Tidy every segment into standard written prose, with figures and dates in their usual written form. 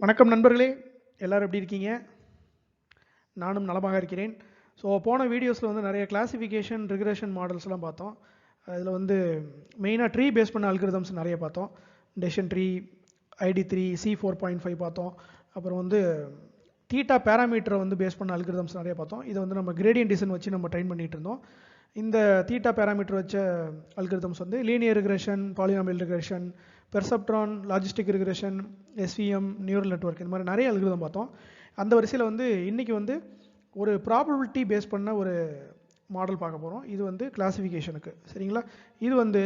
வணக்கம் நண்பர்களே, எல்லாரும் எப்படி இருக்கீங்க? நானும் நலமாக இருக்கிறேன். ஸோ போன வீடியோஸில் வந்து நிறைய கிளாசிஃபிகேஷன் ரிக்ரெஷன் மாடல்ஸ்லாம் பார்த்தோம். அதில் வந்து மெயினாக ட்ரீ பேஸ் பண்ண அல்கிரிதம்ஸ் நிறைய பார்த்தோம். டெசிஷன் ட்ரீ, ID3, C4.5 பார்த்தோம். அப்புறம் வந்து தீட்டா பேராமீட்டரை வந்து பேஸ் பண்ண அல்கிரிதம்ஸ் நிறைய பார்த்தோம். இதை வந்து நம்ம கிரேடியன்ட் டிசைன் வச்சு நம்ம ட்ரைன் பண்ணிட்டு இருந்தோம். இந்த தீட்டா பேராமீட்டர் வச்ச அல்கிரிதம்ஸ் வந்து linear regression, polynomial regression, perceptron, logistic regression, SVM, neural network, இந்த மாதிரி நிறைய அல்கிரிதம் பார்த்தோம். அந்த வரிசையில் வந்து இன்னைக்கு வந்து ஒரு ப்ராபபிலிட்டி பேஸ் பண்ண ஒரு மாடல் பார்க்க போகிறோம். இது வந்து கிளாசிஃபிகேஷனுக்கு, சரிங்களா? இது வந்து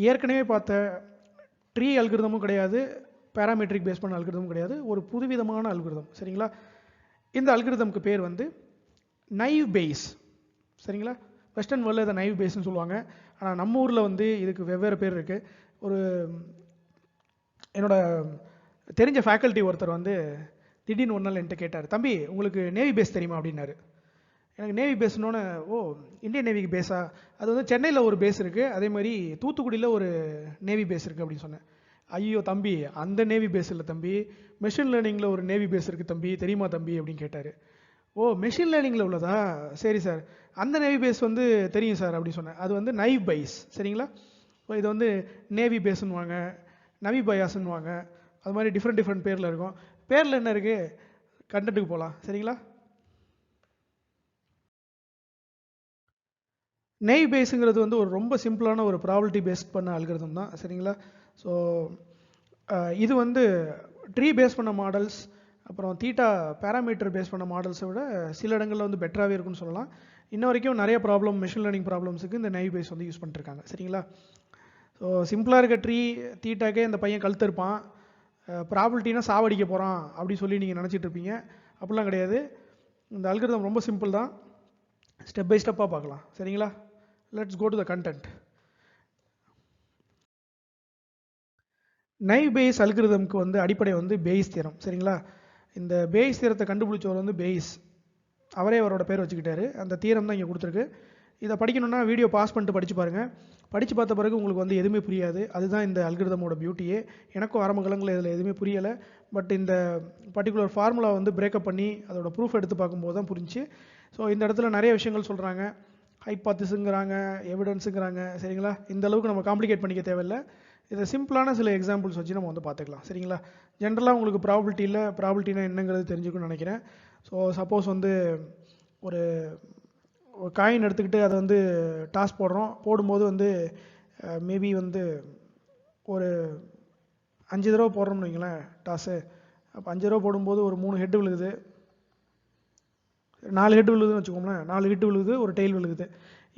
ஏற்கனவே பார்த்த ட்ரீ அல்கிரிதமும் கிடையாது, பேராமெட்ரிக் பேஸ் பண்ண அல்கிரிதமும் கிடையாது, ஒரு புதுவிதமான அல்கிரிதம், சரிங்களா? இந்த அல்கிரிதம்க்கு பேர் வந்து நைவ் பேஸ், சரிங்களா? வெஸ்டர்ன் வேர்ல்டில் இதை நைவ் பேஸ்ன்னு சொல்லுவாங்க. ஆனால் நம்ம ஊரில் வந்து இதுக்கு வெவ்வேறு பேர் இருக்குது. ஒரு என்னோட தெரிஞ்ச ஃபேக்கல்ட்டி ஒருத்தர் வந்து திடீர்னு ஒரு நாள் என்கிட்ட கேட்டார், தம்பி உங்களுக்கு நேவி பேஸ் தெரியுமா அப்படின்னாரு. எனக்கு நேவி பேஸ்னோன்னு, ஓ இந்தியன் நேவிக்கு பேஸா? அது வந்து சென்னையில் ஒரு பேஸ் இருக்குது, அதே மாதிரி தூத்துக்குடியில் ஒரு நேவி பேஸ் இருக்குது அப்படின்னு சொன்னேன். ஐயோ தம்பி, அந்த நேவி பேஸ் இல்லை தம்பி, மெஷின் லேர்னிங்கில் ஒரு நேவி பேஸ் இருக்குது தம்பி, தெரியுமா தம்பி அப்படின்னு கேட்டார். ஓ மெஷின் லேர்னிங்கில் உள்ளதா, சரி சார், அந்த நேவி பேஸ் வந்து தெரியும் சார் அப்படின்னு சொன்னேன். அது வந்து நைவ் பைஸ், சரிங்களா? இது வந்து நேவி பேஸ்ன்னுவாங்க, நவி பயாஸ்ன்னுவாங்க, அது மாதிரி டிஃப்ரெண்ட் பேரில் இருக்கும். பேரில் என்ன இருக்குது, கண்டென்ட்டுக்கு போகலாம், சரிங்களா? நெய் பேஸுங்கிறது வந்து ஒரு ரொம்ப சிம்பிளான ஒரு ப்ராபபிலிட்டி பேஸ்ட் பண்ண அல்கிரிதம் தான், சரிங்களா? ஸோ இது வந்து ட்ரீ பேஸ் பண்ண மாடல்ஸ், அப்புறம் தீட்டா பேராமீட்டர் பேஸ் பண்ண மாடல்ஸை விட சில இடங்களில் வந்து பெட்டராகவே இருக்குன்னு சொல்லலாம். இன்ன வரைக்கும் நிறைய ப்ராப்ளம், மெஷின் லேர்னிங் ப்ராப்ளம்ஸுக்கு இந்த நெய் பேஸ் வந்து யூஸ் பண்ணிருக்காங்க, சரிங்களா? ஸோ சிம்பிளாக இருக்க ட்ரீ தீட்டாக்கே இந்த பையன் கழுத்து இருப்பான், ப்ராபபிலிட்டினா சாவடிக்க போகிறான் அப்படி சொல்லி நீங்கள் நினச்சிட்டு இருப்பீங்க. அப்படிலாம் கிடையாது. இந்த அல்கிரிதம் ரொம்ப சிம்பிள் தான். ஸ்டெப் பை ஸ்டெப்பாக பார்க்கலாம், சரிங்களா? Let's go to the content. Naive Bayes அல்கிரிதம்க்கு வந்து அடிப்படை வந்து பேய்ஸ் தியரம், சரிங்களா? இந்த பேய்ஸ் தியரத்தை கண்டுபிடிச்சவர் வந்து பேய்ஸ், அவரே அவரோட பேர் வச்சுக்கிட்டாரு. அந்த தியரம் தான் இங்கே கொடுத்துருக்கு. இதை படிக்கணும்னா வீடியோ பாஸ் பண்ணிட்டு படித்து பாருங்கள். படித்து பார்த்த பிறகு உங்களுக்கு வந்து எதுவுமே புரியாது. அதுதான் இந்த அல்கிரிதமோட பியூட்டியே. எனக்கும் ஆரம்ப காலங்களில் இதில் எதுவுமே புரியலை. பட் இந்த பர்டிகுலர் ஃபார்முலா வந்து பிரேக்கப் பண்ணி அதோட ப்ரூஃப் எடுத்து பார்க்கும்போது தான் புரிஞ்சு. ஸோ இந்த இடத்துல நிறைய விஷயங்கள் சொல்கிறாங்க, ஹைபாத்திஸுங்கிறாங்க, எவிடன்ஸுங்கிறாங்க, சரிங்களா? இந்த அளவுக்கு நம்ம காம்ப்ளிகேட் பண்ணிக்க தேவையில்லை. இதை சிம்பிளான சில எக்ஸாம்பிள்ஸ் வச்சு நம்ம வந்து பார்த்துக்கலாம், சரிங்களா? ஜென்ரலாக உங்களுக்கு ப்ராபபிலிட்டினா என்னங்கிறது தெரிஞ்சுக்கணும்னு நினைக்கிறேன். ஸோ சப்போஸ் வந்து ஒரு காயின் எடுத்துக்கிட்டு அதை வந்து டாஸ் போடுறோம், போடும்போது வந்து மேபி வந்து ஒரு 5 தடவை போடுறோம்னு வைங்களேன் டாஸு. அப்போ 5 தடவை போடும்போது ஒரு 3 ஹெட்டு விழுகுது, 4 ஹெட் விழுகுதுன்னு வச்சுக்கோங்களேன். 4 ஹெட் விழுகுது, ஒரு டெயில் விழுகுது.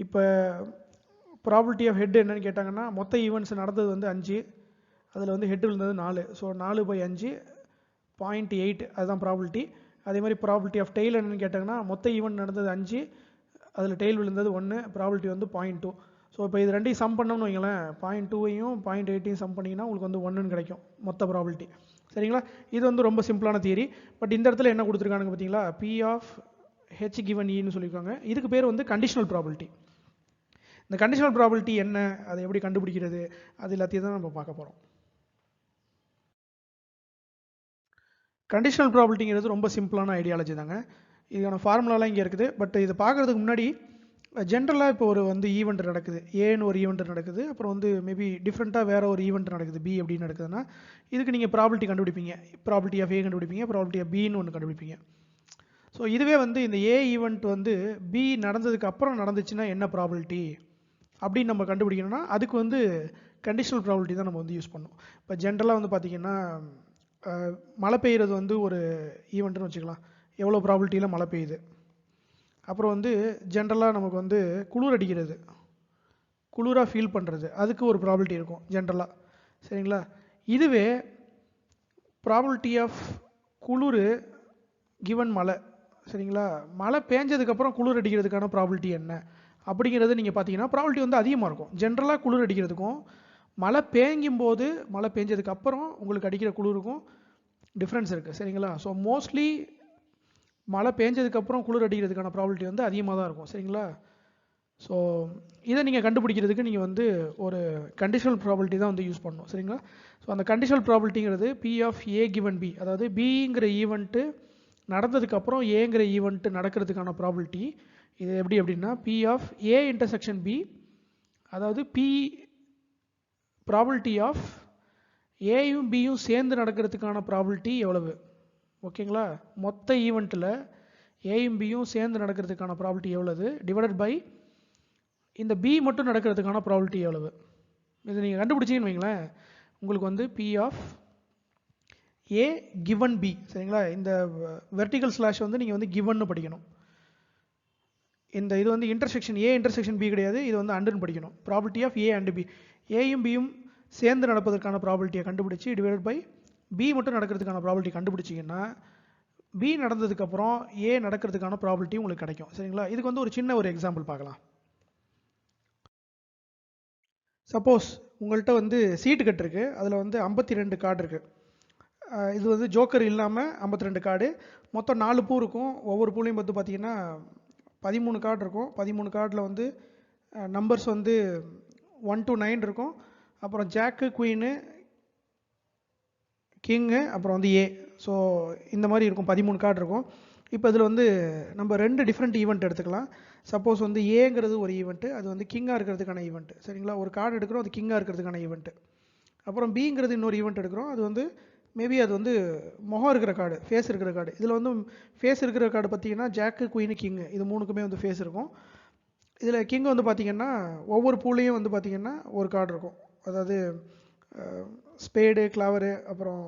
இப்போ ப்ராபபிலிட்டி ஆஃப் ஹெட் என்னன்னு கேட்டாங்கன்னா, மொத்த ஈவெண்ட்ஸ் நடந்தது வந்து 5, அதில் வந்து ஹெட் விழுந்தது 4. ஸோ 4/5 0.8, அதுதான் ப்ராபபிலிட்டி. அதே மாதிரி ப்ராபபிலிட்டி ஆஃப் டெயில் என்னன்னு கேட்டாங்கன்னா, மொத்த ஈவெண்ட் நடந்தது 5, அதில் டெயில் விழுந்தது 1, ப்ராபபிலிட்டி வந்து 0.2. ஸோ இப்போ இது ரெண்டையும் சம் பண்ணோம்னு வைங்களேன், 0.2ஐயும் 0.8ஐயும் சம் பண்ணிங்கன்னா உங்களுக்கு வந்து 1ன்னு கிடைக்கும் மொத்த ப்ராபபிலிட்டி, சரிங்களா? இது வந்து ரொம்ப சிம்பிளான தியரி. பட் இந்த இடத்துல என்ன கொடுத்துருக்காங்க பார்த்தீங்களா, P ஆஃப் H given Eன்னு சொல்லியிருக்காங்க. இதுக்கு பேர் வந்து கண்டிஷனல் ப்ராபபிலிட்டி. இந்த கண்டிஷனல் ப்ராபபிலிட்டி என்ன, அதை எப்படி கண்டுபிடிக்கிறது, அது எல்லாத்தையும் தான் நம்ம பார்க்க போகிறோம். கண்டிஷனல் ப்ராபபிலிட்டிங்கிறது ரொம்ப சிம்பிளான ஐடியாலஜி தாங்க. இதுக்கான ஃபார்முலாலாம் இங்கே இருக்குது. பட் இது பார்க்குறதுக்கு முன்னாடி ஜென்ரலாக இப்போ ஒரு வந்து ஈவெண்ட் நடக்குது, ஏன்னு ஒரு ஈவெண்ட் நடக்குது, அப்புறம் வந்து மேபி டிஃப்ரெண்ட்டாக வேறு ஒரு ஈவெண்ட் நடக்குது, பி அப்படின்னு நடக்குதுன்னா இதுக்கு நீங்கள் ப்ராபபிலிட்டி கண்டுபிடிப்பீங்க. ப்ராபபிலிட்டி ஆஃப் ஏ கண்டுபிடிப்பீங்க, ப்ராபபிலிட்டி ஆஃப் பின்னு ஒன்று கண்டுபிடிப்பீங்க. ஸோ இதுவே வந்து இந்த ஏ ஈவெண்ட் வந்து பி நடந்ததுக்கு அப்புறம் நடந்துச்சுன்னா என்ன ப்ராபபிலிட்டி அப்படின்னு நம்ம கண்டுபிடிக்கணும்னா அதுக்கு வந்து கண்டிஷனல் ப்ராபபிலிட்டி தான் நம்ம வந்து யூஸ் பண்ணணும். இப்போ ஜென்ரலாக வந்து பார்த்திங்கன்னா, மழை பெய்கிறது வந்து ஒரு ஈவெண்ட்டுன்னு வச்சுக்கலாம். எவ்வளோ ப்ராபபிலிட்டியில் மழை பெய்யுது. அப்புறம் வந்து ஜென்ரலாக நமக்கு வந்து குளிர் அடிக்கிறது, குளிராக ஃபீல் பண்ணுறது, அதுக்கு ஒரு ப்ராபபிலிட்டி இருக்கும் ஜென்ரலாக, சரிங்களா? இதுவே ப்ராபபிலிட்டி ஆஃப் குளிர் கிவன் மழை, சரிங்களா? மழை பேஞ்சதுக்கப்புறம் குளிர் அடிக்கிறதுக்கான ப்ராபபிலிட்டி என்ன அப்படிங்கிறது நீங்கள் பார்த்தீங்கன்னா ப்ராபபிலிட்டி வந்து அதிகமாக இருக்கும். ஜென்ரலாக குளிர் அடிக்கிறதுக்கும் மழை பேங்கும் போது மழை பேஞ்சதுக்கு அப்புறம் உங்களுக்கு அடிக்கிற குளிருக்கும் டிஃப்ரென்ஸ் இருக்குது, சரிங்களா? ஸோ மோஸ்ட்லி மழை பேஞ்சதுக்கப்புறம் குளிர் அடிக்கிறதுக்கான ப்ராபபிலிட்டி வந்து அதிகமாக தான் இருக்கும், சரிங்களா? ஸோ இதை நீங்கள் கண்டுபிடிக்கிறதுக்கு நீங்கள் வந்து ஒரு கண்டிஷனல் ப்ராபபிலிட்டி தான் வந்து யூஸ் பண்ணணும், சரிங்களா? ஸோ அந்த கண்டிஷனல் ப்ராபபிலிட்டிங்கிறது P of A given B, அதாவது Bங்கிற ஈவெண்ட்டு நடந்ததுக்கப்புறம் ஏங்கிற ஈவெண்ட்டு நடக்கிறதுக்கான ப்ராபபிலிட்டி. இது எப்படி அப்படின்னா P of A intersection B, அதாவது P ப்ராபபிலிட்டி ஆஃப் ஏயும் பியும் சேர்ந்து நடக்கிறதுக்கான ப்ராபபிலிட்டி எவ்வளவு, ஓகேங்களா? மொத்த ஈவெண்ட்டில் ஏயும் பியும் சேர்ந்து நடக்கிறதுக்கான ப்ராபபிலிட்டி எவ்வளவு டிவைடட் பை இந்த பி மட்டும் நடக்கிறதுக்கான ப்ராபபிலிட்டி எவ்வளவு. இது நீங்கள் கண்டுபிடிச்சிங்கன்னு வைங்களேன், உங்களுக்கு வந்து P of A given B, சரிங்களா? இந்த வெர்டிகல் ஸ்லாஷ் வந்து நீங்கள் வந்து கிவன்னு படிக்கணும். இந்த இது வந்து இன்டர்செக்ஷன் A இன்டர்செக்ஷன் B கிடையாது, இது வந்து அண்டுன்னு படிக்கணும். Probability of A and B, ஏயும் பியும் சேர்ந்து நடப்பதற்கான ப்ராபபிலிட்டியை கண்டுபிடிச்சி டிவைடட் பை B மட்டும் நடக்கிறதுக்கான ப்ராபபிலிட்டி கண்டுபிடிச்சிங்கன்னா B நடந்ததுக்கப்புறம் A நடக்கிறதுக்கான ப்ராபபிலிட்டி உங்களுக்கு கிடைக்கும், சரிங்களா? இதுக்கு வந்து ஒரு சின்ன ஒரு எக்ஸாம்பிள் பார்க்கலாம். சப்போஸ் உங்கள்கிட்ட வந்து சீட்டு கட்டு இருக்குது, அதில் வந்து 52 கார்டு இருக்குது. இது வந்து ஜோக்கர் இல்லாமல் 52 கார்டு, மொத்தம் 4 பூ இருக்கும். ஒவ்வொரு பூலையும் வந்து பார்த்தீங்கன்னா 13 கார்டு இருக்கும். 13 கார்டில் வந்து நம்பர்ஸ் வந்து 1 to 9 இருக்கும். அப்புறம் ஜாக்கு, குயின்னு, கிங்கு, அப்புறம் வந்து A. ஸோ இந்த மாதிரி இருக்கும், 13 கார்டு இருக்கும். இப்போ இதில் வந்து நம்ம 2 டிஃப்ரெண்ட் ஈவெண்ட் எடுத்துக்கலாம். சப்போஸ் வந்து ஏங்கிறது ஒரு ஈவெண்ட்டு, அது வந்து கிங்காக இருக்கிறதுக்கான ஈவெண்ட்டு, சரிங்களா? ஒரு கார்டு எடுக்கிறோம், அது கிங்காக இருக்கிறதுக்கான ஈவெண்ட்டு. அப்புறம் பிங்கிறது இன்னொரு ஈவெண்ட் எடுக்கிறோம், அது வந்து மேபி அது வந்து முகம் இருக்கிற கார்டு, ஃபேஸ் இருக்கிற கார்டு. இதில் வந்து ஃபேஸ் இருக்கிற கார்டு பார்த்தீங்கன்னா ஜாக்கு, குயினு, கிங்கு, இது மூணுக்குமே வந்து ஃபேஸ் இருக்கும். இதில் கிங் வந்து பார்த்தீங்கன்னா ஒவ்வொரு பூலையும் வந்து பார்த்தீங்கன்னா ஒரு கார்டு இருக்கும், அதாவது ஸ்பேடு, கிளவரு, அப்புறம்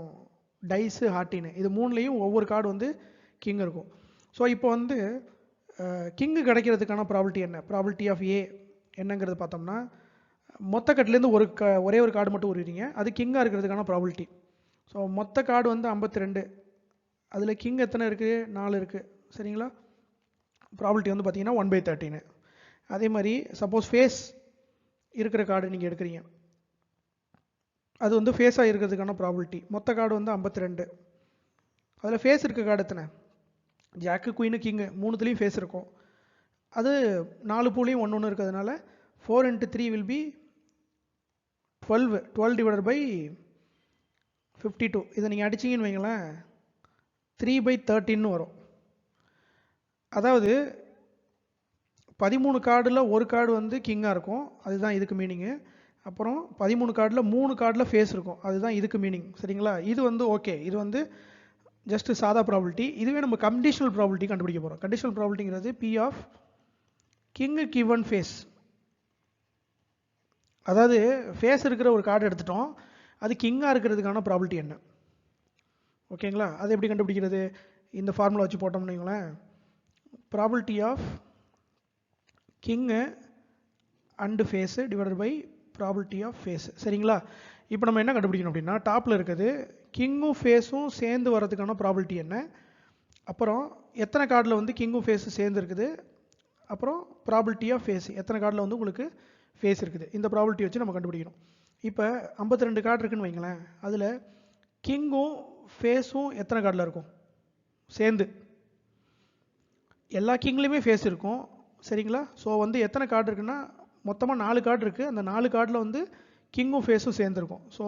டைஸு, ஹார்டின்னு, இது மூணுலேயும் ஒவ்வொரு கார்டு வந்து கிங் இருக்கும். ஸோ இப்போ வந்து கிங்கு கிடைக்கிறதுக்கான ப்ராபபிலிட்டி என்ன, ப்ராபபிலிட்டி ஆஃப் ஏ என்னங்கிறது பார்த்தோம்னா, மொத்த கட்டிலேருந்து ஒரே ஒரு கார்டு மட்டும் உருவீங்க, அது கிங்காக இருக்கிறதுக்கான ப்ராபபிலிட்டி. ஸோ மொத்த கார்டு வந்து 52, அதில் கிங் எத்தனை இருக்குது, 4 இருக்குது, சரிங்களா? ப்ராபபிலிட்டி வந்து பார்த்தீங்கன்னா 1/13. அதே மாதிரி சப்போஸ் ஃபேஸ் இருக்கிற கார்டு நீங்கள் எடுக்கிறீங்க, அது வந்து ஃபேஸாக இருக்கிறதுக்கான ப்ராபபிலிட்டி. மொத்த கார்டு வந்து 52, அதில் ஃபேஸ் இருக்க கார்டு எத்தனை, ஜாக்கு, குயினு, கிங்கு, மூணுத்துலேயும் ஃபேஸ் இருக்கும். அது 4 பூலையும் 1 இருக்கிறதுனால 4 × 3 வில் பி 12 டிவைடட் பை 52. இதை நீங்கள் அடிச்சிங்கன்னு வைங்களேன் 3/13 வரும். அதாவது 13 கார்டில் ஒரு கார்டு வந்து கிங்காக இருக்கும், அதுதான் இதுக்கு மீனிங்கு. அப்புறம் 13 கார்டில் 3 கார்டில் ஃபேஸ் இருக்கும், அதுதான் இதுக்கு மீனிங், சரிங்களா? இது வந்து ஓகே, இது வந்து ஜஸ்ட் சாதா ப்ராபபிலிட்டி. இதுவே நம்ம கண்டிஷனல் ப்ராபபிலிட்டி கண்டுபிடிக்க போகிறோம். கண்டிஷனல் ப்ராபபிலிட்டிங்கிறது P of king given face, அதாவது ஃபேஸ் இருக்கிற ஒரு கார்டு எடுத்துட்டோம், அது கிங்காக இருக்கிறதுக்கான ப்ராபபிலிட்டி என்ன, ஓகேங்களா? அது எப்படி கண்டுபிடிக்கிறது, இந்த ஃபார்முலா வச்சு போட்டோம்னு வைங்களேன், probability of king and face divided by probability of face, சரிங்களா? இப்போ நம்ம என்ன கண்டுபிடிக்கணும் அப்படின்னா, டாப்பில் இருக்குது கிங்கும் ஃபேஸும் சேர்ந்து வரதுக்கான ப்ராபபிலிட்டி என்ன, அப்புறம் எத்தனை கார்டில் வந்து கிங்கும் ஃபேஸும் சேர்ந்து இருக்குது, அப்புறம் ப்ராபபிலிட்டி ஆஃப் ஃபேஸ், எத்தனை கார்டில் வந்து உங்களுக்கு ஃபேஸ் இருக்குது, இந்த ப்ராபபிலிட்டி வச்சு நம்ம கண்டுபிடிக்கணும். இப்போ 52 கார்டு இருக்குன்னு வைங்களேன், அதில் கிங்கும் ஃபேஸும் எத்தனை கார்டில் இருக்கும் சேர்ந்து, எல்லா கிங்லேயுமே ஃபேஸ் இருக்கும், சரிங்களா? ஸோ வந்து எத்தனை கார்டு இருக்குன்னா மொத்தமாக 4 கார்டு இருக்குது, அந்த 4 கார்டில் வந்து கிங்கும் ஃபேஸும் சேர்ந்துருக்கும். ஸோ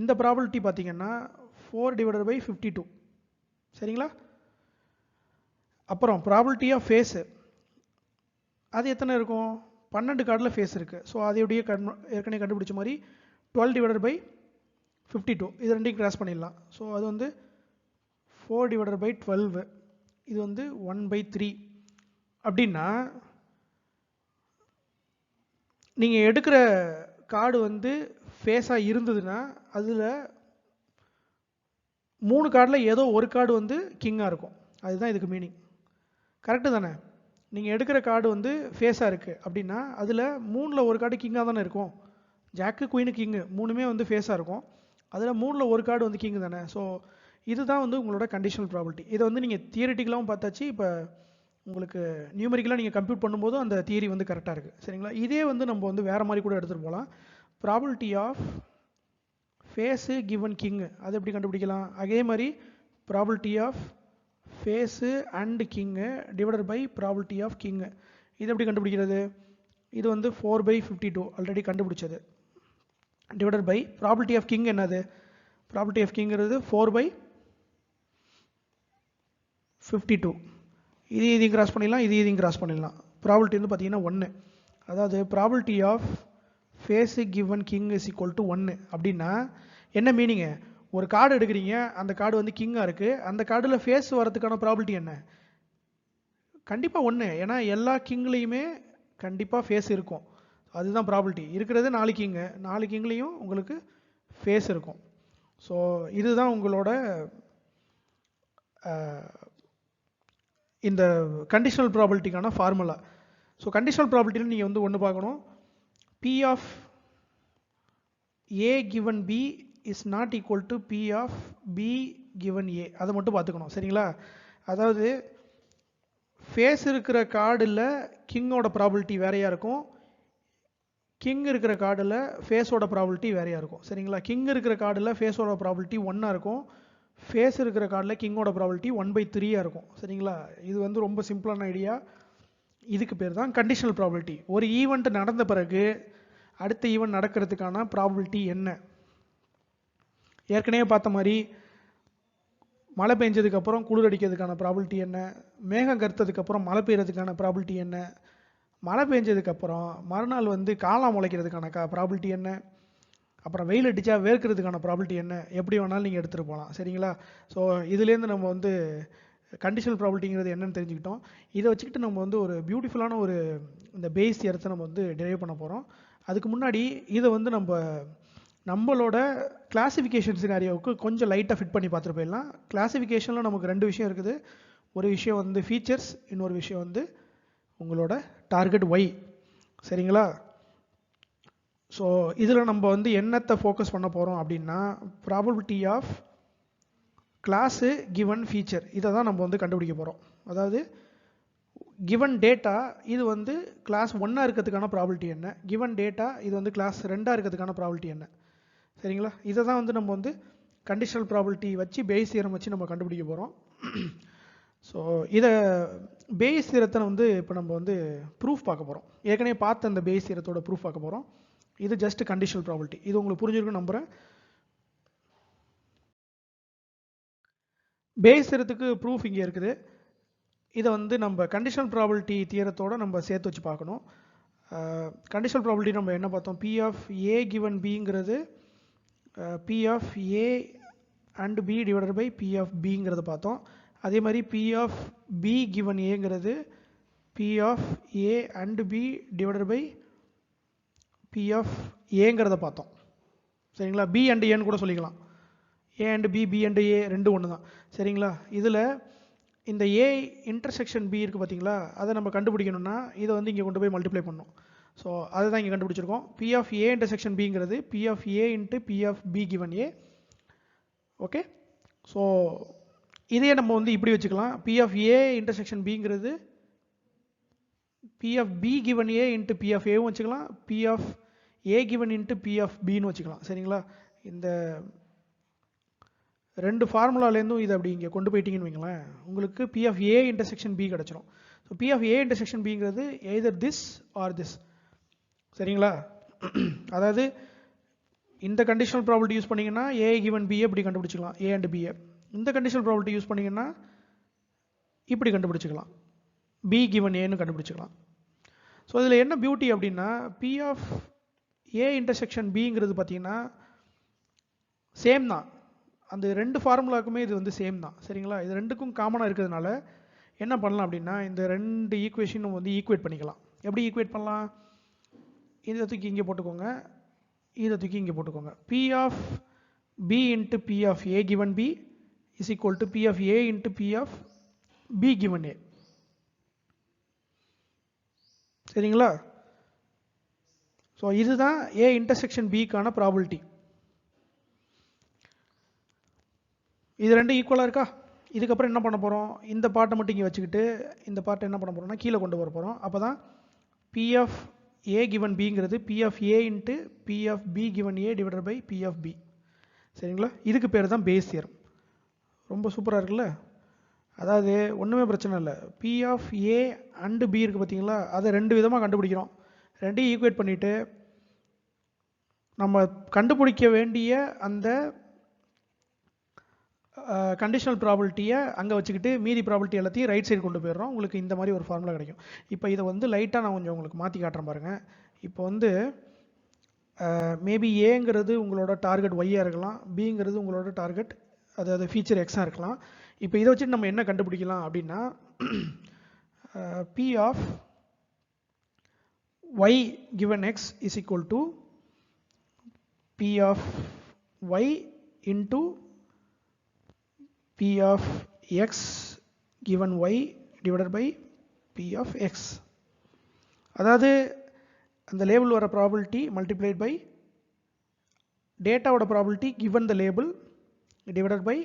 இந்த ப்ராபபிலிட்டி பார்த்தீங்கன்னா 4 டிவைடட் பை 52, சரிங்களா? அப்புறம் ப்ராபபிலிட்டி ஆஃப் ஃபேஸு அது எத்தனை இருக்கும், 12 கார்டில் ஃபேஸ் இருக்குது. ஸோ அதை எப்படியே ஏற்கனவே கண்டுபிடிச்ச மாதிரி 12 டிவைடட் பை 52, இது ரெண்டையும் கிராஸ் பண்ணிடலாம். ஸோ அது வந்து 4 டிவைடட் பை 12, இது வந்து 1/3. அப்படின்னா நீங்கள் எடுக்கிற கார்டு வந்து ஃபேஸாக இருந்ததுன்னா அதில் 3 கார்டில் ஏதோ ஒரு கார்டு வந்து கிங்காக இருக்கும், அதுதான் இதுக்கு மீனிங், கரெக்டு தானே? நீங்கள் எடுக்கிற கார்டு வந்து ஃபேஸாக இருக்குது அப்படின்னா அதில் 3ல் ஒரு கார்டு கிங்காக தானே இருக்கும், ஜாக்கு, குயினு, கிங்கு மூணுமே வந்து ஃபேஸாக இருக்கும், அதில் 3ல் ஒரு கார்டு வந்து கிங்கு தானே. ஸோ இதுதான் வந்து உங்களோட கண்டிஷனல் ப்ராபபிலிட்டி. இதை வந்து நீங்கள் தியரிட்டிக்கலாகவும் பார்த்தாச்சு, இப்போ உங்களுக்கு நியூமரிக்கலாக நீங்கள் கம்ப்யூட் பண்ணும்போது அந்த தியரி வந்து கரெக்டாக இருக்குது, சரிங்களா? இதே வந்து நம்ம வந்து வேறு மாதிரி கூட எடுத்துகிட்டு போகலாம். Probability of face given king அது எப்படி கண்டுபிடிக்கலாம், அதே மாதிரி probability of face and king divided by probability of king, இது எப்படி கண்டுபிடிக்கிறது, இது வந்து 4/52 ஆல்ரெடி கண்டுபிடிச்சது. Divided by property of king என்னது, ப்ராபர்ட்டி ஆஃப் கிங்கிறது 4/52. இதையும் கிராஸ் பண்ணிடலாம், இதையும் கிராஸ் பண்ணிடலாம். ப்ராபர்ட்டி வந்து பார்த்தீங்கன்னா 1. அதாவது property of face given king is equal to 1 அப்படின்னா என்ன மீனிங்கு, ஒரு கார்டு எடுக்கிறீங்க, அந்த கார்டு வந்து கிங்காக இருக்குது, அந்த கார்டில் ஃபேஸ் வரதுக்கான ப்ராபர்ட்டி என்ன, கண்டிப்பாக 1. ஏன்னா எல்லா கிங்லேயுமே கண்டிப்பாக ஃபேஸ் இருக்கும், அதுதான் ப்ராபர்ட்டி. இருக்கிறது 4 கிங்கு, 4 கிங்லேயும் உங்களுக்கு ஃபேஸ் இருக்கும். ஸோ இதுதான் உங்களோட இந்த கண்டிஷனல் ப்ராபர்ட்டிக்கான ஃபார்முலா. ஸோ கண்டிஷனல் ப்ராபர்ட்டியில் நீங்கள் வந்து ஒன்று பார்க்கணும், P of A given B is not equal to P of B given A, அதை மட்டும் பார்த்துக்கணும். சரிங்களா? அதாவது ஃபேஸ் இருக்கிற கார்டில் கிங்கோட ப்ராபர்ட்டி வேறையாக இருக்கும், கிங் இருக்கிற கார்டில் ஃபேஸோட ப்ராபர்ட்டி வேறையாக இருக்கும். சரிங்களா? கிங் இருக்கிற கார்டில் ஃபேஸோட ப்ராபர்ட்டி 1 இருக்கும், ஃபேஸ் இருக்கிற கார்டில் கிங்கோட ப்ராபர்ட்டி 1/3 இருக்கும். சரிங்களா? இது வந்து ரொம்ப சிம்பிளான ஐடியா. இதுக்கு பேர் தான் கண்டிஷனல் ப்ராபர்ட்டி. ஒரு ஈவெண்ட் நடந்த பிறகு அடுத்த ஈவெண்ட் நடக்கிறதுக்கான ப்ராபர்ட்டி என்ன, ஏற்கனவே பார்த்த மாதிரி மழை பெஞ்சதுக்கப்புறம் குளிர் அடிக்கிறதுக்கான ப்ராபர்ட்டி என்ன, மேகம் கருத்ததுக்கப்புறம் மழை பெய்யறதுக்கான ப்ராபர்ட்டி என்ன, மழை பெஞ்சதுக்கப்புறம் மறுநாள் வந்து காளான் முளைக்கிறதுக்கான ப்ராபர்ட்டி என்ன, அப்புறம் வெயில் அடித்தா வேர்க்கிறதுக்கான ப்ராபர்ட்டி என்ன, எப்படி வேணாலும் நீங்கள் எடுத்துகிட்டு போகலாம். சரிங்களா? ஸோ இதுலேருந்து நம்ம வந்து கண்டிஷனல் ப்ராபர்ட்டிங்கிறது என்னன்னு தெரிஞ்சுக்கிட்டோம். இதை வச்சுக்கிட்டு நம்ம வந்து ஒரு பியூட்டிஃபுல்லான ஒரு இந்த பேஸ் தியரத்தை நம்ம வந்து டெரைவ் பண்ண போகிறோம். அதுக்கு முன்னாடி இதை வந்து நம்மளோட கிளாசிஃபிகேஷன் சினாரியோவுக்கு கொஞ்சம் லைட்டாக ஃபிட் பண்ணி பார்த்துட்டு போயிடலாம். கிளாசிஃபிகேஷனில் நமக்கு 2 விஷயம் இருக்குது. ஒரு விஷயம் வந்து ஃபீச்சர்ஸ், இன்னொரு விஷயம் வந்து உங்களோட டார்கெட் ஒய். சரிங்களா? ஸோ இதில் நம்ம வந்து என்னத்தை ஃபோக்கஸ் பண்ண போகிறோம் அப்படின்னா probability of class given feature, இதை தான் நம்ம வந்து கண்டுபிடிக்க போகிறோம். அதாவது கிவன் டேட்டா இது வந்து கிளாஸ் 1 இருக்கிறதுக்கான ப்ராபபிலிட்டி என்ன, கிவன் டேட்டா இது வந்து கிளாஸ் 2 இருக்கிறதுக்கான ப்ராபபிலிட்டி என்ன. சரிங்களா? இதை தான் வந்து நம்ம வந்து கண்டிஷனல் ப்ராபபிலிட்டி வச்சு பேஸ் தியரம் வச்சு நம்ம கண்டுபிடிக்க போகிறோம். ஸோ இதை பேஸ் தியரத்தை வந்து இப்போ நம்ம வந்து ப்ரூஃப் பார்க்க போகிறோம். ஏற்கனவே பார்த்த அந்த பேஸ் தியரத்தோட ப்ரூஃப் பார்க்க போகிறோம். இது ஜஸ்ட் கண்டிஷனல் ப்ராபபிலிட்டி. இது உங்களுக்கு புரிஞ்சிருக்குன்னு நம்புகிறேன். பேஸ் தியரத்துக்கு ப்ரூஃப் இங்கே இருக்குது. இதை வந்து நம்ம கண்டிஷனல் ப்ராபபிலிட்டி தியரத்தோட நம்ம சேர்த்து வச்சு பார்க்கணும். கண்டிஷனல் ப்ராபபிலிட்டி நம்ம என்ன பார்த்தோம், P of A given Bங்கிறது P of A and B divided by P of Bங்கிறத பார்த்தோம். அதே மாதிரி P of B given Aங்கிறது P of A and B divided by P of Aங்கிறத பார்த்தோம். சரிங்களா? B and Aன்னு கூட சொல்லிக்கலாம். A and B, B and A ரெண்டு ஒன்று தான். சரிங்களா? இதில் இந்த A இன்டர்செக்ஷன் B இருக்குது பார்த்தீங்களா, அதை நம்ம கண்டுபிடிக்கணும்னா இதை வந்து இங்கே கொண்டு போய் மல்டிப்ளை பண்ணணும். ஸோ அதை தான் இங்கே கண்டுபிடிச்சிருக்கோம். P of A இன்டர்செக்ஷன் Bங்கிறது P of A into P of B given A. ஓகே, ஸோ இதையே நம்ம வந்து இப்படி வச்சுக்கலாம். P of A இன்டர்செக்ஷன் Bங்கிறது P of B given A into P of Aவும் வச்சுக்கலாம், P of A given into P of Bன்னு வச்சுக்கலாம். சரிங்களா? இந்த ரெண்டு ஃபார்முலாலேருந்தும் இதை அப்படி இங்கே கொண்டு போயிட்டீங்கன்னு வைங்களேன், உங்களுக்கு P of A intersection B கிடச்சிரும். So P of A intersection Bங்கிறது எய்தர் திஸ் ஆர் திஸ். சரிங்களா? அதாவது இந்த கண்டிஷனல் ப்ராபபிலிட்டி யூஸ் பண்ணிங்கன்னா A given B இப்படி கண்டுபிடிச்சிக்கலாம், A and B. இந்த கண்டிஷனல் ப்ராபபிலிட்டி யூஸ் பண்ணிங்கன்னா இப்படி கண்டுபிடிச்சிக்கலாம், B given Aன்னு கண்டுபிடிச்சிக்கலாம். ஸோ இதில் என்ன பியூட்டி அப்படின்னா P of A இன்டர்செக்ஷன் Bங்கிறது பார்த்தீங்கன்னா சேம் தான். அந்த ரெண்டு ஃபார்முலாக்குமே இது வந்து சேம் தான். சரிங்களா? இது ரெண்டுக்கும் காமனாக இருக்கிறதுனால என்ன பண்ணலாம் அப்படின்னா இந்த ரெண்டு ஈக்குவேஷனும் வந்து ஈக்குவேட் பண்ணிக்கலாம். எப்படி ஈக்குவேட் பண்ணலாம், இதை தூக்கி இங்கே போட்டுக்கோங்க, இதை தூக்கி இங்கே போட்டுக்கோங்க. P of B into P of A given B is equal to P of A into P of B given A. சரிங்களா? ஸோ இதுதான் A இன்டர்செக்ஷன் Bக்கான ப்ராபபிலிட்டி. இது ரெண்டும் ஈக்குவலாக இருக்கா? இதுக்கப்புறம் என்ன பண்ண போகிறோம், இந்த பார்ட்டை மட்டும் இங்கே வச்சுக்கிட்டு இந்த பார்ட்டை என்ன பண்ண போகிறோம்னா கீழே கொண்டு வர போகிறோம். அப்போ தான் P of A given Bங்கிறது P of A into P of B given A divided by P of B. சரிங்களா? இதுக்கு பேர் தான் பேஸ் தியரம். ரொம்ப சூப்பராக இருக்குல்ல? அதாவது ஒன்றுமே பிரச்சனை இல்லை. P of A and B இருக்குது பார்த்தீங்களா, அதை ரெண்டு விதமாக கண்டுபிடிக்கிறோம். ரெண்டையும் ஈக்குவேட் பண்ணிவிட்டு நம்ம கண்டுபிடிக்க வேண்டிய அந்த கண்டிஷனல் ப்ராபபிலிட்டியை அங்கே வச்சுக்கிட்டு மீதி ப்ராபபிலிட்டி எல்லாத்தையும் ரைட் சைடு கொண்டு போயிடுறோம். உங்களுக்கு இந்த மாதிரி ஒரு ஃபார்முலா கிடைக்கும். இப்போ இதை வந்து லைட்டாக நான் கொஞ்சம் உங்களுக்கு மாற்றி காட்டுறேன் பாருங்கள். இப்போ வந்து மேபி ஏங்கிறது உங்களோட டார்கெட் ஒய்யாக இருக்கலாம், பிங்கிறது உங்களோட டார்கெட் அதாவது ஃபீச்சர் எக்ஸாக இருக்கலாம். இப்போ இதை வச்சுட்டு நம்ம என்ன கண்டுபிடிக்கலாம் அப்படின்னா P of y given x is equal to P of y into P of x given y divided by P of x. அதாவது அந்த லேபிள் வர ப்ராபபிலிட்டி மல்டிப்ளைட் பை டேட்டாவோட probability given the label divided by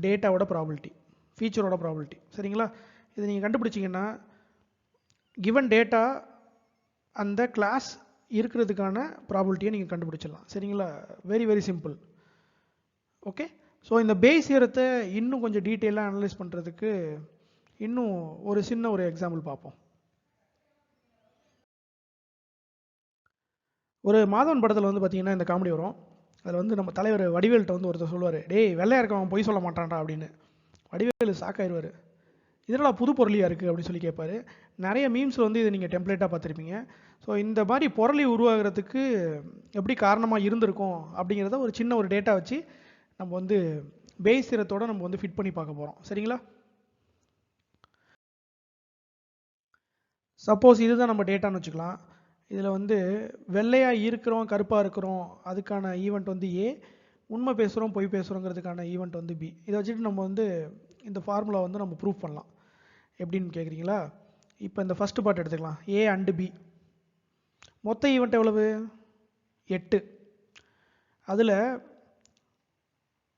டேட்டாவோட probability ஃபீச்சரோட probability. சரிங்களா? இதை நீங்கள் கண்டுபிடிச்சிங்கன்னா கிவன் டேட்டா அந்த கிளாஸ் இருக்கிறதுக்கான ப்ராபபிலிட்டியை நீங்கள் கண்டுபிடிச்சிடலாம். சரிங்களா? Very very simple. Okay. So இந்த பேஸ் தியரத்தை இன்னும் கொஞ்சம் டீட்டெயிலாக அனலைஸ் பண்ணுறதுக்கு இன்னும் ஒரு சின்ன ஒரு எக்ஸாம்பிள் பார்ப்போம். ஒரு மாதவன் படத்தில் வந்து பார்த்தீங்கன்னா இந்த காமெடி வரும். அதில் வந்து நம்ம தலைவர் வடிவேல்கிட்ட வந்து ஒருத்தர் சொல்லுவார், டேய் வெள்ளையா இருக்கவன் பொய் சொல்ல மாட்டான்டா அப்படின்னு. வடிவேலு ஷாக்காயிருவார், இதெல்லாம் புது பொருளியாக இருக்குது அப்படின்னு சொல்லி கேட்பாரு. நிறைய மீம்ஸில் வந்து இதை நீங்கள் டெம்ப்ளேட்டாக பார்த்துருப்பீங்க. ஸோ இந்த மாதிரி பொருளை உருவாகிறதுக்கு எப்படி காரணமாக இருந்திருக்கும் அப்படிங்கிறத ஒரு சின்ன ஒரு டேட்டா வச்சு நம்ம வந்து பேஸ் தியரத்தோடு நம்ம வந்து ஃபிட் பண்ணி பார்க்க போகிறோம். சரிங்களா? சப்போஸ் இதுதான் நம்ம டேட்டான்னு வச்சுக்கலாம். இதில் வந்து வெள்ளையாக இருக்கிறோம் கருப்பாக இருக்கிறோம் அதுக்கான ஈவெண்ட் வந்து ஏ, உண்மை பேசுகிறோம் பொய் பேசுகிறோங்கிறதுக்கான ஈவெண்ட் வந்து பி. இதை வச்சுட்டு நம்ம வந்து இந்த ஃபார்முலா வந்து நம்ம ப்ரூவ் பண்ணலாம். எப்படின்னு கேட்குறீங்களா? இப்போ இந்த ஃபஸ்ட்டு பார்ட் எடுத்துக்கலாம், ஏ அண்டு பி. மொத்த ஈவெண்ட் எவ்வளவு? 8. அதில்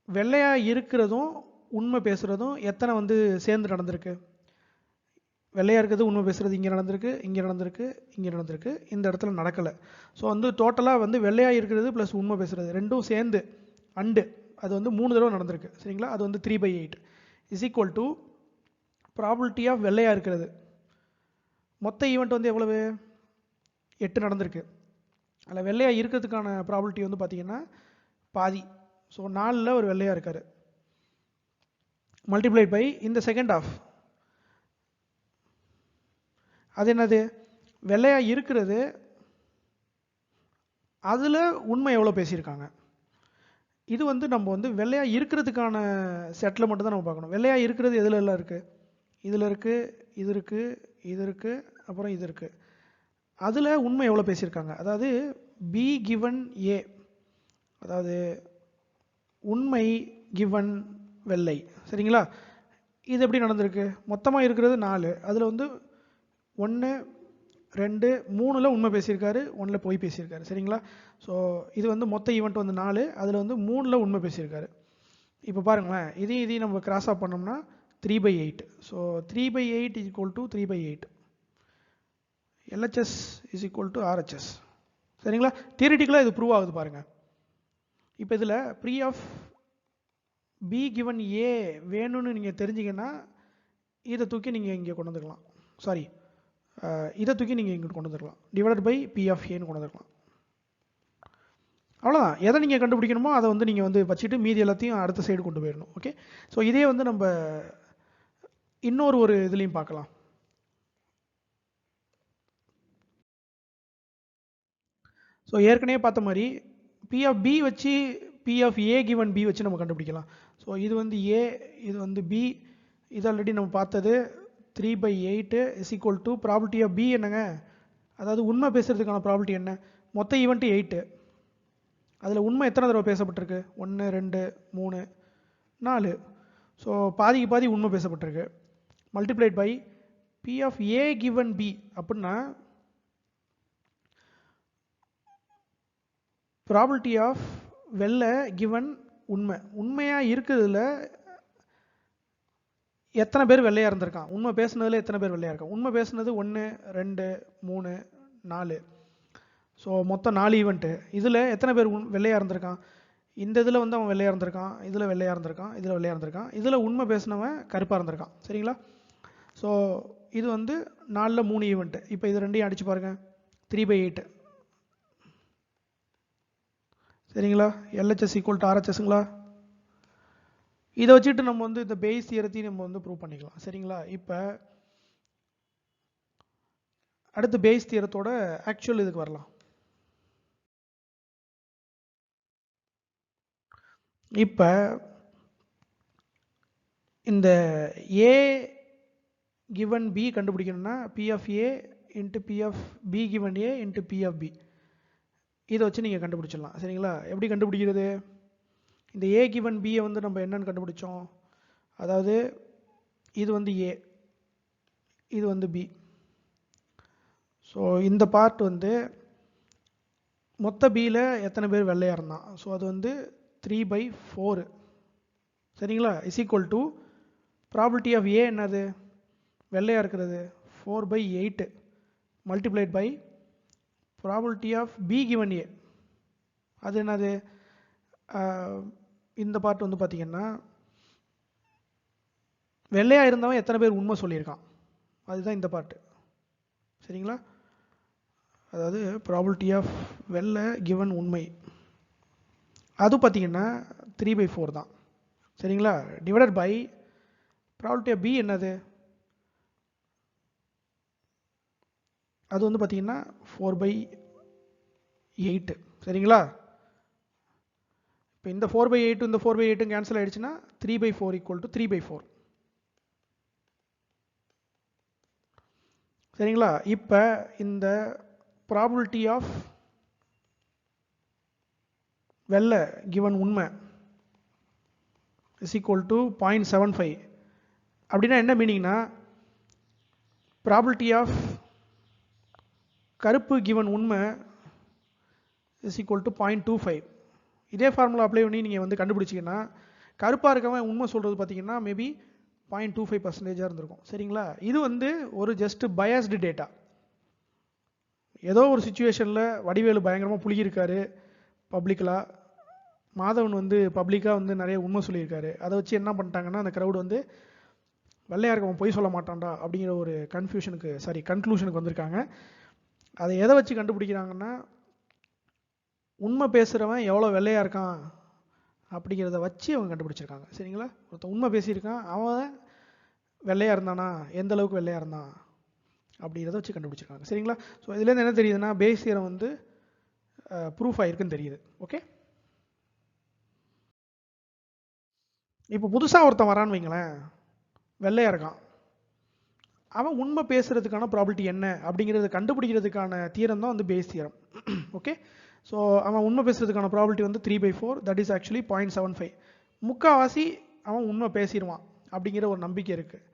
வெள்ளையாக இருக்கிறதும் உண்மை பேசுகிறதும் எத்தனை வந்து சேர்ந்து நடந்திருக்கு? வெள்ளையாக இருக்கிறது உண்மை பேசுகிறது இங்கே நடந்திருக்கு, இங்கே நடந்திருக்கு, இங்கே நடந்திருக்கு, இந்த இடத்துல நடக்கலை. ஸோ வந்து டோட்டலாக வந்து வெள்ளையாக இருக்கிறது ப்ளஸ் உண்மை பேசுகிறது ரெண்டும் சேர்ந்து அண்டு அது வந்து 3 தடவை நடந்திருக்கு. சரிங்களா? அது வந்து 3/8 is equal to probability of வெள்ளையாக இருக்கிறது. மொத்த ஈவெண்ட் வந்து எவ்வளவு? 8 நடந்திருக்கு. அதில் வெள்ளையாக இருக்கிறதுக்கான ப்ராபபிலிட்டி வந்து பார்த்தீங்கன்னா பாதி. ஸோ 4ல் ஒரு வெள்ளையாக இருக்கார். மல்டிப்ளைட் பை இந்த செகண்ட் ஆஃப், அது என்னது? வெள்ளையாக இருக்கிறது அதில் உண்மை எவ்வளோ பேசியிருக்காங்க. இது வந்து நம்ம வந்து வெள்ளையாக இருக்கிறதுக்கான செட்டில் மட்டும் தான் நம்ம பார்க்கணும். வெள்ளையாக இருக்கிறது எதில் எல்லாம் இருக்குது? இதில் இருக்குது, இது இருக்குது, இது இருக்குது, அப்புறம் இது இருக்குது. அதில் உண்மை எவ்வளோ பேசியிருக்காங்க. அதாவது பி கிவன் ஏ, அதாவது உண்மை கிவன் வெள்ளை. சரிங்களா? இது எப்படி நடந்திருக்கு? மொத்தமாக இருக்கிறது 4, அதில் வந்து 1 2 3ல் உண்மை பேசியிருக்காரு, 1ல் பொய் பேசியிருக்காரு. சரிங்களா? ஸோ இது வந்து மொத்த ஈவெண்ட் வந்து 4, அதில் வந்து 3ல் உண்மை பேசியிருக்காரு. இப்போ பாருங்களேன், இதையும் நம்ம கிராஸ் ஆஃப் பண்ணோம்னா 3/8. So 3/8 is equal to 3/8. LHS is equal to RHS. சரிங்களா? தியரிட்டிக்கலாக இது ப்ரூவ் ஆகுது பாருங்கள். இப்போ இதில் ப்ரீ ஆஃப் பி கிவன் ஏ வேணும்னு நீங்கள் தெரிஞ்சிங்கன்னா இதை தூக்கி நீங்கள் இங்கே கொண்டு வந்துக்கலாம். சாரி, இதை தூக்கி நீங்கள் இங்கிட்டு கொண்டு வந்துருக்கலாம், டிவைடட் பை பி ஆஃப் ஏன்னு கொண்டு வந்துருக்கலாம். அவ்வளோதான். எதை நீங்கள் கண்டுபிடிக்கணுமோ அதை வந்து நீங்கள் வந்து வச்சுட்டு மீதி எல்லாத்தையும் அடுத்த சைடு கொண்டு போயிடணும். ஓகே. ஸோ இதே வந்து நம்ம இன்னொரு இதுலேயும் பார்க்கலாம். ஸோ ஏற்கனவே பார்த்த மாதிரி பி ஆஃப் பி வச்சு P of A given B வச்சு நம்ம கண்டுபிடிக்கலாம். ஸோ இது வந்து ஏ, இது வந்து பி. இது ஆல்ரெடி நம்ம பார்த்தது 3/8 is equal to probability of B என்னங்க? அதாவது உண்மை பேசுகிறதுக்கான ப்ராபபிலிட்டி என்ன? மொத்த ஈவெண்ட்டு 8, அதில் உண்மை எத்தனை தடவை பேசப்பட்டிருக்கு? 1 2 3 4. ஸோ பாதிக்கு பாதி உண்மை பேசப்பட்டிருக்கு. Multiplied by P of A given B அப்படின்னா ப்ராபபிலிட்டி ஆஃப் வெள்ளை கிவன் உண்மை. உண்மையாக இருக்கிறதுல எத்தனை பேர் வெள்ளையாக இருந்திருக்கான்? உண்மை பேசுனதில் எத்தனை பேர் வெள்ளையாக இருக்கான்? உண்மை பேசுனது 1 2 3 4. ஸோ மொத்தம் 4 ஈவெண்ட்டு. இதில் எத்தனை பேர் வெள்ளையாக இருந்திருக்கான்? இந்த இதில் வந்து அவன் வெள்ளையாக இருந்திருக்கான், இதில் வெள்ளையாக இருந்திருக்கான், இதில் வெள்ளையாக இருந்திருக்கான், இதில் உண்மை பேசினவன் கருப்பாக இருந்திருக்கான். சரிங்களா? ஸோ இது வந்து 4ல் 3 ஈவெண்ட்டு. இப்போ இது ரெண்டையும் அடித்து பாருங்கள், 3/8. சரிங்களா? LHS ஈக்குவல் டு RHSங்களா? இதை வச்சுட்டு நம்ம வந்து இந்த பேஸ் தியரத்தையும் நம்ம வந்து ப்ரூவ் பண்ணிக்கலாம். சரிங்களா? இப்போ அடுத்து பேஸ் தியரத்தோட ஆக்சுவல் இதுக்கு வரலாம். இப்போ இந்த A given B கண்டுபிடிக்கணும்னா P of A into P of B given A into P of B இதை வச்சு நீங்கள் கண்டுபிடிச்சிடலாம். சரிங்களா? எப்படி கண்டுபிடிக்கிறது? இந்த A given B வந்து நம்ம என்னன்னு கண்டுபிடிச்சோம்? அதாவது இது வந்து A, இது வந்து B. ஸோ இந்த பார்ட் வந்து மொத்த பியில் எத்தனை பேர் வெள்ளையாக இருந்தான்? ஸோ அது வந்து 3/4. சரிங்களா? Is equal to probability of A என்னது? வெள்ளையாக இருக்கிறது 4/8 multiplied by probability of B given A. அது என்னது? இந்த பார்ட் வந்து பார்த்தீங்கன்னா வெள்ளையாக இருந்தவன் எத்தனை பேர் உண்மை சொல்லியிருக்கான், அதுதான் இந்த பார்ட்டு. சரிங்களா? அதாவது ப்ராபபிலிட்டி ஆஃப் வெள்ளை கிவன் உண்மை அது பார்த்தீங்கன்னா 3/4 தான். சரிங்களா? Divided by probability of B என்னது? அது வந்து பார்த்தீங்கன்னா 4/8. சரிங்களா? இப்போ இந்த 4/8 இந்த 4/8 கேன்சல் ஆகிடுச்சுன்னா 3/4 ஈக்குவல் டு 3/4. சரிங்களா? இப்போ இந்த ப்ராபபிலிட்டி ஆஃப் வெள்ளை கிவன் உண்மை இஸ் ஈக்குவல் டு 0.75. அப்படின்னா என்ன மீனிங்னா ப்ராபபிலிட்டி ஆஃப் கருப்பு கிவன் உண்மை இஸ் ஈக்குவல் டு 0.25. இதே ஃபார்முலா அப்ளை பண்ணி நீங்கள் வந்து கண்டுபிடிச்சிங்கன்னா கருப்பாக இருக்கவன் உண்மை சொல்கிறது பார்த்தீங்கன்னா மேபி 0.25% இருந்திருக்கும். சரிங்களா? இது வந்து ஒரு ஜஸ்ட் பயாஸ்டு டேட்டா. ஏதோ ஒரு சுச்சுவேஷனில் வடிவேலு பயங்கரமாக புளியிருக்காரு பப்ளிக்கலாக, மாதவன் வந்து பப்ளிக்காக வந்து நிறைய உண்மை சொல்லியிருக்காரு. அதை வச்சு என்ன பண்ணிட்டாங்கன்னா அந்த க்ரௌடு வந்து வெள்ளையாக இருக்கவன் பொய் சொல்ல மாட்டான்டா அப்படிங்கிற ஒரு கன்க்ளூஷனுக்கு வந்திருக்காங்க. அதை எதை வச்சு கண்டுபிடிக்கிறாங்கன்னா உண்மை பேசுகிறவன் எவ்வளோ வெள்ளையாக இருக்கான் அப்படிங்கிறத வச்சு அவங்க கண்டுபிடிச்சிருக்காங்க. சரிங்களா? ஒருத்தன் உண்மை பேசியிருக்கான், அவன் வெள்ளையாக இருந்தானா, எந்த அளவுக்கு வெள்ளையாக இருந்தான் அப்படிங்கிறத வச்சு கண்டுபிடிச்சிருக்காங்க. சரிங்களா? ஸோ இதுலேருந்து என்ன தெரியுதுன்னா பேஸ் தியரம் வந்து ப்ரூஃப் ஆகிருக்குன்னு தெரியுது. ஓகே, இப்போ புதுசாக ஒருத்தன் வரான்னு வைங்களேன், வெள்ளையாக இருக்கான், அவன் உண்மை பேசுகிறதுக்கான ப்ராபபிலிட்டி என்ன அப்படிங்கிறத கண்டுபிடிக்கிறதுக்கான தியரம் தான் வந்து பேஸ் தியரம். ஓகே, ஸோ அவன் உண்மை பேசுகிறதுக்கான ப்ராபபிலிட்டி வந்து 3/4, தட் இஸ் ஆக்சுவலி 0.75. முக்கால்வாசி அவன் உண்மை பேசிடுவான் அப்படிங்கிற ஒரு நம்பிக்கை இருக்குது.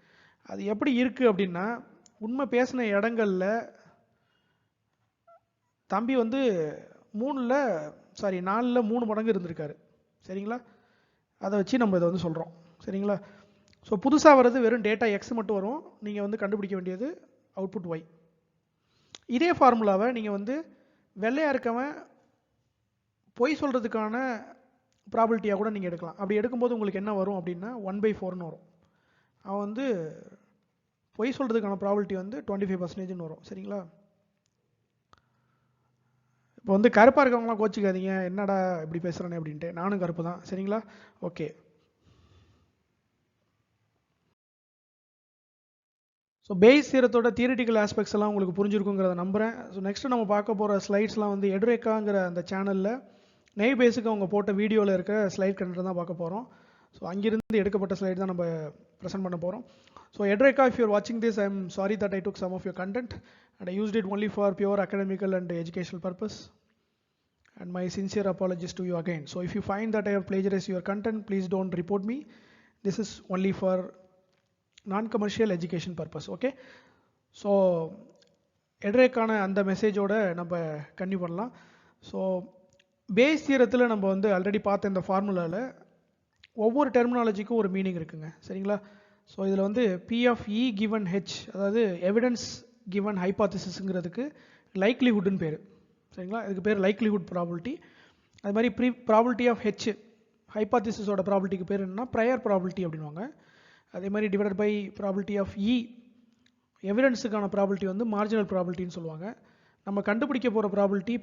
அது எப்படி இருக்குது அப்படின்னா உண்மை பேசின இடங்களில் தம்பி வந்து 4ல் 3 மடங்கு இருந்திருக்காரு. சரிங்களா? அதை வச்சு நம்ம இதை வந்து சொல்கிறோம். சரிங்களா? ஸோ புதுசாக வர்றது வெறும் டேட்டா எக்ஸ் மட்டும் வரும், நீங்கள் வந்து கண்டுபிடிக்க வேண்டியது அவுட்புட் ஒய். இதே ஃபார்முலாவை நீங்கள் வந்து வெள்ளையாக இருக்கவன் பொய் சொல்கிறதுக்கான ப்ராபபிலிட்டியாக கூட நீங்கள் எடுக்கலாம். அப்படி எடுக்கும்போது உங்களுக்கு என்ன வரும் அப்படின்னா 1/4ன்னு வரும். அவன் வந்து பொய் சொல்கிறதுக்கான ப்ராபபிலிட்டி வந்து 25% வரும். சரிங்களா? இப்போ வந்து கருப்பாக இருக்கவங்களாம் கோச்சிக்காதீங்க, என்னடா இப்படி பேசுகிறானே அப்படின்ட்டு, நானும் கருப்பு தான். சரிங்களா? ஓகே, ஸோ பேஸ் தியரத்தோட தியரிட்டிக்கல் ஆஸ்பெக்ட்ஸ் எல்லாம் உங்களுக்கு புரிஞ்சிருக்குங்கிறத நம்புகிறேன். ஸோ நெக்ஸ்ட் நம்ம பார்க்க போகிற ஸ்லைட்ஸ்லாம் வந்து எடுரேக்காங்கிற அந்த சேனலில் நெய் பேஸுக்கு அவங்க போட்ட வீடியோவில் இருக்க ஸ்லைட் கண்டென்ட் தான் பார்க்க போகிறோம். ஸோ அங்கிருந்து எடுக்கப்பட்ட ஸ்லைட் தான் நம்ம ப்ரெசென்ட் பண்ண போகிறோம். So Edureka, if you're watching this, I'm sorry that I took some of your content and I used it only for pure academical and educational purpose. And my sincere apologies to you again. So if you find that I have plagiarized your content, please don't report me. This is only for non-commercial education purpose. Okay. So Edurekaன அந்த மெசேஜோட நம்ம continue பண்ணலாம். So base தியரத்தில் நம்ம வந்து already பார்த்த இந்த ஃபார்முலாவில் ஒவ்வொரு டெர்மினாலஜிக்கும் ஒரு மீனிங் இருக்குங்க. சரிங்களா? ஸோ இதில் வந்து P of E given H, அதாவது எவிடன்ஸ் கிவன் ஹைபாத்திசிஸ்ங்கிறதுக்கு லைக்லிஹுட்னு பேர். சரிங்களா? இதுக்கு பேர் லைக்லிஹுட் ப்ராபபிலிட்டி. அது மாதிரி ப்ராபபிலிட்டி ஆஃப் ஹெச் ஹைபாத்திசிஸோட ப்ராபபிலிட்டிக்கு பேர் என்னன்னா ப்ரையர் ப்ராபபிலிட்டி அப்படின்வாங்க. அதே மாதிரி divided by probability of E எவிடன்ஸுக்கான ப்ராபபிலிட்டி வந்து மார்ஜினல் ப்ராபபிலிட்டின்னு சொல்லுவாங்க. நம்ம கண்டுபிடிக்க போகிற probability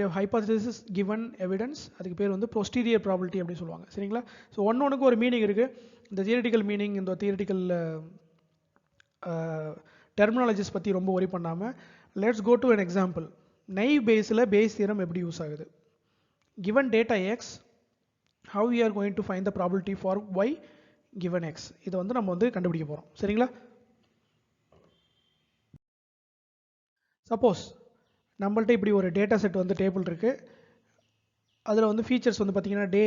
of hypothesis given evidence, அதுக்கு பேர் வந்து ப்ரொஸ்டீரியர் ப்ராபபிலிட்டி அப்படின்னு சொல்லுவாங்க. சரிங்களா? ஸோ ஒன்றுக்கு ஒரு மீனிங் இருக்குது. இந்த தியரிட்டிக்கல் மீனிங், இந்த தியரிட்டிக்கல் டெர்மினாலஜிஸ் பற்றி ரொம்ப ஒரி பண்ணாமல் let's go to an example. Naive பேஸில் பேஸ் தியரம் எப்படி யூஸ் ஆகுது? given data x, how we are going to find the probability for y given x? இதை வந்து நம்ம வந்து கண்டுபிடிக்க போகிறோம். சரிங்களா? சப்போஸ் நம்மள்ட்ட இப்படி ஒரு டேட்டா செட் வந்து டேபிள் இருக்குது. அதில் வந்து ஃபீச்சர்ஸ் வந்து பார்த்தீங்கன்னா டே,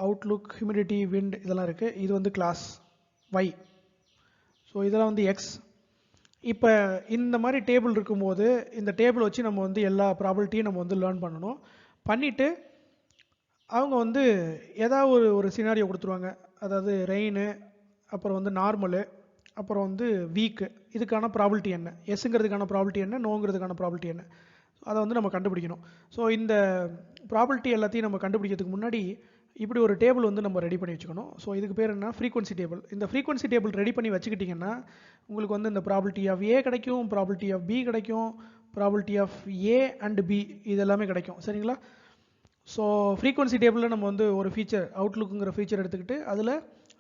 அவுட்லுக், ஹியூமிடிட்டி, விண்ட் இதெல்லாம் இருக்குது. இது வந்து கிளாஸ் y. ஸோ இதெல்லாம் வந்து x. இப்போ இந்த மாதிரி டேபிள் இருக்கும்போது இந்த டேபிள் வச்சு நம்ம வந்து எல்லா ப்ராபபிலிட்டியும் நம்ம வந்து லேர்ன் பண்ணணும். பண்ணிவிட்டு அவங்க வந்து ஏதாவது ஒரு சினாரியோ கொடுத்துருவாங்க. அதாவது ரெயின், அப்புறம் வந்து நார்மலு, அப்புறம் வந்து வீக்கு. இதுக்கான ப்ராபபிலிட்டி என்ன, எஸ்ங்கிறதுக்கான ப்ராபபிலிட்டி என்ன, நோங்கிறதுக்கான ப்ராபபிலிட்டி என்ன, அதை வந்து நம்ம கண்டுபிடிக்கணும். ஸோ இந்த ப்ராபபிலிட்டி எல்லாத்தையும் நம்ம கண்டுபிடிக்கிறதுக்கு முன்னாடி இப்படி ஒரு டேபிள் வந்து நம்ம ரெடி பண்ணி வச்சுக்கணும். ஸோ இதுக்கு பேர் என்ன, ஃப்ரீக்வன்சி டேபிள். இந்த ஃப்ரீக்வன்சி டேபிள் ரெடி பண்ணி வச்சுக்கிட்டிங்கன்னா உங்களுக்கு வந்து இந்த ப்ராபபிலிட்டி ஆஃப் ஏ கிடைக்கும், ப்ராபபிலிட்டி ஆஃப் பி கிடைக்கும், probability of A and B இது எல்லாமே கிடைக்கும். சரிங்களா? ஸோ ஃப்ரீக்வன்சி டேபிளில் நம்ம வந்து ஒரு ஃபீச்சர் அவுட்லுக்குங்கிற ஃபீச்சர் எடுத்துக்கிட்டு அதில்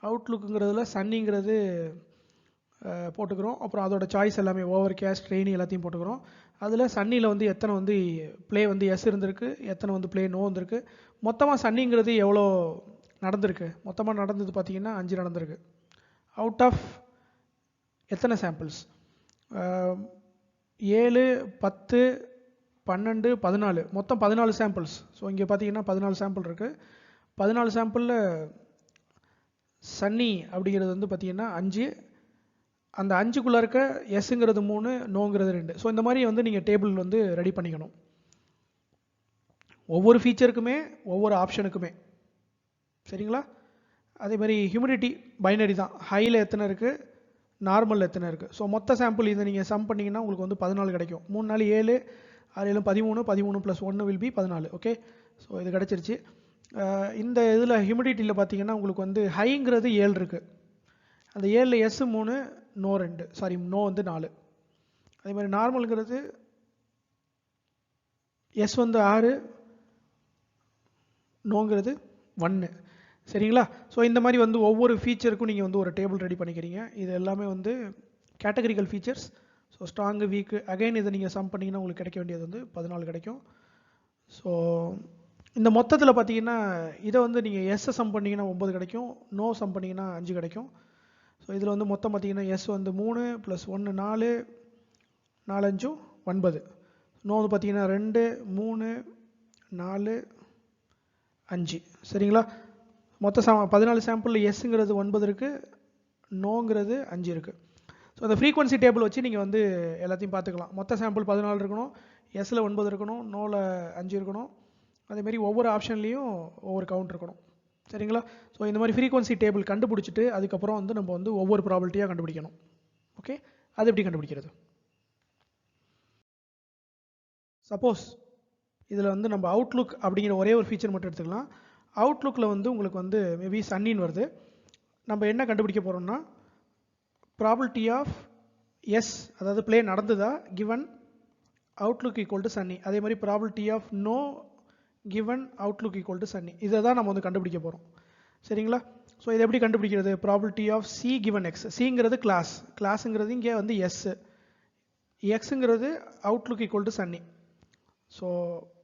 அவுட்லுக்குங்கிறதுல சன்னிங்கிறது போட்டுக்கிறோம். அப்புறம் அதோட சாய்ஸ் எல்லாமே ஓவர் கேஸ்ட், ரெய்னி எல்லாத்தையும் போட்டுக்கிறோம். அதில் சன்னியில் வந்து எத்தனை வந்து ப்ளே வந்து எஸ் இருந்திருக்கு, எத்தனை வந்து ப்ளே நோ வந்திருக்கு, மொத்தமாக சன்னிங்கிறது எவ்வளோ நடந்திருக்கு. மொத்தமாக நடந்தது பார்த்தீங்கன்னா 5 நடந்திருக்கு. அவுட் ஆஃப் எத்தனை சாம்பிள்ஸ்? 7, 10, 12, 14, மொத்தம் 14 சாம்பிள்ஸ். ஸோ இங்கே பார்த்தீங்கன்னா 14 சாம்பிள் இருக்குது. 14 சாம்பிளில் சன்னி அப்படிங்கிறது வந்து பார்த்தீங்கன்னா 5. அந்த 5க்குள்ளே இருக்க எஸ்ங்கிறது 3, நோங்கிறது 2. ஸோ இந்த மாதிரி வந்து நீங்கள் டேபிள் வந்து ரெடி பண்ணிக்கணும் ஒவ்வொரு ஃபீச்சருக்குமே, ஒவ்வொரு ஆப்ஷனுக்குமே. சரிங்களா? அதே மாதிரி ஹியூமிடிட்டி பைனரி தான். ஹையில் எத்தனை இருக்குது, நார்மலில் எத்தனை இருக்குது. ஸோ மொத்த சாம்பிள் இதை நீங்கள் சம் பண்ணிங்கன்னா உங்களுக்கு வந்து 14 கிடைக்கும். 3 நாள் 7, 6 7 13, 13 + 1 will be 14. ஓகே, ஸோ இது கிடச்சிருச்சு. இந்த இதில் ஹியூமிடிட்டியில் பார்த்தீங்கன்னா உங்களுக்கு வந்து ஹைங்கிறது 7 இருக்குது. அந்த 7ல் எஸ் 3, நோ 2, சாரி நோ வந்து 4. அதே மாதிரி நார்மலுங்கிறது எஸ் வந்து 6, நோங்கிறது 1. சரிங்களா? ஸோ இந்த மாதிரி வந்து ஒவ்வொரு ஃபீச்சருக்கும் நீங்கள் வந்து ஒரு டேபிள் ரெடி பண்ணிக்கிறீங்க. இது எல்லாமே வந்து categorical features. So strong, week, again இதை நீங்கள் சம் பண்ணிங்கன்னா உங்களுக்கு கிடைக்க வேண்டியது வந்து 14 கிடைக்கும். ஸோ இந்த மொத்தத்தில் பார்த்தீங்கன்னா இதை வந்து நீங்கள் எஸ்ஸை சம் பண்ணிங்கன்னா 9 கிடைக்கும், நோ சம் பண்ணிங்கன்னா 5 கிடைக்கும். ஸோ இதில் வந்து மொத்தம் பார்த்தீங்கன்னா எஸ் வந்து 3 + 1 4, 4 5 9. நோ வந்து பார்த்தீங்கன்னா 2 3 4 5. சரிங்களா? மொத்தம் 14 சாம்பிளில் எஸ்ங்கிறது 9 இருக்குது, நோங்கிறது 5 இருக்குது. ஸோ அந்த ஃப்ரீக்வன்சி டேபிள் வச்சு நீங்கள் வந்து எல்லாத்தையும் பார்த்துக்கலாம். மொத்த சாம்பிள் 14 இருக்கணும், எஸ்ஸில் 9 இருக்கணும், நோவில் 5 இருக்கணும். அதேமாதிரி ஒவ்வொரு ஆப்ஷன்லேயும் ஒவ்வொரு கவுண்ட் இருக்கணும். சரிங்களா? ஸோ இந்த மாதிரி ஃப்ரீக்வன்சி டேபிள் கண்டுபிடிச்சிட்டு அதுக்கப்புறம் வந்து நம்ம வந்து ஒவ்வொரு ப்ராபபிலிட்டியாக கண்டுபிடிக்கணும். ஓகே, அது எப்படி கண்டுபிடிக்கிறது? சப்போஸ் இதில் வந்து நம்ம அவுட்லுக் அப்படிங்கிற ஒரே ஒரு ஃபீச்சர் மட்டும் எடுத்துக்கலாம். அவுட்லுக்கில் வந்து உங்களுக்கு வந்து மேபி சன்னின்னு வருது. நம்ம என்ன கண்டுபிடிக்க போகிறோம்னா ப்ராபபிலிட்டி ஆஃப் எஸ், அதாவது ப்ளே நடந்ததா given outlook equal to sunny. அதே மாதிரி probability of no given outlook equal to sunny. இதை தான் நம்ம வந்து கண்டுபிடிக்க போகிறோம். சரிங்களா? ஸோ இதை எப்படி கண்டுபிடிக்கிறது? Probability of C given X. சிங்கிறது கிளாஸுங்கிறது இங்கே வந்து எஸ், எக்ஸுங்கிறது outlook equal to sunny. So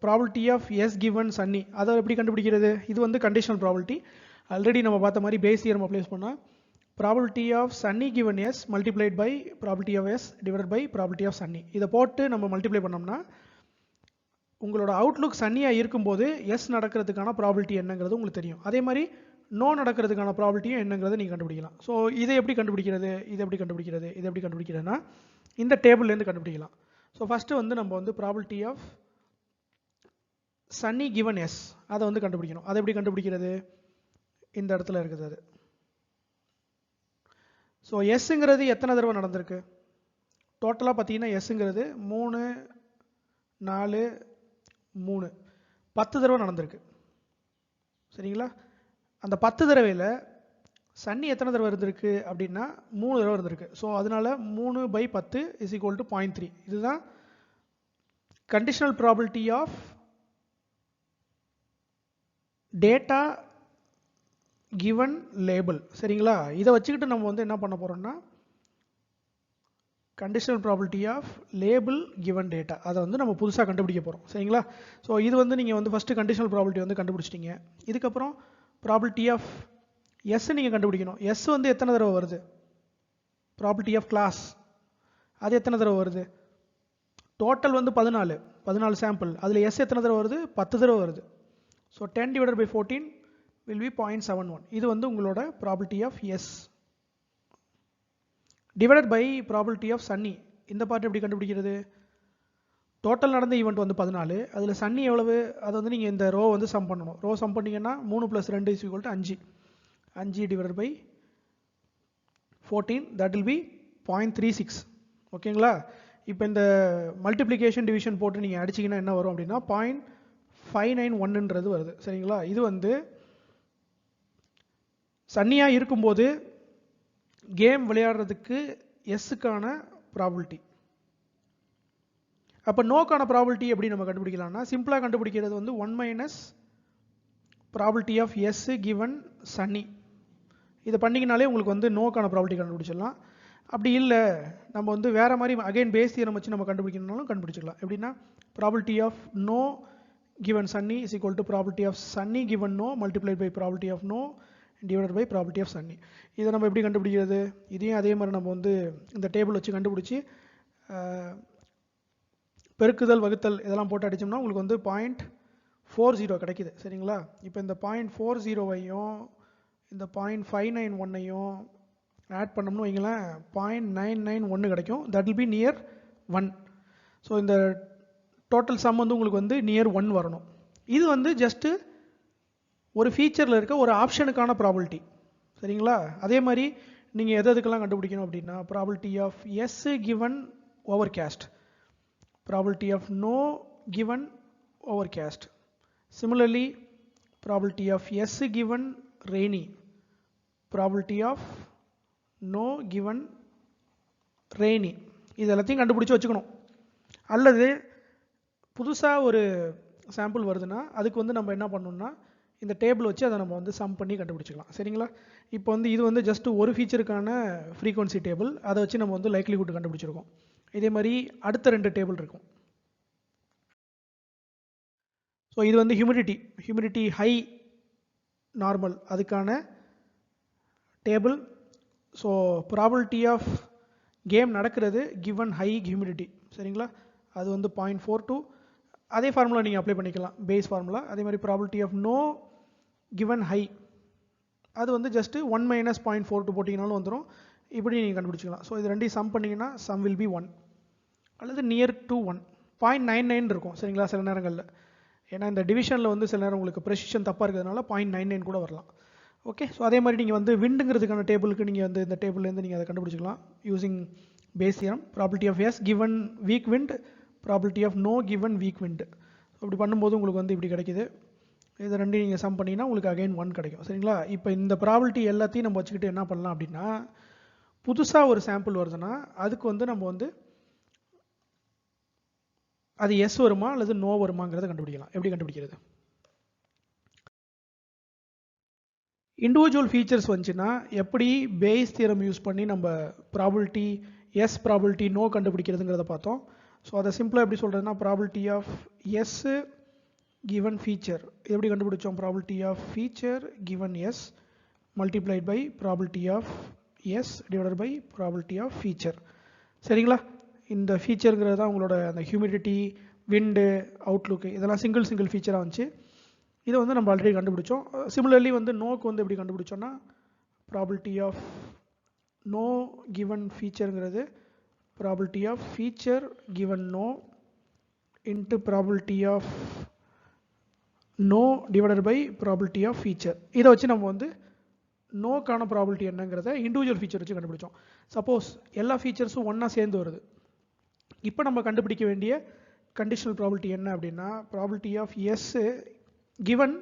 probability of S given sunny அதை எப்படி கண்டுபிடிக்கிறது? இது வந்து கண்டிஷனல் ப்ராபபிலிட்டி. ஆல்ரெடி நம்ம பார்த்த மாதிரி பேஸ் தியரம் அப்ளை பண்ணால் probability of sunny given yes multiplied by probability of yes divided by probability of sunny. இதை போட்டு நம்ம மல்டிப்ளை பண்ணோம்னா உங்களோட அவுட்லுக் சன்னியாக இருக்கும்போது எஸ் நடக்கிறதுக்கான ப்ராபபிலிட்டி என்னங்கிறது உங்களுக்கு தெரியும். அதே மாதிரி நோ நடக்கிறதுக்கான ப்ராபபிலிட்டியும் என்னங்கிறத நீங்கள் கண்டுபிடிக்கலாம். ஸோ இதை எப்படி கண்டுபிடிக்கிறது, இதை எப்படி கண்டுபிடிக்கிறது, இதை எப்படி கண்டுபிடிக்கிறதுனா இந்த டேபிள்லேருந்து கண்டுபிடிக்கலாம். ஸோ ஃபஸ்ட்டு வந்து நம்ம வந்து probability of sunny given yes அதை வந்து கண்டுபிடிக்கணும். அதை எப்படி கண்டுபிடிக்கிறது? இந்த இடத்துல இருக்குது அது. ஸோ எஸ்ங்கிறது எத்தனை தடவை நடந்திருக்கு? டோட்டலாக பார்த்தீங்கன்னா எஸ்ங்கிறது 3 4 3 10 தடவை நடந்திருக்கு. சரிங்களா? அந்த 10 தடவையில் சன்னி எத்தனை தடவை இருந்திருக்கு அப்படின்னா 3 தடவை இருந்திருக்கு. ஸோ அதனால 3/10 = 0.3. இதுதான் conditional probability of data given label. சரிங்களா? இதை வச்சுக்கிட்டு நம்ம வந்து என்ன பண்ண போறோம்னா conditional probability of label given data அதை வந்து நம்ம புதுசாக கண்டுபிடிக்க போகிறோம். சரிங்களா? ஸோ இது வந்து நீங்கள் வந்து ஃபஸ்ட்டு conditional probability வந்து கண்டுபிடிச்சிட்டீங்க. இதுக்கப்புறம் probability of S நீங்கள் கண்டுபிடிக்கணும். S வந்து எத்தனை தடவை வருது? probability of class அது எத்தனை தடவை வருது? டோட்டல் வந்து 14 சாம்பிள். அதில் S எத்தனை தடவை வருது? 10 தடவை வருது. So 10 divided by 14 will be 0.71. இது வந்து உங்களோட probability of S divided by probability of Sunny. இந்த பார்ட் எப்படி கண்டுபிடிக்கிறது? டோட்டல் நடந்த ஈவெண்ட் வந்து 14, அதில் சன்னி எவ்வளவு? அதை வந்து நீங்கள் இந்த ரோ வந்து சம் பண்ணணும். ரோ சம் பண்ணிங்கன்னா 3 + 2 = 5. 5 divided by 14 that will be 0.36. ஓகேங்களா? இப்போ இந்த மல்டிப்ளிகேஷன் டிவிஷன் போட்டு நீங்கள் அடிச்சிங்கன்னா என்ன வரும் அப்படின்னா 0.591ன்றது வருது. சரிங்களா? இது வந்து சன்னியாக இருக்கும்போது கேம் விளையாடுறதுக்கு எஸ்ஸுக்கான ப்ராபிலிட்டி. அப்போ நோக்கான ப்ராபிலிட்டி எப்படி நம்ம கண்டுபிடிக்கலாம்னா சிம்பிளாக கண்டுபிடிக்கிறது வந்து 1 - probability of S given sunny. இதை பண்ணிங்கனாலே உங்களுக்கு வந்து நோக்கான ப்ராபிலிட்டி கண்டுபிடிச்சிடலாம். அப்படி இல்லை நம்ம வந்து வேறு மாதிரி அகைன் பேஸ் தியரம் வச்சு நம்ம கண்டுபிடிக்கணும்னாலும் கண்டுபிடிச்சிக்கலாம். எப்படின்னா probability of no given sunny is equal to probability of sunny given no multiplied by probability of no divided by probability of sunny. இதை நம்ம எப்படி கண்டுபிடிக்கிறது? இதையும் அதே மாதிரி நம்ம வந்து இந்த டேபிள் வச்சு கண்டுபிடிச்சி பெருக்குதல் வகுத்தல் இதெல்லாம் போட்டு அடித்தோம்னா உங்களுக்கு வந்து 0.40 கிடைக்குது. சரிங்களா? இப்போ இந்த 0.40வையும் இந்த 0.591ஐயும் ஆட் பண்ணோம்னு வைங்களேன் 0.991 கிடைக்கும். That will be near 1. So இந்த டோட்டல் சம் வந்து உங்களுக்கு வந்து நியர் 1 வரணும். இது வந்து ஜஸ்ட்டு ஒரு ஃபீச்சரில் இருக்க ஒரு ஆப்ஷனுக்கான ப்ராபிலிட்டி. சரிங்களா? அதே மாதிரி நீங்கள் எதுக்கெல்லாம் கண்டுபிடிக்கணும் அப்படின்னா probability of S given overcast, probability of no given overcast, similarly probability of S given rainy, probability of no given rainy. இது எல்லாத்தையும் கண்டுபிடிச்சி வச்சுக்கணும். அல்லது புதுசாக ஒரு சாம்பிள் வருதுன்னா அதுக்கு வந்து நம்ம என்ன பண்ணணும்னா இந்த டேபிள் வச்சு அதை நம்ம வந்து சம் பண்ணி கண்டுபிடிச்சிக்கலாம். சரிங்களா? இப்போ வந்து இது வந்து ஜஸ்ட் ஒரு ஃபீச்சருக்கான ஃப்ரீக்வன்சி டேபிள், அதை வச்சு நம்ம வந்து லைக்லிஹுட் கண்டுபிடிச்சிருக்கோம். இதே மாதிரி அடுத்த 2 டேபிள் இருக்கும். ஸோ இது வந்து ஹியூமிடிட்டி ஹை நார்மல் அதுக்கான table. So probability of game நடக்கிறது கிவன் ஹை ஹியூமிடிட்டி. சரிங்களா? அது வந்து 0.42. அதே ஃபார்முலா நீங்கள் அப்ளை பண்ணிக்கலாம், பேஸ் ஃபார்முலா. அதே மாதிரி probability of no given high அது வந்து ஜஸ்ட்டு 1 - 0.42 போட்டிங்கனாலும் வந்துடும். இப்படி நீங்கள் கண்டுபிடிச்சிக்கலாம். ஸோ இது ரெண்டையும் சம் பண்ணிங்கன்னா சம் வில் பி 1 அல்லது நியர் டு 1. 0.99 இருக்கும். சரிங்களா? சில நேரங்களில் ஏன்னா இந்த டிவிஷனில் வந்து சில நேரம் உங்களுக்கு ப்ரெசிஷன் தப்பாக இருக்கிறதுனால 0.99 கூட வரலாம். ஓகே. ஸோ அதே மாதிரி நீங்கள் வந்து விண்டுங்கிறதுக்கான டேபிளுக்கு நீங்கள் வந்து இந்த டேபிள்லேருந்து நீங்கள் அதை கண்டுபிடிச்சிக்கலாம் யூசிங் பேஸ் தியரம். Probability of S given weak wind, probability of no given weak wind. அப்படி பண்ணும்போது உங்களுக்கு வந்து இப்படி கிடைக்குது. இதை ரெண்டையும் நீங்கள் சம் பண்ணிங்கன்னா உங்களுக்கு அகைன் 1 கிடைக்கும். சரிங்களா? இப்போ இந்த ப்ராபிலிட்டி எல்லாத்தையும் நம்ம வச்சுக்கிட்டு என்ன பண்ணலாம் அப்படின்னா புதுசாக ஒரு சாம்பிள் வருதுன்னா அதுக்கு வந்து நம்ம வந்து அது எஸ் வருமா அல்லது நோ வருமாங்கிறத கண்டுபிடிக்கலாம். எப்படி கண்டுபிடிக்கிறது? இண்டிவிஜுவல் ஃபீச்சர்ஸ் வந்துச்சுன்னா எப்படி பேஸ் தியரம் யூஸ் பண்ணி நம்ம ப்ராபிலிட்டி எஸ் ப்ராபிலிட்டி நோ கண்டுபிடிக்கிறதுங்கிறத பார்த்தோம். ஸோ அதை சிம்பிளாக எப்படி சொல்கிறதுனா probability of yes given feature எப்படி கண்டுபிடிச்சோம்? probability of feature given s multiplied by probability of s divided by probability of feature. சரிங்களா? இந்த ஃபீச்சருங்கிறது தான் உங்களோட அந்த ஹியூமிடிட்டி, விண்டு, அவுட்லுக்கு இதெல்லாம் சிங்கிள் ஃபீச்சராக வந்துச்சு. இதை வந்து நம்ம ஆல்ரெடி கண்டுபிடிச்சோம். சிமிலர்லி வந்து நோக்கு வந்து எப்படி கண்டுபிடிச்சோன்னா probability of no given featureங்கிறது probability of feature given no into probability of no divided by probability of feature. இதை வச்சு நம்ம வந்து நோக்கான ப்ராபிலிட்டி என்னங்கிறத இண்டிவிஜுவல் ஃபீச்சர் வச்சு கண்டுபிடிச்சோம். சப்போஸ் எல்லா ஃபீச்சர்ஸும் ஒன்றா சேர்ந்து வருது. இப்போ நம்ம கண்டுபிடிக்க வேண்டிய கண்டிஷனல் ப்ராபிலிட்டி என்ன அப்படின்னா probability of S given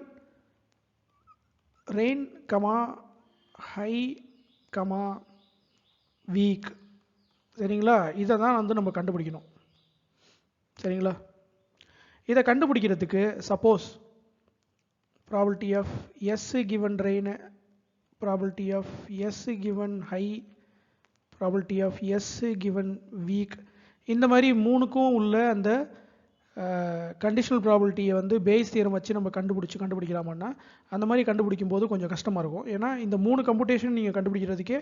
rain comma high comma weak. சரிங்களா? இதை தான் வந்து நம்ம கண்டுபிடிக்கணும். சரிங்களா? இதை கண்டுபிடிக்கிறதுக்கு suppose probability of S given rain, probability of S given high, probability of S given weak, இந்த மாதிரி மூணுக்கும் உள்ள அந்த கண்டிஷனல் ப்ராபபிலிட்டியை வந்து பேஸ் தியரம் வச்சு நம்ம கண்டுபிடிக்கலாமான்னா அந்த மாதிரி கண்டுபிடிக்கும் போது கொஞ்சம் கஷ்டமாக இருக்கும். ஏன்னா இந்த 3 கம்ப்யூட்டேஷன் நீங்கள் கண்டுபிடிக்கிறதுக்கே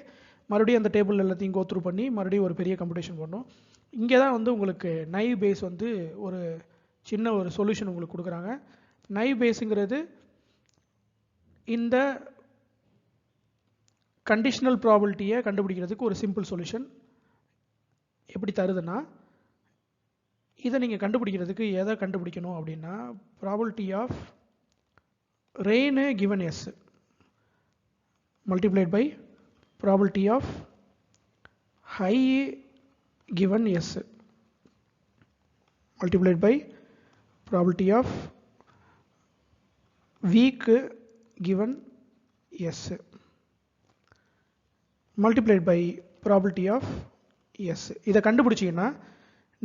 மறுபடியும் அந்த டேபிள் எல்லாத்தையும் கோத்ரூ பண்ணி மறுபடியும் ஒரு பெரிய கம்ப்யூட்டேஷன் பண்ணணும். இங்கே தான் வந்து உங்களுக்கு நைவ் பேஸ் வந்து ஒரு சின்ன ஒரு சொல்யூஷன் உங்களுக்கு கொடுக்குறாங்க. நைவ் பேஸுங்கிறது இந்த கண்டிஷனல் ப்ராபபிலிட்டியை கண்டுபிடிக்கிறதுக்கு ஒரு சிம்பிள் சொல்யூஷன். எப்படி தருதுன்னா, இதை நீங்கள் கண்டுபிடிக்கிறதுக்கு எதை கண்டுபிடிக்கணும் அப்படின்னா probability of rain given yes multiplied by probability of high given yes multiplied by probability of weak given S multiplied by probability of S. இதை கண்டுபிடிச்சிங்கன்னா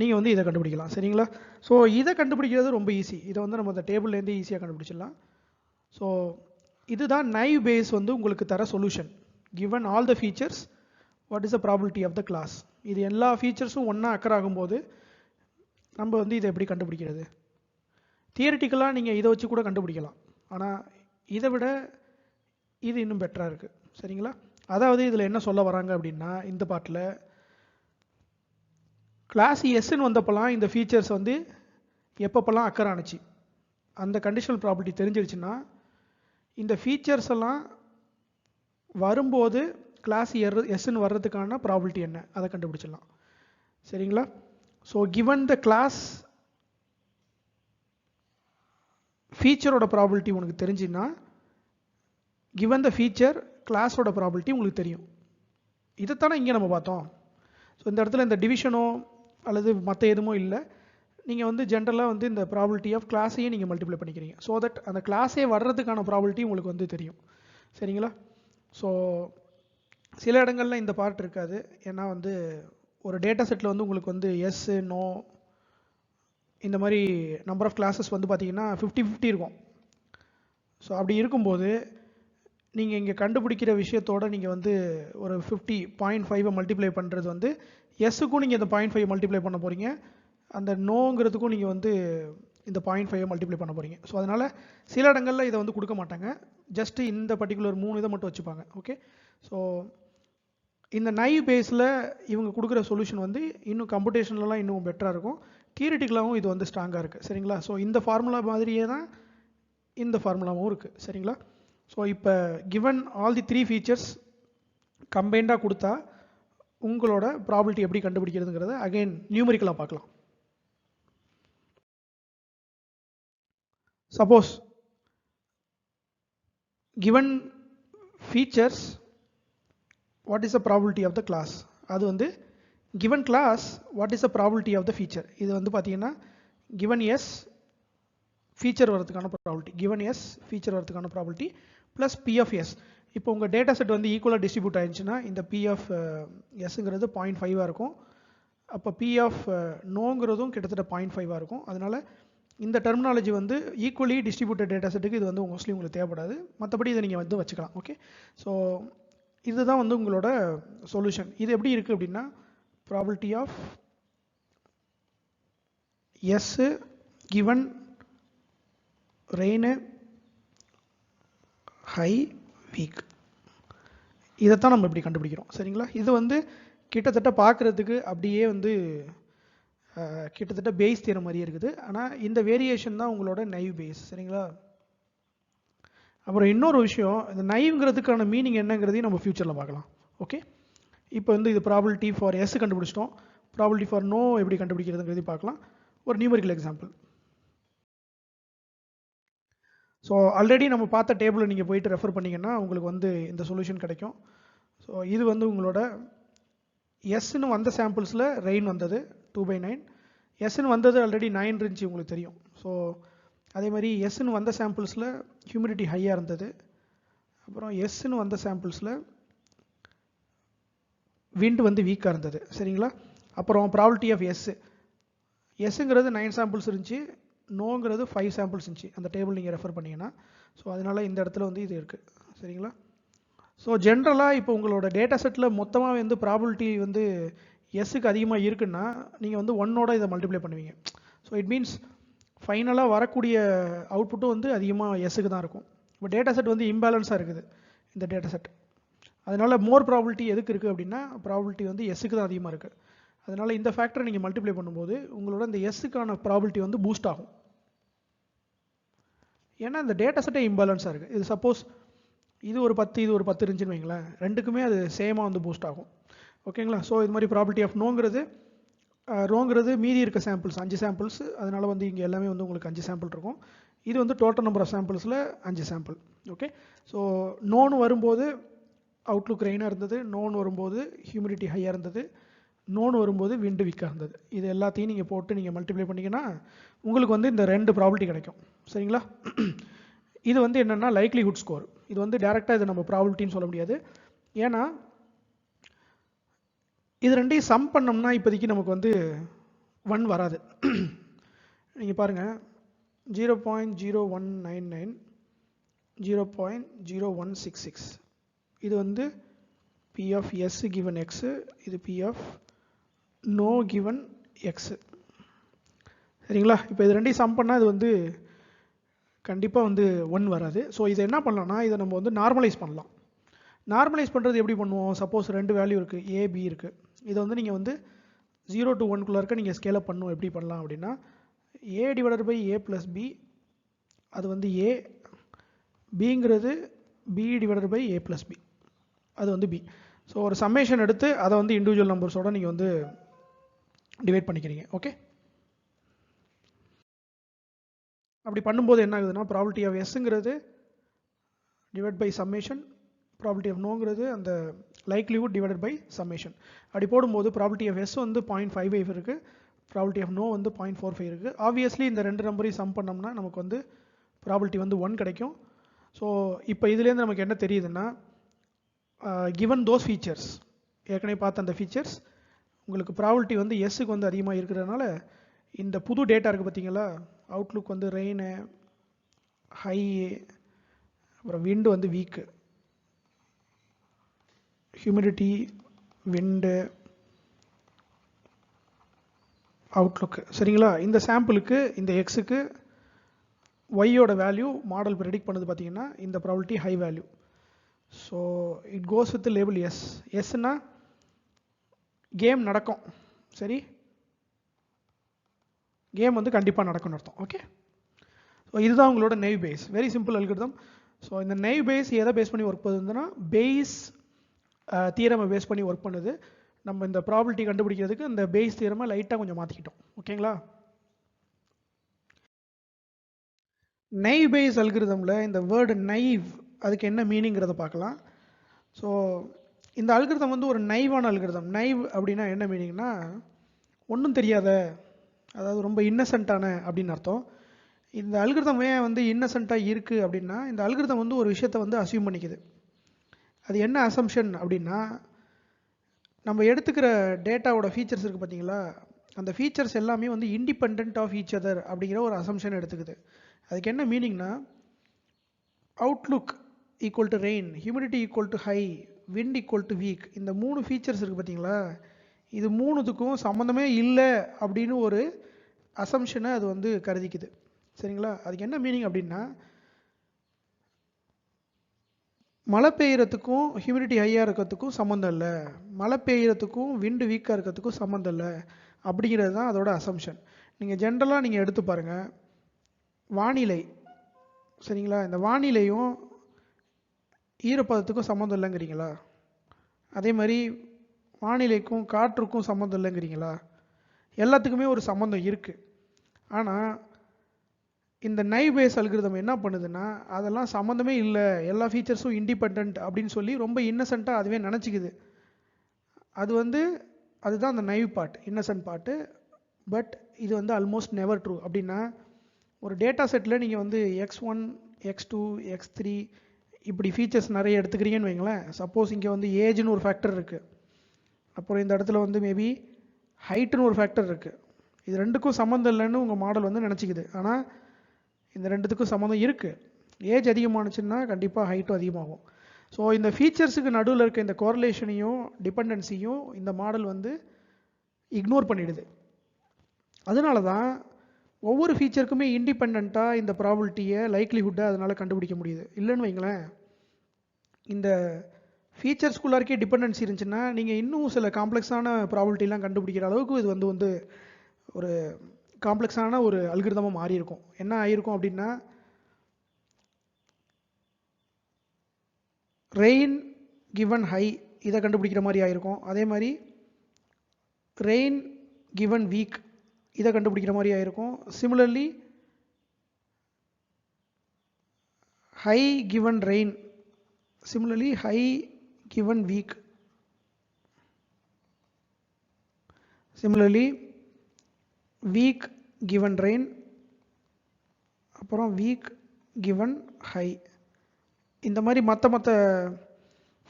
நீங்கள் வந்து இதை கண்டுபிடிக்கலாம். சரிங்களா? ஸோ இதை கண்டுபிடிக்கிறது ரொம்ப ஈஸி. இதை வந்து நம்ம அந்த டேபிள்லேருந்து ஈஸியாக கண்டுபிடிச்சிடலாம். ஸோ இதுதான் நைவ் பேஸ் வந்து உங்களுக்கு தர solution. given all the features, what is the probability of the class? இது எல்லா ஃபீச்சர்ஸும் ஒன்றா அக்கர் ஆகும்போது நம்ம வந்து இதை எப்படி கண்டுபிடிக்கிறது? தியரிட்டிக்கலாக நீங்கள் இதை வச்சு கூட கண்டுபிடிக்கலாம். ஆனால் இதை விட இது இன்னும் பெட்டராக இருக்குது. சரிங்களா? அதாவது இதில் என்ன சொல்ல வராங்க அப்படின்னா, இந்த பாட்டில் கிளாஸ் எஸ்ன்னு வந்தப்பெல்லாம் இந்த ஃபீச்சர்ஸ் வந்து எப்பப்பெல்லாம் அக்கர் ஆணுச்சு அந்த கண்டிஷனல் ப்ராபர்ட்டி தெரிஞ்சிருச்சுன்னா இந்த ஃபீச்சர்ஸ் எல்லாம் வரும்போது கிளாஸ் எஸ்ன்னு வர்றதுக்கான ப்ராபபிலிட்டி என்ன அதை கண்டுபிடிச்சிடலாம். சரிங்களா? ஸோ கிவன் த கிளாஸ் ஃபீச்சரோட ப்ராபபிலிட்டி உனக்கு தெரிஞ்சுன்னா கிவன் த ஃபீச்சர் கிளாஸோட ப்ராபபிலிட்டி உங்களுக்கு தெரியும். இதைத்தானே இங்கே நம்ம பார்த்தோம். ஸோ இந்த இடத்துல இந்த டிவிஷனோ அல்லது மற்ற எதுவும் இல்லை. நீங்கள் வந்து ஜென்ரலாக வந்து இந்த ப்ராபபிலிட்டி ஆஃப் கிளாஸையே நீங்கள் மல்டிப்ளை பண்ணிக்கிறீங்க. ஸோ தட் அந்த கிளாஸே வர்றதுக்கான ப்ராபபிலிட்டி உங்களுக்கு வந்து தெரியும். சரிங்களா? ஸோ சில இடங்களில் இந்த பார்ட் இருக்காது. ஏன்னா வந்து ஒரு டேட்டா செட்டில் வந்து உங்களுக்கு வந்து எஸ் நோ இந்த மாதிரி நம்பர் ஆஃப் கிளாஸஸ் வந்து பார்த்தீங்கன்னா 50-50 இருக்கும். ஸோ அப்படி இருக்கும்போது நீங்கள் இங்கே கண்டுபிடிக்கிற விஷயத்தோடு நீங்கள் வந்து ஒரு 50.5 மல்டிப்ளை பண்ணுறது வந்து எஸ்ஸுக்கும் நீங்கள் இந்த 0.5 மல்டிப்ளை பண்ண போகிறீங்க, அந்த நோங்கிறதுக்கும் நீங்கள் வந்து இந்த 0.5 மல்டிப்ளை பண்ண போகிறீங்க. ஸோ அதனால் சில இடங்களில் இதை வந்து கொடுக்க மாட்டாங்க. ஜஸ்ட்டு இந்த பர்டிகுலர் 3 இதை மட்டும் வச்சுப்பாங்க. ஓகே. ஸோ இந்த நைவ் பேஸில் இவங்க கொடுக்குற சொல்யூஷன் வந்து இன்னும் கம்ப்யூட்டேஷன்லலாம் இன்னும் பெட்டராக இருக்கும். தியரிட்டிக்கலாகவும் இது வந்து ஸ்ட்ராங்காக இருக்குது. சரிங்களா? ஸோ இந்த ஃபார்முலா மாதிரியே தான் இந்த ஃபார்முலாவும் இருக்குது. சரிங்களா? ஸோ இப்போ கிவன் ஆல் தி 3 ஃபீச்சர்ஸ் கம்பைண்டாக கொடுத்தா உங்களோட ப்ராபபிலிட்டி எப்படி கண்டுபிடிக்கிறதுங்கிறத அகைன் நியூமரிக்கலாக பார்க்கலாம். Suppose given features what is the probability of the class, அது வந்து given class what is the probability of the feature. இது வந்து பார்த்தீங்கன்னா given s ஃபீச்சர் வரதுக்கான ப்ராபபிலிட்டி, given s ஃபீச்சர் வரதுக்கான probability plus p of s. இப்போ உங்கள் data set வந்து ஈக்குவலாக டிஸ்ட்ரிபியூட் ஆயிடுச்சுன்னா இந்த p of sங்கிறது 0.5 இருக்கும். அப்போ p of நோங்கிறதும் கிட்டத்தட்ட 0.5 இருக்கும். அதனால் இந்த டெர்மினாலஜி வந்து ஈக்குவலி டிஸ்ட்ரிபியூட்டட் டேட்டா செட்டுக்கு இது வந்து மோஸ்ட்லி உங்களுக்கு தேவைப்படாது. மற்றபடி இதை நீங்கள் வந்து வச்சுக்கலாம். ஓகே. ஸோ இதுதான் வந்து உங்களோட சொல்யூஷன். இது எப்படி இருக்குது அப்படின்னா probability of S given rain high weak, இதைத்தான் நம்ம இப்படி கண்டுபிடிக்கிறோம். சரிங்களா? இது வந்து கிட்டத்தட்ட பார்க்குறதுக்கு அப்படியே வந்து கிட்டத்தட்ட பேஸ் தியரம் மாதிரியே இருக்குது. ஆனால் இந்த வேரியேஷன் தான் உங்களோட நைவ் பேஸ். சரிங்களா? அப்புறம் இன்னொரு விஷயம், இந்த நைவ்ங்கிறதுக்கான மீனிங் என்னங்கிறதையும் நம்ம ஃபியூச்சரில் பார்க்கலாம். ஓகே. இப்போ வந்து இது ப்ராபபிலிட்டி ஃபார் எஸ் கண்டுபிடிச்சிட்டோம். ப்ராபபிலிட்டி ஃபார் நோ எப்படி கண்டுபிடிக்கிறதுங்கிறதையும் பார்க்கலாம். ஒரு நியூமரிக்கல் எக்ஸாம்பிள். ஸோ ஆல்ரெடி நம்ம பார்த்த டேபிளை நீங்கள் போயிட்டு ரெஃபர் பண்ணிங்கன்னா உங்களுக்கு வந்து இந்த சொல்யூஷன் கிடைக்கும். ஸோ இது வந்து உங்களோட எஸ்ன்னு வந்த சாம்பிள்ஸில் ரெயின் வந்தது 2/9, எஸ்ன்னு வந்தது ஆல்ரெடி 9 இருந்துச்சு உங்களுக்கு தெரியும். ஸோ அதே மாதிரி எஸ்ன்னு வந்த சாம்பிள்ஸில் ஹியூமிடிட்டி ஹையாக இருந்தது. அப்புறம் எஸ்ன்னு வந்த சாம்பிள்ஸில் விண்ட் வந்து வீக்காக இருந்தது. சரிங்களா? அப்புறம் ப்ராபபிலிட்டி ஆஃப் எஸ்ஸுங்கிறது 9 சாம்பிள்ஸ் இருந்துச்சு, நோங்கிறது 5 சாம்பிள்ஸ் இருந்துச்சு அந்த டேபிள் நீங்கள் ரெஃபர் பண்ணிங்கன்னா. ஸோ அதனால் இந்த இடத்துல வந்து இது இருக்குது. சரிங்களா? ஸோ ஜென்ரலாக இப்போ உங்களோட டேட்டா செட்டில் மொத்தமாக வந்து ப்ராபபிலிட்டி வந்து எஸ்ஸுக்கு அதிகமாக இருக்குன்னா நீங்கள் வந்து 1ஓட இதை மல்டிப்ளை பண்ணுவீங்க. ஸோ இட் மீன்ஸ் ஃபைனலாக வரக்கூடிய அவுட்புட்டும் வந்து அதிகமாக எஸ்ஸுக்கு தான் இருக்கும். இப்போ டேட்டா செட் வந்து இம்பேலன்ஸாக இருக்குது இந்த டேட்டா செட். அதனால் மோர் ப்ராபபிலிட்டி எதுக்கு இருக்குது அப்படின்னா ப்ராபபிலிட்டி வந்து எஸ்ஸுக்கு தான் அதிகமாக இருக்குது. அதனால் இந்த ஃபேக்டரை நீங்கள் மல்டிப்ளை பண்ணும்போது உங்களோட இந்த எஸ்ஸுக்கான ப்ராபபிலிட்டி வந்து பூஸ்ட் ஆகும். ஏன்னா இந்த டேட்டா செட்டே இம்பேலன்ஸாக இருக்குது. இது சப்போஸ் இது ஒரு 10 இது ஒரு 10 இருந்துச்சுன்னு வைங்களேன், ரெண்டுக்குமே அது சேமாக வந்து பூஸ்ட் ஆகும். ஓகேங்களா? ஸோ இது மாதிரி ப்ராபபிலிட்டி ஆஃப் ரோங்கிறது மீதி இருக்க சாம்பிள்ஸ் 5 சாம்பிள்ஸ். அதனால் வந்து இங்கே எல்லாமே வந்து உங்களுக்கு 5 சாம்பிள் இருக்கும். இது வந்து டோட்டல் நம்பர் ஆஃப் சாம்பிள்ஸில் 5 சாம்பிள். ஓகே. ஸோ நோன் வரும்போது அவுட்லுக் ரெயினாக இருந்தது, நோன் வரும்போது ஹியூமிடிட்டி ஹையாக இருந்தது, நோன் வரும்போது விண்டு வீக்காக இருந்தது. இது எல்லாத்தையும் நீங்கள் போட்டு நீங்கள் மல்டிப்ளை பண்ணிங்கன்னா உங்களுக்கு வந்து இந்த 2 ப்ராபபிலிட்டி கிடைக்கும். சரிங்களா? இது வந்து என்னென்னா லைக்லிஹுட் ஸ்கோர். இது வந்து டேரெக்டாக இது நம்ம ப்ராபபிலிட்டின்னு சொல்ல முடியாது. ஏன்னா இது ரெண்டையும் சம் பண்ணோம்னா இப்போதைக்கு நமக்கு வந்து 1 வராது. நீங்கள் பாருங்கள், 0.0199 0.0166 இது வந்து P of S given X, இது P of no given X. சரிங்களா? இப்போ இது ரெண்டையும் சம் பண்ணால் இது வந்து கண்டிப்பாக வந்து 1 வராது. ஸோ இதை என்ன பண்ணலாம்னா இதை நம்ம வந்து நார்மலைஸ் பண்ணலாம். நார்மலைஸ் பண்ணுறது எப்படி பண்ணுவோம்? சப்போஸ் 2 வேல்யூ இருக்குது, A B இருக்குது. இதை வந்து நீங்கள் வந்து 0 to 1 இருக்க நீங்கள் ஸ்கேலப் பண்ணணும். எப்படி பண்ணலாம் அப்படின்னா A divided by A plus B, அது வந்து A, Bங்கிறது B divided by A plus B, அது வந்து B. ஸோ ஒரு சம்மேஷன் எடுத்து அதை வந்து இண்டிவிஜுவல் நம்பர்ஸோடு நீங்கள் வந்து டிவைட் பண்ணிக்கிறீங்க. ஓகே. அப்படி பண்ணும்போது என்ன ஆகுதுன்னா ப்ராபபிலிட்டி ஆஃப் எஸ்ங்கிறது divide by summation, probability of நோங்கிறது அந்த லைக்லிஹுட் டிவைடட் பை சம்மேஷன். அப்படி போடும்போது ப்ராபபிலிட்டி ஆஃப் எஸ் வந்து 0.55 இருக்குது, ப்ராபபிலிட்டி ஆஃப் நோ வந்து 0.45 இருக்குது. ஆப்வியஸ்லி இந்த 2 நம்பரையும் சம் பண்ணோம்னா நமக்கு வந்து ப்ராபபிலிட்டி வந்து 1 கிடைக்கும். ஸோ இப்போ இதுலேருந்து நமக்கு என்ன தெரியுதுன்னா கிவன் தோஸ் ஃபீச்சர்ஸ், ஏற்கனவே பார்த்த அந்த ஃபீச்சர்ஸ், உங்களுக்கு ப்ராபபிலிட்டி வந்து எஸ்ஸுக்கு வந்து அதிகமாக இருக்கிறதுனால இந்த புது டேட்டா இருக்குது பார்த்தீங்களா, அவுட்லுக் வந்து ரெயின் ஹை, அப்புறம் விண்டு வந்து வீக்கு, ஹியூமிடிட்டி, விண்டு, அவுட்லுக்கு. சரிங்களா? இந்த சாம்பிளுக்கு இந்த எக்ஸுக்கு ஒய்யோட வேல்யூ மாடல் ப்ரெடிக்ட் பண்ணுது பார்த்தீங்கன்னா இந்த probability high value. So it goes with label S. எஸ்னா கேம் நடக்கும். சரி, கேம் வந்து கண்டிப்பாக நடக்கும்னு அர்த்தம். ஓகே. ஸோ இதுதான் உங்களோட naive Bayes. Very simple algorithm. So இந்த நெய்வ் பேஸ் எதை பேஸ் பண்ணி ஒர்க் பண்ணுதுன்னா பேஸ் தியரமை பேஸ் பண்ணி ஒர்க் பண்ணுது. நம்ம இந்த ப்ராபபிலிட்டி கண்டுபிடிக்கிறதுக்கு இந்த பேஸ் தியரமை லைட்டாக கொஞ்சம் மாற்றிக்கிட்டோம். ஓகேங்களா? நைவ் பேஸ் அல்காரிதமில் இந்த வேர்டு நைவ் அதுக்கு என்ன மீனிங்கிறத பார்க்கலாம். ஸோ இந்த அல்காரிதம் வந்து ஒரு நைவான அல்காரிதம். நைவ் அப்படின்னா என்ன மீனிங்னா ஒன்றும் தெரியாத, அதாவது ரொம்ப இன்னசென்ட்டான அப்படின்னு அர்த்தம். இந்த அல்காரிதம் ஏன் வந்து இன்னசென்ட்டாக இருக்குது அப்படின்னா இந்த அல்காரிதம் வந்து ஒரு விஷயத்தை வந்து அசியூம் பண்ணிக்குது. அது என்ன அசம்ஷன் அப்படின்னா நம்ம எடுத்துக்கிற டேட்டாவோட ஃபீச்சர்ஸ் இருக்குது பார்த்தீங்களா, அந்த ஃபீச்சர்ஸ் எல்லாமே வந்து இண்டிபெண்ட் ஆஃப் ஈச் அதர் அப்படிங்கிற ஒரு அசம்ஷன் எடுத்துக்குது. அதுக்கு என்ன மீனிங்னா outlook equal to rain, humidity equal to high, wind equal to weak, இந்த 3 ஃபீச்சர்ஸ் இருக்குது பார்த்தீங்களா, இது 3த்துக்கும் சம்மந்தமே இல்லை அப்படின்னு ஒரு அசம்ஷனை அது வந்து கருதிக்குது. சரிங்களா? அதுக்கு என்ன மீனிங் அப்படின்னா மழை பெய்யறதுக்கும் ஹியூமிடிட்டி ஹையாக இருக்கிறதுக்கும் சம்மந்தம் இல்லை, மழை பெய்யறதுக்கும் விண்டு வீக்காக இருக்கிறதுக்கும் சம்மந்தம் இல்லை அப்படிங்கிறது தான் அதோட அசம்ஷன். நீங்கள் ஜென்ரலாக நீங்கள் எடுத்து பாருங்கள், வானிலை. சரிங்களா? இந்த வானிலையும் ஈரப்பதத்துக்கும் சம்மந்தம் இல்லைங்கிறீங்களா? அதே மாதிரி வானிலைக்கும் காற்றுக்கும் சம்மந்தம் இல்லைங்கிறீங்களா? எல்லாத்துக்குமே ஒரு சம்மந்தம் இருக்குது. ஆனால் இந்த நைவ் பேஸ் அல்காரிதம் என்ன பண்ணுதுன்னா அதெல்லாம் சம்மந்தமே இல்லை, எல்லா ஃபீச்சர்ஸும் இண்டிபெண்ட் அப்படின்னு சொல்லி ரொம்ப இன்னசென்ட்டாக அதுவே நினச்சிக்குது. அது வந்து அதுதான் அந்த naive part, Innocent part. But இது வந்து ஆல்மோஸ்ட் நெவர் ட்ரூ. அப்படின்னா ஒரு டேட்டா செட்டில் நீங்கள் வந்து X1, X2, X3 இப்படி ஃபீச்சர்ஸ் நிறைய எடுத்துக்கிறீங்கன்னு வைங்களேன். சப்போஸ் இங்கே வந்து ஏஜ்னு ஒரு ஃபேக்டர் இருக்குது, அப்புறம் இந்த இடத்துல வந்து மேபி ஹைட்டுன்னு ஒரு ஃபேக்டர் இருக்குது, இது ரெண்டுக்கும் சம்மந்தம் இல்லைன்னு உங்கள் மாடல் வந்து நினச்சிக்குது. ஆனால் இந்த ரெண்டுத்துக்கும் சம்மந்தம் இருக்குது. ஏஜ் அதிகமானுச்சுன்னா கண்டிப்பாக ஹைட்டும் அதிகமாகும். ஸோ இந்த ஃபீச்சர்ஸுக்கு நடுவில் இருக்க இந்த கோரிலேஷனையும் டிபெண்டன்சியும் இந்த மாடல் வந்து இக்னோர் பண்ணிடுது. அதனால தான் ஒவ்வொரு ஃபீச்சருக்குமே இண்டிபெண்ட்டாக இந்த ப்ராபபிலிட்டியை லைக்லிஹுட்டை அதனால் கண்டுபிடிக்க முடியுது. இல்லைன்னு வைங்களேன், இந்த ஃபீச்சர்ஸ்குள்ளாருக்கே டிபெண்டன்சி இருந்துச்சுன்னா நீங்கள் இன்னும் சில காம்ப்ளெக்ஸான ப்ராபபிலிட்டிலாம் கண்டுபிடிக்கிற அளவுக்கு இது வந்து ஒரு காம்ப்ளெக்ஸான ஒரு அல்கிரிதமாக மாறி இருக்கும். என்ன ஆகிருக்கும் அப்படின்னா, ரெயின் கிவன் ஹை இதை கண்டுபிடிக்கிற மாதிரி ஆயிருக்கும். அதே மாதிரி ரெயின் கிவன் வீக் இதை கண்டுபிடிக்கிற மாதிரி ஆயிருக்கும். Similarly high given rain, similarly high given week, similarly week given rain, அப்புறம் வீக் கிவன் ஹை. இந்த மாதிரி மற்ற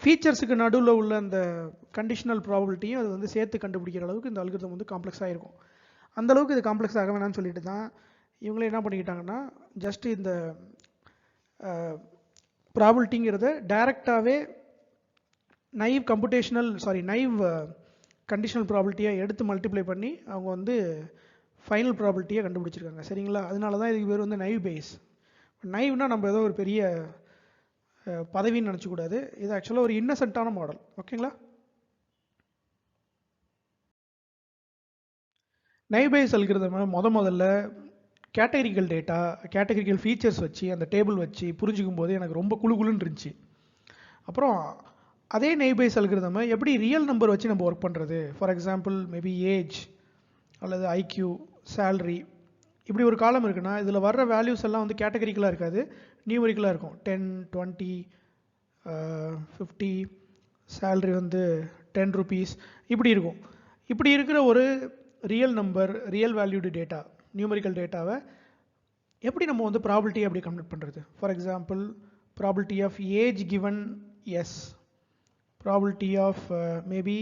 ஃபீச்சர்ஸுக்கு நடுவில் உள்ள அந்த கண்டிஷனல் ப்ராபபிலிட்டியும் அது வந்து சேர்த்து கண்டுபிடிக்கிற அளவுக்கு இந்த அல்கிரிதம் வந்து காம்ப்ளெக்ஸாக இருக்கும். அந்தளவுக்கு இது காம்ப்ளெக்ஸ் ஆக வேணாம்னு சொல்லிட்டு தான் இவங்களே என்ன பண்ணிக்கிட்டாங்கன்னா, ஜஸ்ட் இந்த ப்ராபபிலிட்டிங்கிறத டைரெக்டாகவே நைவ் கண்டிஷனல் ப்ராபபிலிட்டியாக எடுத்து மல்டிப்ளை பண்ணி அவங்க வந்து ஃபைனல் ப்ராபபிலிட்டியை கண்டுபிடிச்சிருக்காங்க. சரிங்களா? அதனால தான் இதுக்கு பேர் வந்து நைவ் பேஸ். நைவ்னா நம்ம ஏதோ ஒரு பெரிய பதவின்னு நினச்சக்கூடாது. இது ஆக்சுவலாக ஒரு இன்னசென்ட்டான மாடல். ஓகேங்களா? நைவ் பேஸ் அல்கிரிதமை முதல்ல கேட்டகரிக்கல் ஃபீச்சர்ஸ் வச்சு அந்த டேபிள் வச்சு புரிஞ்சுக்கும் போது எனக்கு ரொம்ப குழுன்னு இருந்துச்சு. அப்புறம் அதே நைவ் பேஸ் அல்கிரிதமை எப்படி ரியல் நம்பர் வச்சு நம்ம ஒர்க் பண்ணுறது, ஃபார் எக்ஸாம்பிள் மேபி ஏஜ் அல்லது ஐக்யூ, சேலரி, இப்படி ஒரு காலம் இருக்குன்னா இதில் வர்ற வேல்யூஸ் எல்லாம் வந்து கேட்டகரிக்கலாக இருக்காது, நியூமரிக்கலாக இருக்கும். 10, 20, 50, சேலரி வந்து 10 rupees இப்படி இருக்கும். இப்படி இருக்கிற ஒரு real number, real valued data, numerical டேட்டாவை எப்படி நம்ம வந்து ப்ராபபிலிட்டி அப்படி கன்வெர்ட் பண்ணுறது? For example probability of age given yes, probability of maybe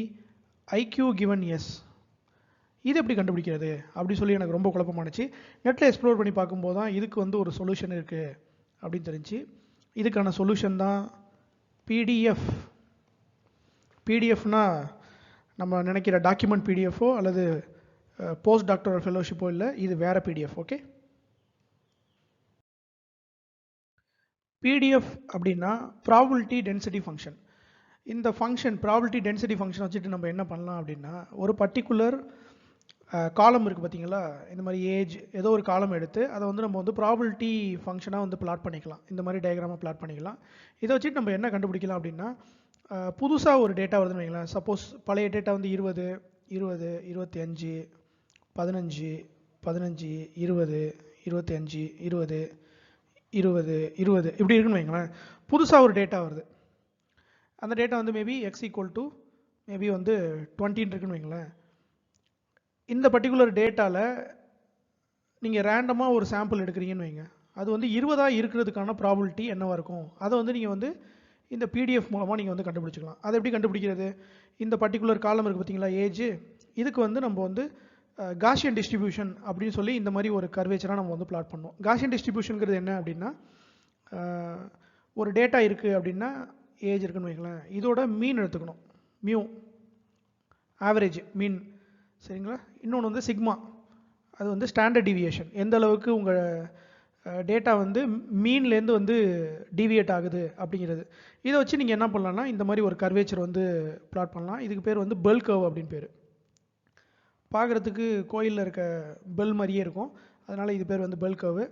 IQ given yes, இது எப்படி கண்டுபிடிக்கிறது அப்படி சொல்லி எனக்கு ரொம்ப குழப்பமானுச்சு. நெட்டில் எக்ஸ்ப்ளோர் பண்ணி பார்க்கும்போது தான் இதுக்கு வந்து ஒரு சொல்யூஷன் இருக்குது அப்படின்னு தெரிஞ்சு. இதுக்கான சொல்யூஷன் தான் பிடிஎஃப். பிடிஎஃப்னா நம்ம நினைக்கிற டாக்குமெண்ட் பிடிஎஃபோ அல்லது போஸ்ட் டாக்டரல் ஃபெலோஷிப்போ இல்லை, இது வேறு பிடிஎஃப். ஓகே, பிடிஎஃப் அப்படின்னா ப்ராபபிலிட்டி டென்சிட்டி ஃபங்க்ஷன். இந்த ஃபங்க்ஷன் ப்ராபபிலிட்டி டென்சிட்டி ஃபங்க்ஷன் வச்சுட்டு நம்ம என்ன பண்ணலாம் அப்படின்னா, ஒரு பர்டிகுலர் காலம் இருக்குது பார்த்தீங்களா, இந்த மாதிரி ஏஜ் ஏதோ ஒரு காலம் எடுத்து அதை வந்து நம்ம வந்து ப்ராபபிலிட்டி ஃபங்க்ஷனாக வந்து பிளாட் பண்ணிக்கலாம். இந்த மாதிரி டயக்ராமாக பிளாட் பண்ணிக்கலாம். இதை வச்சுட்டு நம்ம என்ன கண்டுபிடிக்கலாம் அப்படின்னா, புதுசாக ஒரு டேட்டா வருதுன்னு வைங்களேன். சப்போஸ் பழைய டேட்டா வந்து 20, 20, 25, 15, 15, 20, 25, 20, 20, 20 இப்படி இருக்குன்னு வைங்களேன். புதுசாக ஒரு டேட்டா வருது. அந்த டேட்டா வந்து maybe X equal to maybe வந்து 20 இருக்குன்னு வைங்களேன். இந்த பர்டிகுலர் டேட்டாவில் நீங்கள் ரேண்டமாக ஒரு சாம்பிள் எடுக்கிறீங்கன்னு வைங்க, அது வந்து 20 இருக்கிறதுக்கான ப்ராபபிலிட்டி என்னவாக இருக்கும், அதை வந்து நீங்கள் வந்து இந்த பிடிஎஃப் மூலமாக நீங்கள் வந்து கண்டுபிடிச்சிக்கலாம். அதை எப்படி கண்டுபிடிக்கிறது? இந்த பர்டிகுலர் காலம் இருக்குது பார்த்தீங்களா, ஏஜ், இதுக்கு வந்து நம்ம வந்து காஷியன் டிஸ்ட்ரிபியூஷன் அப்படின்னு சொல்லி இந்த மாதிரி ஒரு கர்வேச்சராக நம்ம வந்து பிளாட் பண்ணோம். காஷியன் டிஸ்ட்ரிபியூஷனுங்கிறது என்ன அப்படின்னா, ஒரு டேட்டா இருக்குது அப்படின்னா ஏஜ் இருக்குன்னு வைங்களேன், இதோட மீன் எடுத்துக்கணும், மியூ ஆவரேஜ் மீன், சரிங்களா? இன்னொன்று வந்து சிக்மா, அது வந்து ஸ்டாண்டர்ட் டிவியேஷன், எந்த அளவுக்கு உங்கள் டேட்டா வந்து மீன்லேருந்து வந்து டிவியேட் ஆகுது அப்படிங்கிறது. இதை வச்சு நீங்கள் என்ன பண்ணலாம்னா இந்த மாதிரி ஒரு கர்வேச்சர் வந்து பிளாட் பண்ணலாம். இதுக்கு பேர் வந்து பெல் கர்வ் அப்படின்னு பேர். பார்க்குறதுக்கு கோயிலில் இருக்க பெல் மாதிரியே இருக்கும், அதனால் இது பேர் வந்து பெல் கர்வு.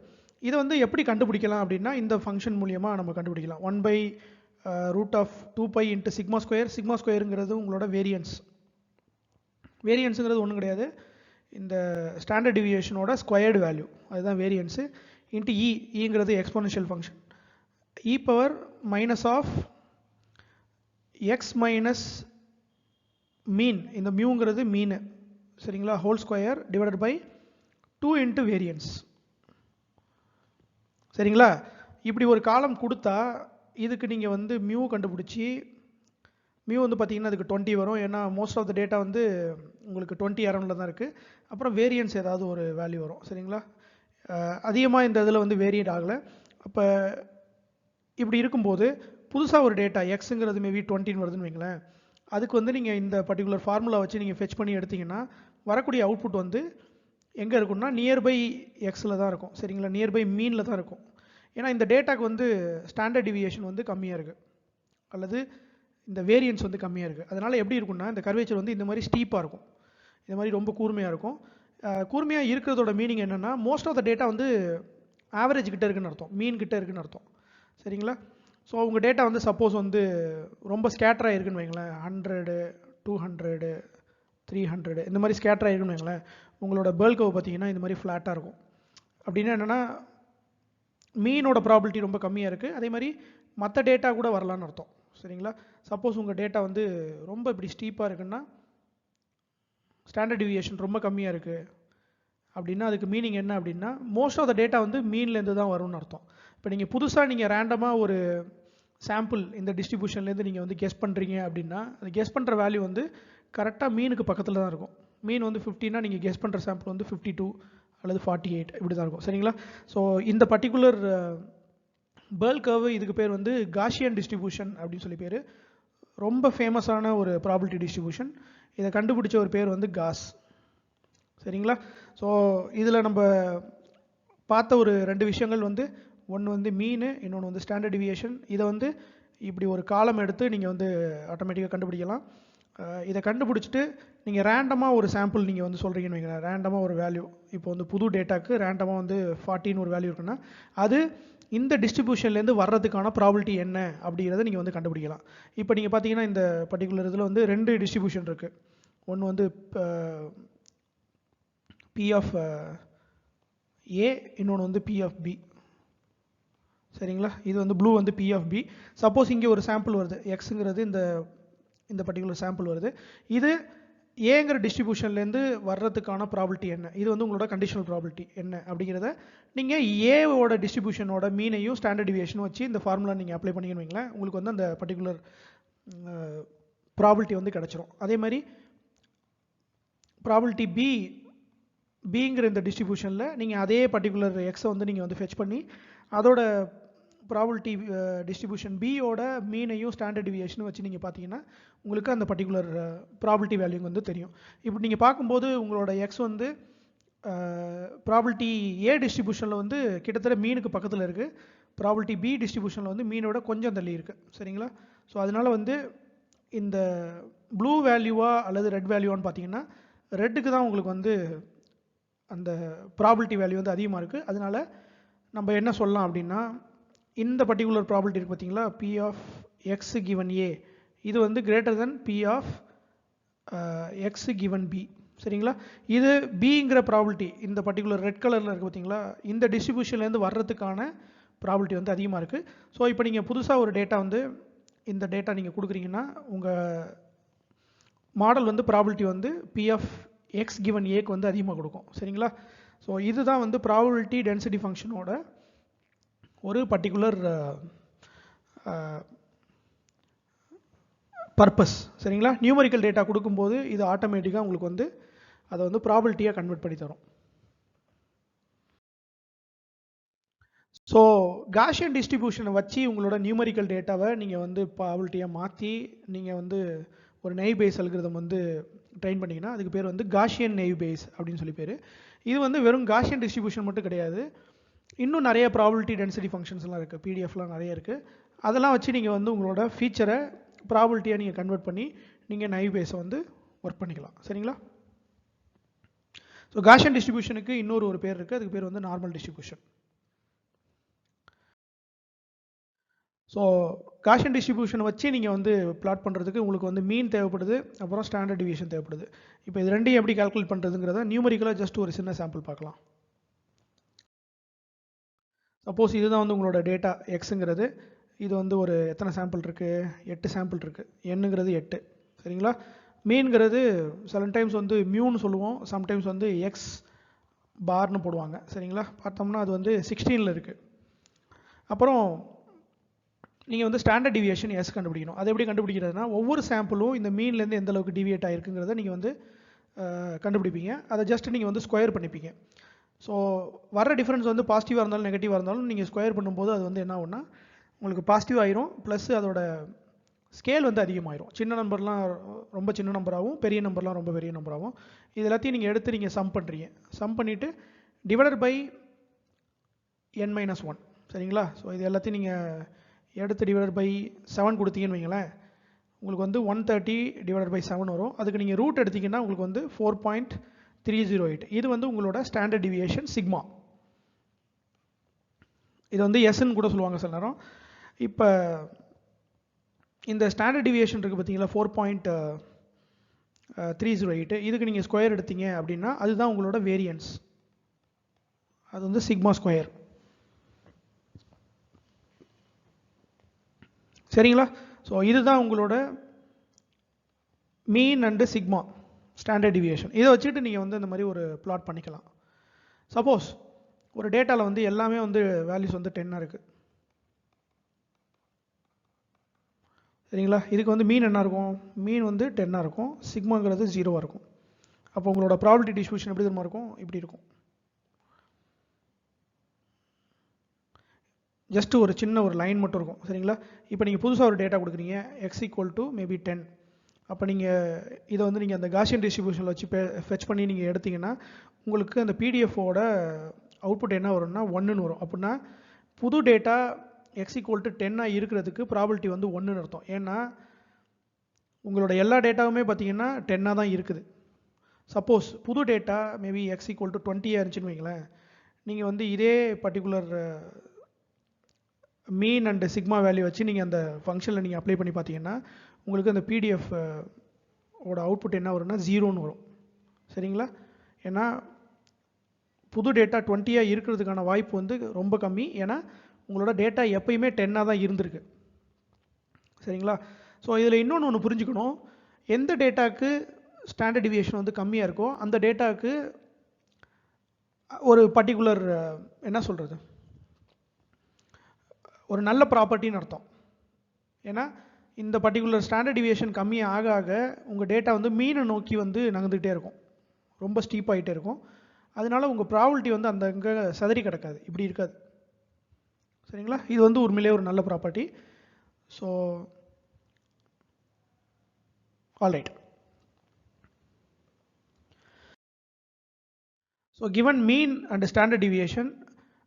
இதை வந்து எப்படி கண்டுபிடிக்கலாம் அப்படின்னா, இந்த ஃபங்க்ஷன் மூலியமாக நம்ம கண்டுபிடிக்கலாம். 1/√2π × சிக்மா ஸ்கொயர். சிக்மா ஸ்கொயருங்கிறது உங்களோட வேரியன்ஸுங்கிறது ஒன்றும் கிடையாது, இந்த ஸ்டாண்டர்ட் டிவியேஷனோட ஸ்கொயர்டு வேல்யூ, அதுதான் வேரியன்ஸு. இன்ட்டு ஈங்கிறது exponential function, e⁻x minus mean, இந்த மியூங்கிறது மீன், சரிங்களா, whole square divided by 2 × variance. சரிங்களா? இப்படி ஒரு காலம் கொடுத்தா இதுக்கு நீங்கள் வந்து மியூ கண்டுபிடிச்சி, மியூ வந்து பார்த்தீங்கன்னா அதுக்கு 20 வரும். ஏன்னா மோஸ்ட் ஆஃப் த டேட்டா வந்து உங்களுக்கு 20 அரௌண்டில் தான் இருக்குது. அப்புறம் வேரியன்ஸ் ஏதாவது ஒரு வேல்யூ வரும். சரிங்களா? அதிகமாக இந்த இதில் வந்து வேரியட் ஆகலை. அப்போ இப்படி இருக்கும்போது புதுசாக ஒரு டேட்டா எக்ஸுங்கிறது மேபி 20 வருதுன்னு வைங்களேன். அதுக்கு வந்து நீங்கள் இந்த பர்டிகுலர் ஃபார்முலா வச்சு நீங்கள் ஃபெச் பண்ணி எடுத்தீங்கன்னா வரக்கூடிய அவுட்புட் வந்து எங்கே இருக்கும்னா நியர்பை எக்ஸில் தான் இருக்கும். சரிங்களா? நியர்பை மீனில் தான் இருக்கும். ஏன்னா இந்த டேட்டாக்கு வந்து ஸ்டாண்டர்ட் டிவியேஷன் வந்து கம்மியாக இருக்குது, அல்லது இந்த வேரியன்ஸ் வந்து கம்மியாக இருக்குது. அதனால் எப்படி இருக்கும்னா இந்த கர்வேச்சர் வந்து இந்த மாதிரி ஸ்டீப்பாக இருக்கும், இந்த மாதிரி ரொம்ப கூர்மையாக இருக்கும். கூர்மையாக இருக்கிறதோட மீனிங் என்னென்னா மோஸ்ட் ஆஃப் த டேட்டா வந்து ஆவரேஜ் கிட்ட இருக்குன்னு அர்த்தம், மீன் கிட்ட இருக்குன்னு அர்த்தம். சரிங்களா? ஸோ உங்கள் டேட்டா வந்து சப்போஸ் வந்து ரொம்ப ஸ்கேட்டராக இருக்குன்னு வைங்களேன், 100, 200, 300 இந்த மாதிரி ஸ்கேட்டராக இருக்குன்னு வைங்களேன், உங்களோட பேர்ல் கர்வ் பார்த்தீங்கன்னா இந்த மாதிரி ஃப்ளாட்டாக இருக்கும். அப்படின்னா என்னென்னா மீனோட ப்ராபிலிட்டி ரொம்ப கம்மியாக இருக்குது. அதே மாதிரி மற்ற டேட்டா கூட வரலான்னு அர்த்தம். சரிங்களா? சப்போஸ் உங்கள் டேட்டா வந்து ரொம்ப இப்படி ஸ்டீப்பாக இருக்குன்னா, ஸ்டாண்டர்ட் டிவியேஷன் ரொம்ப கம்மியாக இருக்குது அப்படின்னா அதுக்கு மீனிங் என்ன அப்படின்னா மோஸ்ட் ஆஃப் த டேட்டா வந்து மீன்லேருந்து தான் வரும்னு அர்த்தம். இப்போ நீங்கள் புதுசாக நீங்கள் ரேண்டமாக ஒரு சாம்பிள் இந்த டிஸ்ட்ரிபியூஷன்லேருந்து நீங்கள் வந்து கெஸ் பண்ணுறீங்க அப்படின்னா அது கெஸ் பண்ணுற வேல்யூ வந்து கரெக்டாக மீனுக்கு பக்கத்தில் தான் இருக்கும். மீன் வந்து 50னா நீங்கள் கெஸ் பண்ணுற சாம்பிள் வந்து 52 அல்லது 48 இப்படி தான் இருக்கும். சரிங்களா? ஸோ இந்த பர்டிகுலர் பேர்ல் கர்வ் இதுக்கு பேர் வந்து காஷியன் டிஸ்ட்ரிபியூஷன் அப்படின்னு சொல்லி பேர். ரொம்ப ஃபேமஸான ஒரு ப்ராபிலிட்டி டிஸ்ட்ரிபியூஷன். இதை கண்டுபிடிச்ச ஒரு பேர் வந்து காஸ். சரிங்களா? ஸோ இதில் நம்ம பார்த்த ஒரு 2 விஷயங்கள் வந்து ஒன்று வந்து மீன், இன்னொன்று வந்து ஸ்டாண்டர்ட் டிவியேஷன். இதை வந்து இப்படி ஒரு காலம் எடுத்து நீங்கள் வந்து ஆட்டோமேட்டிக்காக கண்டுபிடிக்கலாம். இதை கண்டுபிடிச்சிட்டு நீங்கள் ரேண்டமாக ஒரு சாம்பிள் நீங்கள் வந்து சொல்கிறீங்கன்னு வைங்களேன், ரேண்டமாக ஒரு வேல்யூ, இப்போ வந்து புது டேட்டாக்கு ரேண்டமாக வந்து 40 ஒரு வேல்யூ இருக்குன்னா அது இந்த டிஸ்ட்ரிபியூஷன்லேருந்து வர்றதுக்கான ப்ராபிலிட்டி என்ன அப்படிங்கிறத நீங்கள் வந்து கண்டுபிடிக்கலாம். இப்போ நீங்கள் பார்த்தீங்கன்னா இந்த பர்டிகுலர் இதில் வந்து 2 டிஸ்ட்ரிபியூஷன் இருக்குது. ஒன்று வந்து P of A, இன்னொன்று வந்து P of B. சரிங்களா? இது வந்து ப்ளூ வந்து P of B. சப்போஸ் இங்கே ஒரு சாம்பிள் வருது, எக்ஸுங்கிறது இந்த பர்டிகுலர் சாம்பிள் வருது, இது ஏங்கிற டிஸ்ட்ரிபியூஷன்லேருந்து வர்றதுக்கான ப்ராபிலிட்டி என்ன, இது வந்து உங்களோட கண்டிஷனல் ப்ராபிலிட்டி என்ன அப்படிங்கிறத நீங்கள் ஏவோட டிஸ்ட்ரிபியூஷனோட மீனையும் ஸ்டாண்டர்ட் டிவியேஷனும் வச்சு இந்த ஃபார்முலா நீங்கள் அப்ளை பண்ணிங்கன்னு வைங்களேன், உங்களுக்கு வந்து அந்த பர்டிகுலர் ப்ராபிலிட்டி வந்து கிடச்சிரும். அதே மாதிரி ப்ராபிலிட்டி பிங்கிற இந்த டிஸ்ட்ரிபியூஷனில் நீங்கள் அதே பர்டிகுலர் எக்ஸை வந்து நீங்கள் வந்து ஃபெச் பண்ணி அதோட ப்ராபிலிட்டி டிஸ்ட்ரிபியூஷன் பியோட மீனையும் ஸ்டாண்டர்ட் டிவியேஷனும் வச்சு நீங்கள் பார்த்தீங்கன்னா உங்களுக்கு அந்த பர்டிகுலர் ப்ராபிலிட்டி வேல்யூ வந்து தெரியும். இப்போ நீங்கள் பார்க்கும்போது உங்களோட எக்ஸ் வந்து ப்ராபிலிட்டி ஏ டிஸ்ட்ரிபியூஷனில் வந்து கிட்டத்தட்ட மீனுக்கு பக்கத்தில் இருக்குது, ப்ராபிலிட்டி பி டிஸ்ட்ரிபியூஷனில் வந்து மீனோட கொஞ்சம் தள்ளி இருக்குது. சரிங்களா? ஸோ அதனால் வந்து இந்த ப்ளூ வேல்யூவா அல்லது ரெட் வேல்யூவான்னு பார்த்தீங்கன்னா ரெட்டுக்கு தான் உங்களுக்கு வந்து அந்த ப்ராபிலிட்டி வேல்யூ வந்து அதிகமாக இருக்குது. அதனால் நம்ம என்ன சொல்லலாம் அப்படின்னா இந்த பர்டிகுலர் ப்ராபிலிட்டி இருக்குது பார்த்தீங்களா, P of X given A, இது வந்து greater than P of X given B. சரிங்களா? இது பிங்கிற ப்ராபிலிட்டி இந்த பர்டிகுலர் ரெட் கலரில் இருக்குது பார்த்தீங்களா, இந்த டிஸ்ட்ரிபியூஷன்லேருந்து வர்றதுக்கான ப்ராபிலிட்டி வந்து அதிகமாக இருக்குது. ஸோ இப்போ நீங்கள் புதுசாக ஒரு டேட்டா வந்து இந்த டேட்டா நீங்கள் கொடுக்குறீங்கன்னா உங்கள் மாடல் வந்து ப்ராபிலிட்டி வந்து P of X given Aக்கு வந்து அதிகமாக கொடுக்கும். சரிங்களா? ஸோ இதுதான் வந்து ப்ராபிலிட்டி டென்சிட்டி ஃபங்க்ஷனோட ஒரு பர்டிகுலர் பர்பஸ். சரிங்களா? நியூமரிக்கல் டேட்டா கொடுக்கும்போது இது ஆட்டோமேட்டிக்காக உங்களுக்கு வந்து அதை வந்து ப்ராபிலிட்டியாக கன்வெர்ட் பண்ணி தரும். ஸோ காஷியன் டிஸ்ட்ரிபியூஷனை வச்சு உங்களோட நியூமரிக்கல் டேட்டாவை நீங்கள் வந்து ப்ராபிலிட்டியாக மாற்றி நீங்கள் வந்து ஒரு நெய்வ் பேஸ் அல்காரிதம் வந்து ட்ரெயின் பண்ணிங்கன்னா அதுக்கு பேர் வந்து காஷியன் நெய்வ் பேஸ் அப்படின்னு சொல்லி பேர். இது வந்து வெறும் காஷியன் டிஸ்ட்ரிபியூஷன் மட்டும் கிடையாது, இன்னும் நிறைய ப்ராபிலிட்டி டென்சிட்டி ஃபங்க்ஷன்ஸ்லாம் இருக்குது, பிடிஎஃப்லாம் நிறைய இருக்குது. அதெல்லாம் வச்சு நீங்கள் வந்து உங்களோட ஃபீச்சரை ப்ராபிலிட்டியாக நீங்கள் கன்வெர்ட் பண்ணி நீங்கள் நைவ் பேஸை வந்து ஒர்க் பண்ணிக்கலாம். சரிங்களா? ஸோ காஷியன் டிஸ்ட்ரிபியூஷனுக்கு இன்னொரு பேர் இருக்குது, அதுக்கு பேர் வந்து நார்மல் டிஸ்ட்ரிபியூஷன். ஸோ காஷியன் டிஸ்ட்ரிபியூஷனை வச்சு நீங்கள் வந்து பிளாட் பண்ணுறதுக்கு உங்களுக்கு வந்து மீன் தேவைப்படுது, அப்புறம் ஸ்டாண்டர்ட் டிவியேஷன் தேவைப்படுது. இப்போ இது ரெண்டையும் எப்படி கால்குலேட் பண்ணுறதுங்கிறத நியூமரிக்கலாக ஜஸ்ட் ஒரு சின்ன சாம்பிள் பார்க்கலாம். சப்போஸ் இதுதான் வந்து உங்களோட டேட்டா எக்ஸுங்கிறது, இது வந்து ஒரு எத்தனை சாம்பிள் இருக்குது, 8 சாம்பிள் இருக்குது, எண்ணுங்கிறது 8. சரிங்களா? மீன்கிறது சில டைம்ஸ் வந்து மியூன்னு சொல்லுவோம், சம்டைம்ஸ் வந்து எக்ஸ் பார்னு போடுவாங்க. சரிங்களா? பார்த்தோம்னா அது வந்து 16ல் இருக்குது. அப்புறம் நீங்கள் வந்து ஸ்டாண்டர்ட் டிவியேஷன் எஸ் கண்டுபிடிக்கணும். அதை எப்படி கண்டுபிடிக்கிறதுனா ஒவ்வொரு சாம்பிளும் இந்த மீன்லேருந்து எந்த அளவுக்கு டிவியேட் ஆகிருக்குங்கிறத நீங்கள் வந்து கண்டுபிடிப்பீங்க. அதை ஜஸ்ட் நீங்கள் வந்து ஸ்கொயர் பண்ணிப்பீங்க. ஸோ வர டிஃப்ரென்ஸ் வந்து பாசிட்டிவாக இருந்தாலும் நெகட்டிவாக இருந்தாலும் நீங்கள் ஸ்கொயர் பண்ணும்போது அது வந்து என்ன ஆகும்னா உங்களுக்கு பாசிட்டிவ் ஆயிரும், ப்ளஸ் அதோட ஸ்கேல் வந்து அதிகமாகிடும். சின்ன நம்பர்லாம் ரொம்ப சின்ன நம்பராகவும், பெரிய நம்பர்லாம் ரொம்ப பெரிய நம்பராகவும். இது எல்லாத்தையும் நீங்கள் எடுத்து நீங்கள் சம் பண்ணுறீங்க. சம் பண்ணிவிட்டு டிவைடட் பை n-1, சரிங்களா? ஸோ இது எல்லாத்தையும் நீங்கள் எடுத்து டிவைடட் பை 7 கொடுத்தீங்கன்னு வைங்களேன், உங்களுக்கு வந்து 130 டிவைடட் பை 7 வரும். அதுக்கு நீங்கள் ரூட் எடுத்தீங்கன்னா உங்களுக்கு வந்து 4.308. இது வந்து உங்களோட ஸ்டாண்டர்ட் டிவியேஷன் சிக்மா. இது வந்து எஸ்ன்னு கூட சொல்லுவாங்க சில நேரம். இப்போ இந்த ஸ்டாண்டர்ட் டிவியேஷன் இருக்குது பார்த்தீங்களா, 4.308, இதுக்கு நீங்கள் ஸ்கொயர் எடுத்தீங்க அப்படின்னா அதுதான் உங்களோட வேரியன்ஸ். அது வந்து சிக்மா ஸ்கொயர். சரிங்களா? ஸோ இதுதான் உங்களோட மீன் அண்டு சிக்மா ஸ்டாண்டர்ட் டிவியேஷன். இதை வச்சுட்டு நீங்கள் வந்து இந்த மாதிரி ஒரு பிளாட் பண்ணிக்கலாம். சப்போஸ் ஒரு டேட்டாவில் வந்து எல்லாமே வந்து வேல்யூஸ் வந்து 10 இருக்குது, சரிங்களா? இதுக்கு வந்து மீன் என்ன இருக்கும்? மீன் வந்து 10 இருக்கும், சிக்மாங்கிறது 0 இருக்கும். அப்போ உங்களோட ப்ராபபிலிட்டி டிஸ்ட்ரிபியூஷன் எப்படி தெரியுமா இருக்கும்? இப்படி இருக்கும். ஜஸ்ட் ஒரு சின்ன ஒரு லைன் மட்டும் இருக்கும், சரிங்களா? இப்போ நீங்கள் புதுசாக ஒரு டேட்டா கொடுக்குறீங்க, x = மேபி 10. அப்போ நீங்கள் இதை வந்து நீங்கள் அந்த காஷியன் டிஸ்ட்ரிபியூஷனில் வச்சு ஃபெச் பண்ணி நீங்கள் எடுத்தீங்கன்னா உங்களுக்கு அந்த பிடிஎஃபோட அவுட்புட் என்ன வரும்னா 1ன்னு வரும். அப்படின்னா புது டேட்டா x = 10 இருக்கிறதுக்கு ப்ராபபிலிட்டி வந்து 1ன்னு அர்த்தம். ஏன்னா உங்களோட எல்லா டேட்டாவுமே பார்த்தீங்கன்னா 10 தான் இருக்குது. சப்போஸ் புது டேட்டா மேபி x = 20 இருந்துச்சுன்னு வைங்களேன், நீங்கள் வந்து இதே particular mean and sigma value வச்சு நீங்கள் அந்த ஃபங்க்ஷனில் நீங்கள் அப்ளை பண்ணி பார்த்தீங்கன்னா உங்களுக்கு அந்த பிடிஎஃப் ஓட அவுட்புட் என்ன வரும்னா 0ன்னு வரும், சரிங்களா? ஏன்னா புது டேட்டா 20 இருக்கிறதுக்கான வாய்ப்பு வந்து ரொம்ப கம்மி. ஏன்னா உங்களோட டேட்டா எப்பயுமே 10 தான் இருந்திருக்கு, சரிங்களா? ஸோ இதில் இன்னொன்று புரிஞ்சுக்கணும். எந்த டேட்டாவுக்கு ஸ்டாண்டர்ட் டிவியேஷன் வந்து கம்மியாக இருக்கோ அந்த டேட்டாவுக்கு ஒரு பர்டிகுலர் என்ன சொல்கிறது, ஒரு நல்ல ப்ராப்பர்ட்டின்னு அர்த்தம். ஏன்னா இந்த பர்டிகுலர் ஸ்டாண்டர்ட் டிவியேஷன் கம்மியாக ஆக ஆக உங்கள் டேட்டா வந்து மீனை நோக்கி வந்து நகர்ந்துகிட்டே இருக்கும், ரொம்ப ஸ்டீப் ஆகிட்டே இருக்கும். அதனால உங்கள் ப்ராபபிலிட்டி வந்து அந்த அங்கே சதறி கிடக்காது, இப்படி இருக்காது, சரிங்களா? இது வந்து உண்மையிலே ஒரு நல்ல property. So alright. So given mean and standard deviation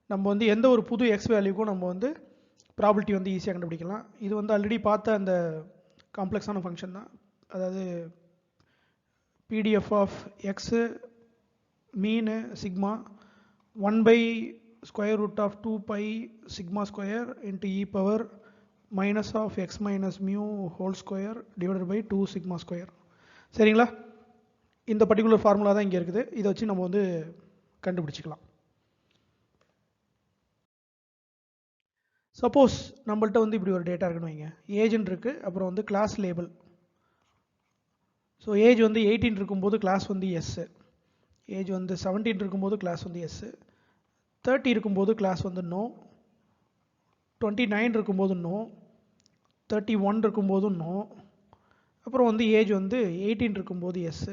நம்ம வந்து எந்த ஒரு புது எக்ஸ் வேல்யூக்கும் நம்ம வந்து ப்ராபபிலிட்டி வந்து ஈஸியாக கண்டுபிடிக்கலாம். இது வந்து ஆல்ரெடி பார்த்த அந்த காம்ப்ளெக்ஸான ஃபங்க்ஷன் தான். அதாவது PDF of x mean sigma 1/√2 π sigma square into e power minus of x minus mu whole square divided by 2 sigma square. சரிங்களா? இந்த பர்டிகுலர் ஃபார்முலா தான் இங்கே இருக்குது. இதை வச்சு நம்ம வந்து கண்டுபிடிச்சிக்கலாம். சப்போஸ் நம்மள்ட்ட வந்து இப்படி ஒரு டேட்டா இருக்குன்னு வைங்க, ஏஜ்னு இருக்குது, அப்புறம் வந்து கிளாஸ் லேபிள். ஸோ ஏஜ் வந்து 18 இருக்கும்போது கிளாஸ் வந்து எஸ், ஏஜ் வந்து 17 இருக்கும்போது கிளாஸ் வந்து எஸ், 30 இருக்கும்போது கிளாஸ் வந்து நோ, 29 இருக்கும்போது நோ, 31 இருக்கும்போது நோ, அப்புறம் வந்து ஏஜ் வந்து 18 இருக்கும்போது எஸ்,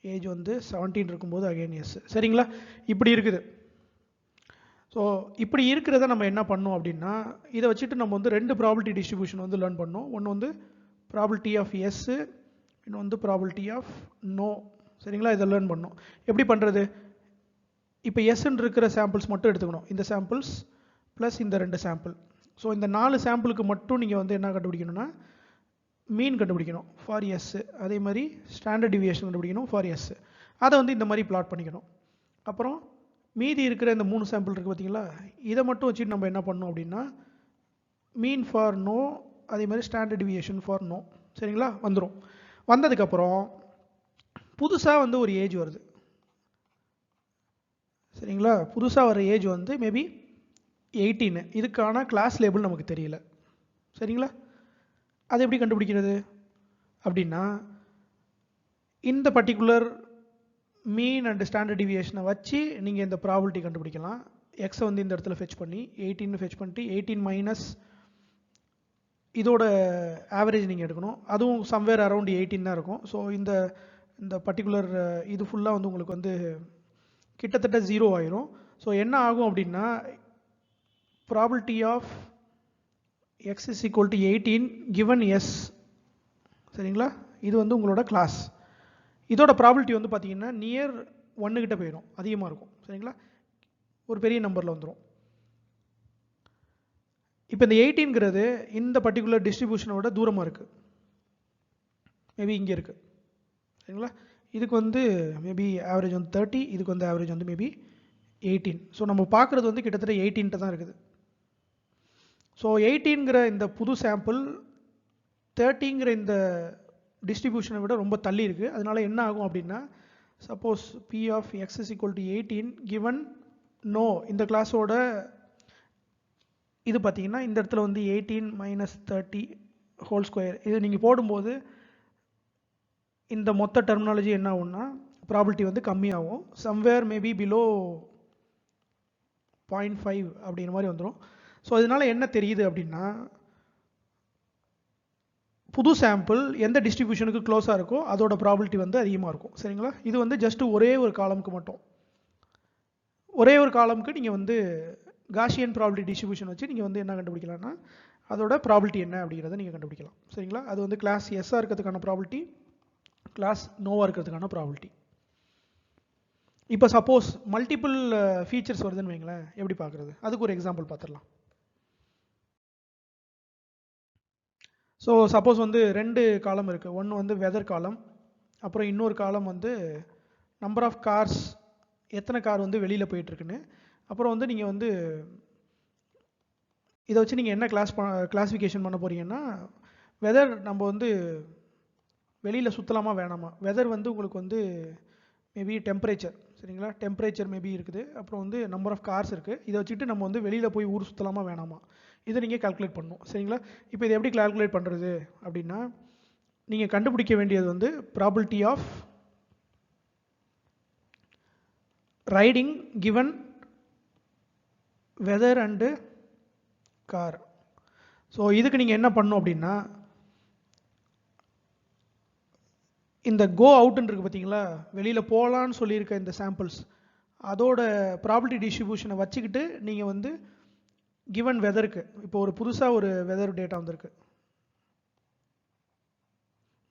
ஏஜ் வந்து 17 இருக்கும்போது அகைன் எஸ். சரிங்களா? இப்படி இருக்குது. ஸோ இப்படி இருக்கிறத நம்ம என்ன பண்ணோம் அப்படின்னா, இதை வச்சுட்டு நம்ம வந்து 2 ப்ராபபிலிட்டி டிஸ்ட்ரிபியூஷன் வந்து லேர்ன் பண்ணோம். ஒன்று வந்து ப்ராபபிலிட்டி ஆஃப் எஸ், இன்னும் வந்து ப்ராபபிலிட்டி ஆஃப் நோ. சரிங்களா? இதை லேர்ன் பண்ணோம். எப்படி பண்ணுறது? இப்போ எஸ்ன்னு இருக்கிற சாம்பிள்ஸ் மட்டும் எடுத்துக்கணும், இந்த சாம்பிள்ஸ் ப்ளஸ் இந்த 2 சாம்பிள். ஸோ இந்த 4 சாம்பிளுக்கு மட்டும் நீங்கள் வந்து என்ன கண்டுபிடிக்கணும்னா மீன் கண்டுபிடிக்கணும் ஃபார் எஸ். அதே மாதிரி ஸ்டாண்டர்ட் டிவியேஷன் கண்டுபிடிக்கணும் ஃபார் எஸ். அதை வந்து இந்த மாதிரி பிளாட் பண்ணிக்கணும். அப்புறம் மீதி இருக்கிற இந்த 3 சாம்பிள் இருக்குது பார்த்தீங்களா, இதை மட்டும் வச்சுட்டு நம்ம என்ன பண்ணோம் அப்படின்னா மீன் ஃபார் நோ, அதே மாதிரி ஸ்டாண்டர்ட் டிவியேஷன் ஃபார் நோ. சரிங்களா? வந்துடும். வந்ததுக்கப்புறம் புதுசாக வந்து ஒரு ஏஜ் வருது, சரிங்களா? புதுசாக வர ஏஜ் வந்து மேபி 18. இதுக்கான கிளாஸ் லேபிள் நமக்கு தெரியல, சரிங்களா? அதை எப்படி கண்டுபிடிக்கிறது அப்படின்னா இந்த பர்டிகுலர் மீன் அண்ட் ஸ்டாண்டர்ட் டிவியேஷனை வச்சு நீங்கள் இந்த ப்ராபபிலிட்டி கண்டுபிடிக்கலாம். எக்ஸை வந்து இந்த இடத்துல ஃபெச் பண்ணி 18 ஃபெச் பண்ணிட்டு 18 மைனஸ் இதோட ஆவரேஜ் நீங்கள் எடுக்கணும். அதுவும் சம்வேர் அரௌண்ட் 18 தான் இருக்கும். ஸோ இந்த இந்த பர்டிகுலர் இது ஃபுல்லாக வந்து உங்களுக்கு வந்து கிட்டத்தட்ட 0 ஆயிரும். ஸோ என்ன ஆகும் அப்படின்னா probability of x is equal to 18 given s, சரிங்களா, இது வந்து உங்களோட கிளாஸ். இதோட ப்ராபபிலிட்டி வந்து பார்த்தீங்கன்னா நியர் 1 கிட்ட போயிடும், அதிகமாக இருக்கும், சரிங்களா, ஒரு பெரிய நம்பரில் வந்துடும். இப்போ இந்த 18ங்கிறது இந்த பர்டிகுலர் டிஸ்ட்ரிபியூஷனோட தூரமாக இருக்குது, மேபி இங்கே இருக்குது, சரிங்களா. இதுக்கு வந்து மேபி ஆவரேஜ் வந்து 30, இதுக்கு வந்து ஆவரேஜ் வந்து மேபி 18. ஸோ நம்ம பார்க்குறது வந்து கிட்டத்தட்ட 18 தான் இருக்குது. ஸோ 18ங்கிற இந்த புது சாம்பிள் 30ங்கிற இந்த டிஸ்ட்ரிபியூஷனை விட ரொம்ப தள்ளி இருக்குது. அதனால என்ன ஆகும் அப்படின்னா suppose p of x is equal to 18 given no, இந்த கிளாஸோட இது பார்த்தீங்கன்னா இந்த இடத்துல வந்து 18 minus 30 ஹோல் ஸ்கொயர், இது நீங்கள் போடும்போது இந்த மொத்த டெர்மினாலஜி என்ன ஆகும்னா ப்ராபபிலிட்டி வந்து கம்மியாகும், சம்வேர் மேபி பிலோ 0.5 அப்படிங்கிற மாதிரி வந்துடும். ஸோ இதனால என்ன தெரியுது அப்படின்னா புது சாம்பிள் எந்த டிஸ்ட்ரிபியூஷனுக்கு க்ளோஸாக இருக்கோ அதோட ப்ராபபிலிட்டி வந்து அதிகமாக இருக்கும், சரிங்களா. இது வந்து ஜஸ்ட் ஒரே ஒரு காலமுக்கு மட்டும், ஒரே ஒரு காலமுக்கு நீங்கள் வந்து காஷியன் ப்ராபபிலிட்டி டிஸ்ட்ரிபியூஷன் வச்சு நீங்கள் வந்து என்ன கண்டுபிடிக்கலாம்னா அதோட ப்ராபபிலிட்டி என்ன அப்படிங்கிறத நீங்கள் கண்டுபிடிக்கலாம், சரிங்களா. அது வந்து கிளாஸ் எஸ்ஸாக இருக்கிறதுக்கான ப்ராபபிலிட்டி, கிளாஸ் நோவாக இருக்கிறதுக்கான ப்ராபபிலிட்டி. இப்போ சப்போஸ் மல்டிபிள் ஃபீச்சர்ஸ் வருதுன்னு வைங்களேன், எப்படி பார்க்குறது, அதுக்கு ஒரு எக்ஸாம்பிள் பார்த்துடலாம். ஸோ சப்போஸ் வந்து 2 காலம் இருக்குது, ஒன்று வந்து வெதர் காலம், அப்புறம் இன்னொரு காலம் வந்து நம்பர் ஆஃப் கார்ஸ், எத்தனை கார் வந்து வெளியில் போயிட்டுருக்குன்னு, அப்புறம் வந்து நீங்கள் வந்து இதை வச்சு நீங்கள் என்ன கிளாஸிஃபிகேஷன் பண்ண போகிறீங்கன்னா வெதர் நம்ம வந்து வெளியில் சுற்றலாமா வேணாமா, வெதர் வந்து உங்களுக்கு வந்து மேபி டெம்பரேச்சர், சரிங்களா, டெம்பரேச்சர் மேபி இருக்குது, அப்புறம் வந்து நம்பர் ஆஃப் கார்ஸ் இருக்குது, இதை வச்சுட்டு நம்ம வந்து வெளியில் போய் ஊர் சுற்றலாமா வேணாமா இதை நீங்கள் கால்குலேட் பண்ணணும், சரிங்களா. இப்போ இதை எப்படி கால்குலேட் பண்ணுறது அப்படின்னா நீங்கள் கண்டுபிடிக்க வேண்டியது வந்து probability of riding given weather and car. So இதுக்கு நீங்கள் என்ன பண்ணணும் அப்படின்னா இந்த கோ அவுட்னு இருக்குது பார்த்தீங்களா, வெளியில் போகலான்னு சொல்லியிருக்க இந்த சாம்பிள்ஸ் அதோட ப்ராபபிலிட்டி டிஸ்ட்ரிபியூஷனை வச்சுக்கிட்டு நீங்கள் வந்து கிவன் வெதருக்கு, இப்போ ஒரு புதுசாக ஒரு வெதர் டேட்டா வந்திருக்கு,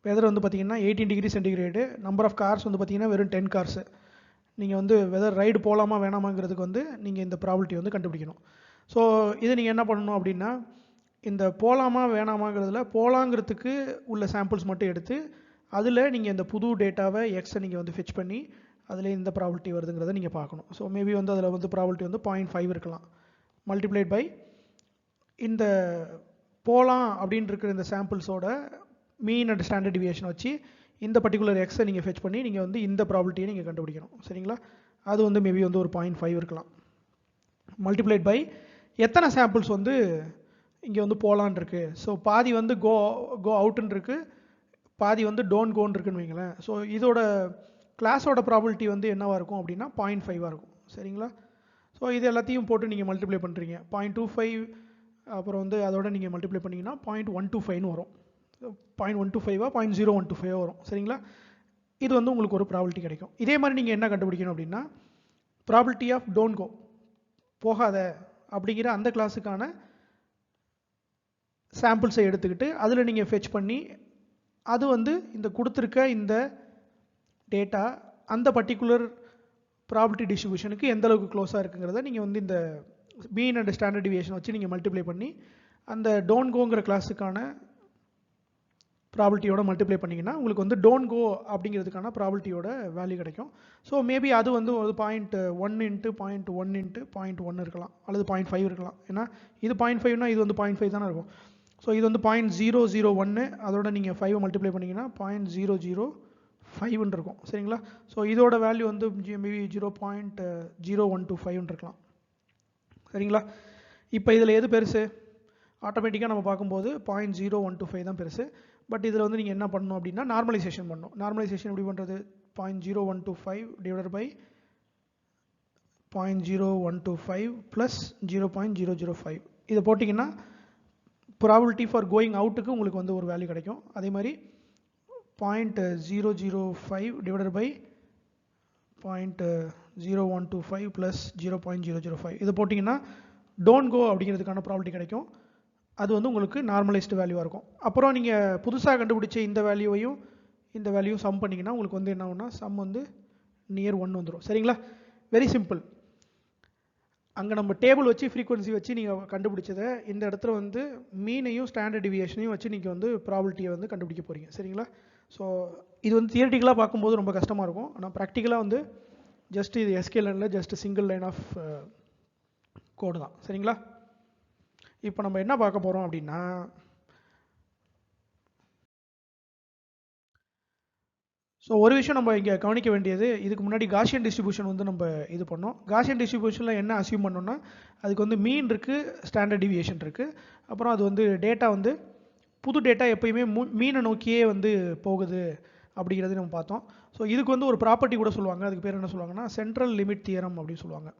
வெதர் வந்து பார்த்தீங்கன்னா 18 degree centigrade, number of cars வந்து பார்த்தீங்கன்னா வெறும் 10 கார்ஸு, நீங்கள் வந்து வெதர் ரைடு போகலாமா வேணாமாங்கிறதுக்கு வந்து நீங்கள் இந்த ப்ராபபிலிட்டி வந்து கண்டுபிடிக்கணும். ஸோ இது நீங்கள் என்ன பண்ணணும் அப்படின்னா இந்த போகலாமா வேணாமாங்கிறதுல போகலாங்கிறதுக்கு உள்ள சாம்பிள்ஸ் மட்டும் எடுத்து அதில் நீங்கள் இந்த புது டேட்டாவை எக்ஸை நீங்கள் வந்து ஃபிச் பண்ணி அதில் இந்த ப்ராபபிலிட்டி வருதுங்கிறத நீங்கள் பார்க்கணும். ஸோ மேபி வந்து அதில் வந்து ப்ராபபிலிட்டி வந்து 0.5 இருக்கலாம், மல்டிப்ளைட் பை இந்த போகலாம் அப்படின்னு இருக்கிற இந்த சாம்பிள்ஸோட மீன் அண்ட் ஸ்டாண்டர்ட் டிவியேஷன் வச்சு இந்த பர்டிகுலர் எக்ஸை நீங்கள் ஃபெச் பண்ணி நீங்கள் வந்து இந்த ப்ராபபிலிட்டியை நீங்கள் கண்டுபிடிக்கணும், சரிங்களா. அது வந்து மேபி வந்து ஒரு 0.5 இருக்கலாம், மல்டிப்ளைட் பை எத்தனை சாம்பிள்ஸ் வந்து இங்கே வந்து போகலான் இருக்குது. ஸோ பாதி வந்து கோ அவுட்டுன்னு இருக்குது, பாதி வந்து டோன்ட் கோன்னு இருக்குன்னு வைங்களேன். ஸோ இதோட கிளாஸோட ப்ராபபிலிட்டி வந்து என்னவாக இருக்கும் அப்படின்னா 0.5 இருக்கும், சரிங்களா. ஸோ இது எல்லாத்தையும் போட்டு நீங்கள் மல்டிப்ளை பண்ணுறீங்க, 0.25 அப்புறம் வந்து அதோட நீங்கள் மல்டிப்ளை பண்ணிங்கன்னா 0.125 வரும், 0.125 0.0125 வரும், சரிங்களா. இது வந்து உங்களுக்கு ஒரு ப்ராபபிலிட்டி கிடைக்கும். இதே மாதிரி நீங்கள் என்ன கண்டுபிடிக்கணும் அப்படின்னா ப்ராபபிலிட்டி ஆஃப் டோன்ட் கோ, போகாத அப்படிங்கிற அந்த கிளாஸுக்கான சாம்பிள்ஸை எடுத்துக்கிட்டு அதில் நீங்கள் ஃபெச் பண்ணி அது வந்து இந்த கொடுத்துருக்க இந்த டேட்டா அந்த பர்டிகுலர் ப்ராபபிலிட்டி டிஸ்ட்ரிபியூஷனுக்கு எந்த அளவுக்கு க்ளோஸாக இருக்குங்கிறத நீங்கள் வந்து இந்த மீன் அண்ட் ஸ்டாண்டர்ட் டிவியேஷன் வச்சு நீங்கள் மல்டிப்ளை பண்ணி அந்த டோன்ட் கோங்கிற கிளாஸுக்கான ப்ராபபிலிட்டியோட மல்டிப்ளை பண்ணிங்கன்னா உங்களுக்கு வந்து டோன்ட் கோ அப்படிங்கிறதுக்கான ப்ராபபிலிட்டியோட வேல்யூ கிடைக்கும். ஸோ மேபி அது வந்து ஒரு 0.1 இன்ட்டு 0.1 இன்ட்டு 0.1 இருக்கலாம், அல்லது 0.5 இருக்கலாம். ஏன்னா இது 0.5னா இது வந்து 0.5 தானே இருக்கும். ஸோ இது வந்து 0.001, அதோட நீங்கள் 5 மல்டிப்ளை பண்ணிங்கன்னா 0.005 இருக்கும், சரிங்களா. ஸோ இதோட வேல்யூ வந்து மேபி 0.0125 இருக்கலாம், சரிங்களா. இப்போ இதில் எது பெருசு, ஆட்டோமேட்டிக்காக நம்ம பார்க்கும்போது 0.0125 தான் பெருசு. பட் இதில் வந்து நீங்கள் என்ன பண்ணணும் அப்படின்னா நார்மலைசேஷன் பண்ணணும். நார்மலைசேஷன் எப்படி பண்ணுறது, 0.0125 டிவைடட் பை 0.0125 ப்ளஸ் 0.005 இதை போட்டிங்கன்னா ப்ராபபிலிட்டி ஃபார் கோயிங் அவுட்டுக்கு உங்களுக்கு வந்து ஒரு வேல்யூ கிடைக்கும். அதே மாதிரி 0.005 divided by 0.0125 plus 0.005 இது போட்டிங்கன்னா டோன்ட் கோ அப்படிங்கிறதுக்கான ப்ராபர்ட்டி கிடைக்கும். அது வந்து உங்களுக்கு நார்மலைஸ்டு வேல்யூவாக இருக்கும். அப்புறம் நீங்கள் புதுசாக கண்டுபிடிச்ச இந்த வேல்யூவையும் இந்த வேல்யூவும் சம் பண்ணிங்கன்னா உங்களுக்கு வந்து என்ன ஆகும்னா சம் வந்து நியர் 1 வந்துடும். சரிங்களா? Very simple. அங்கே நம்ம டேபிள் வச்சு ஃப்ரீக்வன்சி வச்சு நீங்கள் கண்டுபிடிச்சதை இந்த இடத்துல வந்து மீனையும் ஸ்டாண்டர்ட் டிவியேஷனையும் வச்சு நீங்கள் வந்து ப்ராபபிலிட்டியை வந்து கண்டுபிடிக்க போகிறீங்க. சரிங்களா? ஸோ இது வந்து தியரிட்டிக்கலாக பார்க்கும்போது ரொம்ப கஷ்டமாக இருக்கும். ஆனால் ப்ராக்டிக்கலாக வந்து ஜஸ்ட் இது எஸ்கேஎல்எனில் just single line of code தான். சரிங்களா? இப்போ நம்ம என்ன பார்க்க போகிறோம் அப்படின்னா ஸோ ஒரு விஷயம் நம்ம இங்கே கவனிக்க வேண்டியது, இதுக்கு முன்னாடி காஷியன் டிஸ்ட்ரிபியூஷன் வந்து நம்ம இது பண்ணோம். காஷியன் டிஸ்ட்ரிபியூஷனில் என்ன அசியூம் பண்ணோம்னா அதுக்கு வந்து மீன் இருக்குது, ஸ்டாண்டர்ட் டிவியேஷன் இருக்குது. அப்புறம் அது வந்து டேட்டா வந்து புது டேட்டா எப்பயுமே மீனை நோக்கியே வந்து போகுது அப்படிங்கிறது நம்ம பார்த்தோம். ஸோ இதுக்கு வந்து ஒரு ப்ராப்பர்ட்டி கூட சொல்லுவாங்க. அதுக்கு பேர் என்ன சொல்லுவாங்கன்னா சென்ட்ரல் லிமிட் தியரம் அப்படின்னு சொல்லுவாங்க.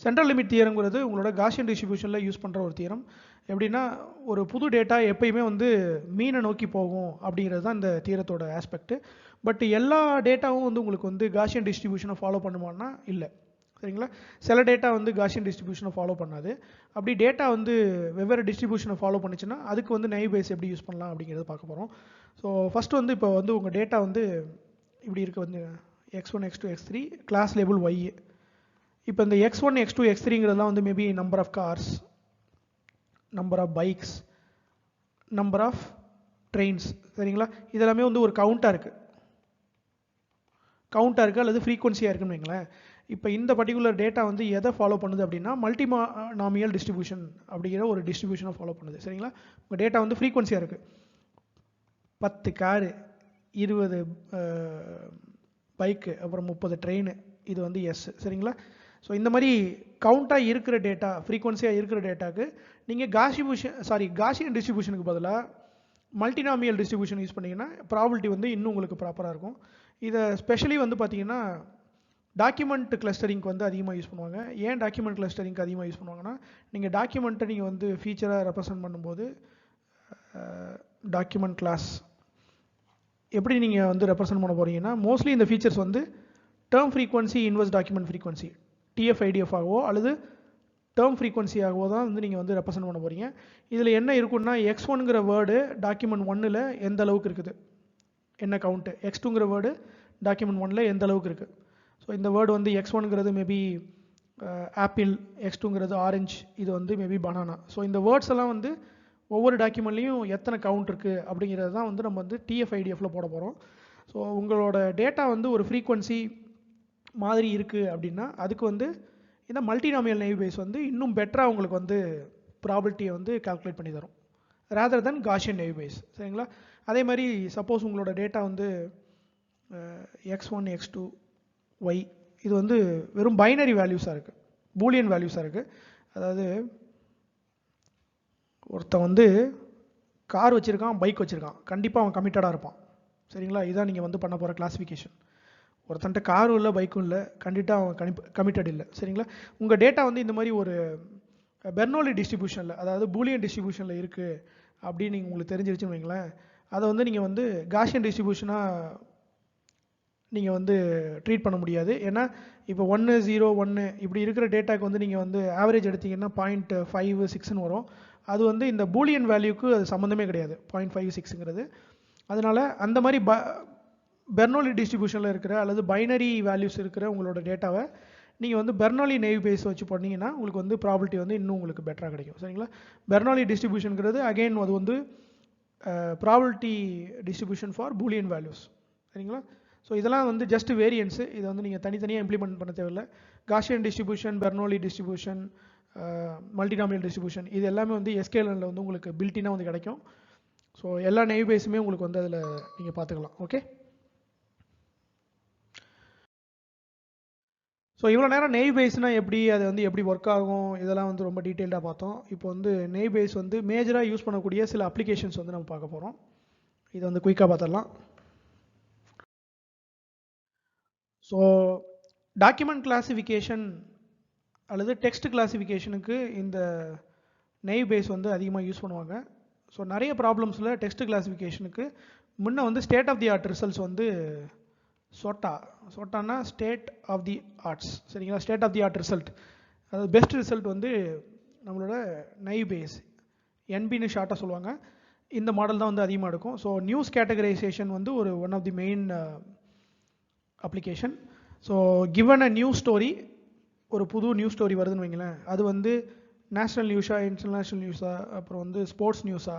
சென்ட்ரல் லிமிட் தியரங்கிறது உங்களோட காஷியன் டிஸ்ட்ரிபியூஷனில் யூஸ் பண்ணுற ஒரு தியரம். எப்படின்னா ஒரு புது டேட்டா எப்பயுமே வந்து மீனை நோக்கி போகும் அப்படிங்கிறது தான் இந்த தியரத்தோட ஆஸ்பெக்ட். பட் எல்லா டேட்டாவும் வந்து உங்களுக்கு வந்து காஷியன் டிஸ்ட்ரிபியூஷனை ஃபாலோ பண்ணுமான்னா இல்லை. சரிங்களா? சில டேட்டா வந்து காஷியன் டிஸ்ட்ரிபியூஷனை ஃபாலோ பண்ணாது. அப்படி டேட்டா வந்து வெவ்வேறு டிஸ்ட்ரிபியூஷனை ஃபாலோ பண்ணிச்சுன்னா அதுக்கு வந்து நைவ் பேஸ் எப்படி யூஸ் பண்ணலாம் அப்படிங்கிறத பார்க்க போகிறோம். ஸோ ஃபஸ்ட்டு வந்து இப்போ வந்து உங்கள் டேட்டா வந்து இப்படி இருக்க வந்து x1 x2 x3 class label y. இப்போ இந்த x1 x2 x3ங்கிறதுலாம் வந்து maybe number of cars, number of bikes, number of trains. சரிங்களா? இதெல்லாமே வந்து ஒரு கவுண்டாக இருக்குது அல்லது ஃப்ரீக்வன்சியாக இருக்குன்னு வைங்களேன். இப்போ இந்த பர்டிகுலர் டேட்டா வந்து எதை ஃபாலோ பண்ணுது அப்படின்னா மல்டினாமியல் டிஸ்ட்ரிபியூஷன் அப்படிங்கிற ஒரு டிஸ்ட்ரிபியூஷனை ஃபாலோ பண்ணுது. சரிங்களா? உங்கள் டேட்டா வந்து ஃப்ரீக்வன்சியாக இருக்குது. 10 காரு, 20 பைக்கு, அப்புறம் 30 ட்ரெயின், இது வந்து எஸ். சரிங்களா? ஸோ இந்த மாதிரி கவுண்டாக இருக்கிற டேட்டா, ஃப்ரீக்வன்சியாக இருக்கிற டேட்டாக்கு நீங்கள் காஷியன் டிஸ்ட்ரிபியூஷனுக்கு பதிலாக மல்டினாமியல் டிஸ்ட்ரிபியூஷன் யூஸ் பண்ணிங்கன்னா ப்ராபபிலிட்டி வந்து இன்னும் உங்களுக்கு ப்ராப்பராக இருக்கும். இதை ஸ்பெஷலி வந்து பார்த்தீங்கன்னா டாக்குமெண்ட் கிளஸ்டரிங்க்கு வந்து அதிகமாக யூஸ் பண்ணுவாங்க. ஏன் டாக்குமெண்ட் கிளஸ்டரிங்க்கு அதிகமாக யூஸ் பண்ணுவாங்கன்னா நீங்கள் டாக்குமெண்ட்டை நீங்கள் வந்து ஃபீச்சராக ரெப்ரசன்ட் பண்ணும்போது டாக்குமெண்ட் கிளாஸ் எப்படி நீங்கள் வந்து ரெப்ரசன்ட் பண்ண போகிறீங்கன்னா மோஸ்ட்லி இந்த ஃபீச்சர்ஸ் வந்து term frequency inverse document frequency TF-IDF ஆகவோ அல்லது டேர்ம் ஃப்ரீக்வன்சியாகவோ தான் வந்து நீங்கள் வந்து ரெப்ரசன்ட் பண்ண போகிறீங்க. இதில் என்ன இருக்குன்னா x1ங்கிற வேர்டு டாக்குமெண்ட் 1ல் எந்த அளவுக்கு இருக்குது, என்ன கவுண்ட்டு, x2ங்கிற வேர்டு டாக்குமெண்ட் 1ல் எந்த அளவுக்கு இருக்குது. ஸோ இந்த வேர்டு வந்து x1ங்கிறது மேபி ஆப்பிள், x2ங்கிறது ஆரஞ்ச், இது வந்து மேபி பனானா. ஸோ இந்த வேர்ட்ஸ் எல்லாம் வந்து ஒவ்வொரு டாக்குமெண்ட்லேயும் எத்தனை கவுண்ட் இருக்குது அப்படிங்கிறது தான் வந்து நம்ம வந்து TF-IDFல போட போகிறோம். ஸோ உங்களோட டேட்டா வந்து ஒரு ஃப்ரீக்வன்சி மாதிரி இருக்குது அப்படின்னா அதுக்கு வந்து இந்த மல்டினாமியல் நைவ் பேஸ் வந்து இன்னும் பெட்டராக உங்களுக்கு வந்து ப்ராபபிலிட்டியை வந்து கால்குலேட் பண்ணி தரும் ரேதர் தென் காஷியன் நைவ் பேஸ். சரிங்களா? அதே மாதிரி சப்போஸ் உங்களோட டேட்டா வந்து x1 x2 y இது வந்து வெறும் பைனரி வேல்யூஸாக இருக்குது, பூலியன் வேல்யூஸாக இருக்குது. அதாவது ஒருத்தன் வந்து கார் வச்சுருக்கான், பைக் வச்சுருக்கான், கண்டிப்பாக அவன் கமிட்டடாக இருப்பான். சரிங்களா? இதுதான் நீங்கள் வந்து பண்ண போகிற கிளாஸிஃபிகேஷன். ஒருத்தன்ட்ட காரும் இல்லை, பைக்கும் இல்லை, கண்டிப்பாக அவன் கமிட்டட் இல்லை. சரிங்களா? உங்கள் டேட்டா வந்து இந்த மாதிரி ஒரு பெர்னோலி டிஸ்ட்ரிபியூஷனில், அதாவது பூலியன் டிஸ்ட்ரிபியூஷனில் இருக்குது அப்படின்னு நீங்கள் உங்களுக்கு தெரிஞ்சிருச்சுன்னு வைங்களேன், அதை வந்து நீங்கள் வந்து காஷியன் டிஸ்ட்ரிபியூஷனாக நீங்கள் வந்து ட்ரீட் பண்ண முடியாது. ஏன்னா இப்போ 1 0 1 இப்படி இருக்கிற டேட்டாக்கு வந்து நீங்கள் வந்து ஆவரேஜ் எடுத்தீங்கன்னா 0.56ன்னு வரும். அது வந்து இந்த பூலியன் வேல்யூக்கு அது சம்மந்தமே கிடையாது 0.56ங்கிறது. அதனால் அந்த மாதிரி பெர்னோலி டிஸ்ட்ரிபியூஷனில் இருக்கிற அல்லது பைனரி வேல்யூஸ் இருக்கிற உங்களோட டேட்டாவை நீங்கள் வந்து பெர்னோலி நெய்வ் பேஸ் வச்சு பண்ணிங்கன்னா உங்களுக்கு வந்து ப்ராபபிலிட்டி வந்து இன்னும் உங்களுக்கு பெட்டராக கிடைக்கும். சரிங்களா? பெர்னோலி டிஸ்ட்ரிபியூஷனுங்கிறது அகெயின் அது வந்து probability distribution for Boolean values. சரிங்களா? ஸோ இதெல்லாம் வந்து ஜஸ்ட் வேரியன்ஸு. இதை வந்து நீங்கள் தனித்தனியாக இம்ப்ளிமெண்ட் பண்ண தேவையில்லை. Gaussian distribution, Bernoulli distribution, multinomial distribution, இது எல்லாமே வந்து எஸ்கேஎல்எனில் வந்து உங்களுக்கு பில்டினாக வந்து கிடைக்கும். ஸோ எல்லா நெய்வ் பேஸுமே உங்களுக்கு வந்து அதில் நீங்கள் பார்த்துக்கலாம். ஓகே. ஸோ இவ்வளோ நேரம் நெய் பேஸ்னால் எப்படி, அது வந்து எப்படி ஒர்க் ஆகும், இதெல்லாம் வந்து ரொம்ப டீட்டெயில்டாக பார்த்தோம். இப்போ வந்து நெய் பேஸ் வந்து மேஜராக யூஸ் பண்ணக்கூடிய சில அப்ளிகேஷன்ஸ் வந்து நம்ம பார்க்க போகிறோம். இதை வந்து குயிக்காக பார்த்துடலாம். ஸோ டாக்குமெண்ட் கிளாசிஃபிகேஷன் அல்லது டெக்ஸ்ட் கிளாசிஃபிகேஷனுக்கு இந்த நெய் பேஸ் வந்து அதிகமாக யூஸ் பண்ணுவாங்க. ஸோ நிறைய ப்ராப்ளம்ஸில் டெக்ஸ்ட் கிளாஸிஃபிகேஷனுக்கு முன்ன வந்து state of the art results வந்து சோட்டானா ஸ்டேட் ஆஃப் தி ஆர்ட்ஸ், சரிங்களா? State of the art result, அதாவது பெஸ்ட் ரிசல்ட் வந்து நம்மளோட நைவ் பேஸ், என்பின்னு ஷார்ட்டாக சொல்லுவாங்க. இந்த மாடல் தான் வந்து அதிகமாக இருக்கும். ஸோ நியூஸ் கேட்டகரைசேஷன் வந்து ஒரு one of the main application. So given a news story, ஒரு புது நியூஸ் ஸ்டோரி வருதுன்னு வைங்களேன், அது வந்து நேஷ்னல் நியூஸா, இன்டர்நேஷ்னல் நியூஸா, அப்புறம் வந்து ஸ்போர்ட்ஸ் நியூஸா,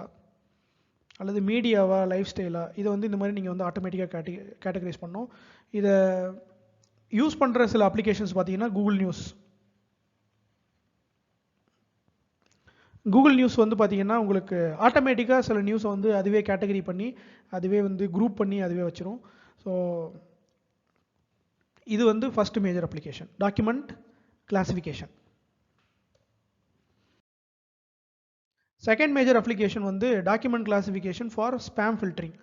அல்லது மீடியாவா, லைஃப் ஸ்டைலா, இதை வந்து இந்த மாதிரி நீங்கள் வந்து ஆட்டோமேட்டிக்காக கேட்டகரைஸ் பண்ணணும். இதை யூஸ் பண்ணுற சில அப்ளிகேஷன்ஸ் பார்த்தீங்கன்னா கூகுள் நியூஸ் வந்து பார்த்தீங்கன்னா உங்களுக்கு ஆட்டோமேட்டிக்காக சில நியூஸை வந்து அதுவே கேட்டகரி பண்ணி, அதுவே வந்து குரூப் பண்ணி அதுவே வச்சிரும். ஸோ இது வந்து first major application, document classification. Second major application வந்து document classification for spam filtering.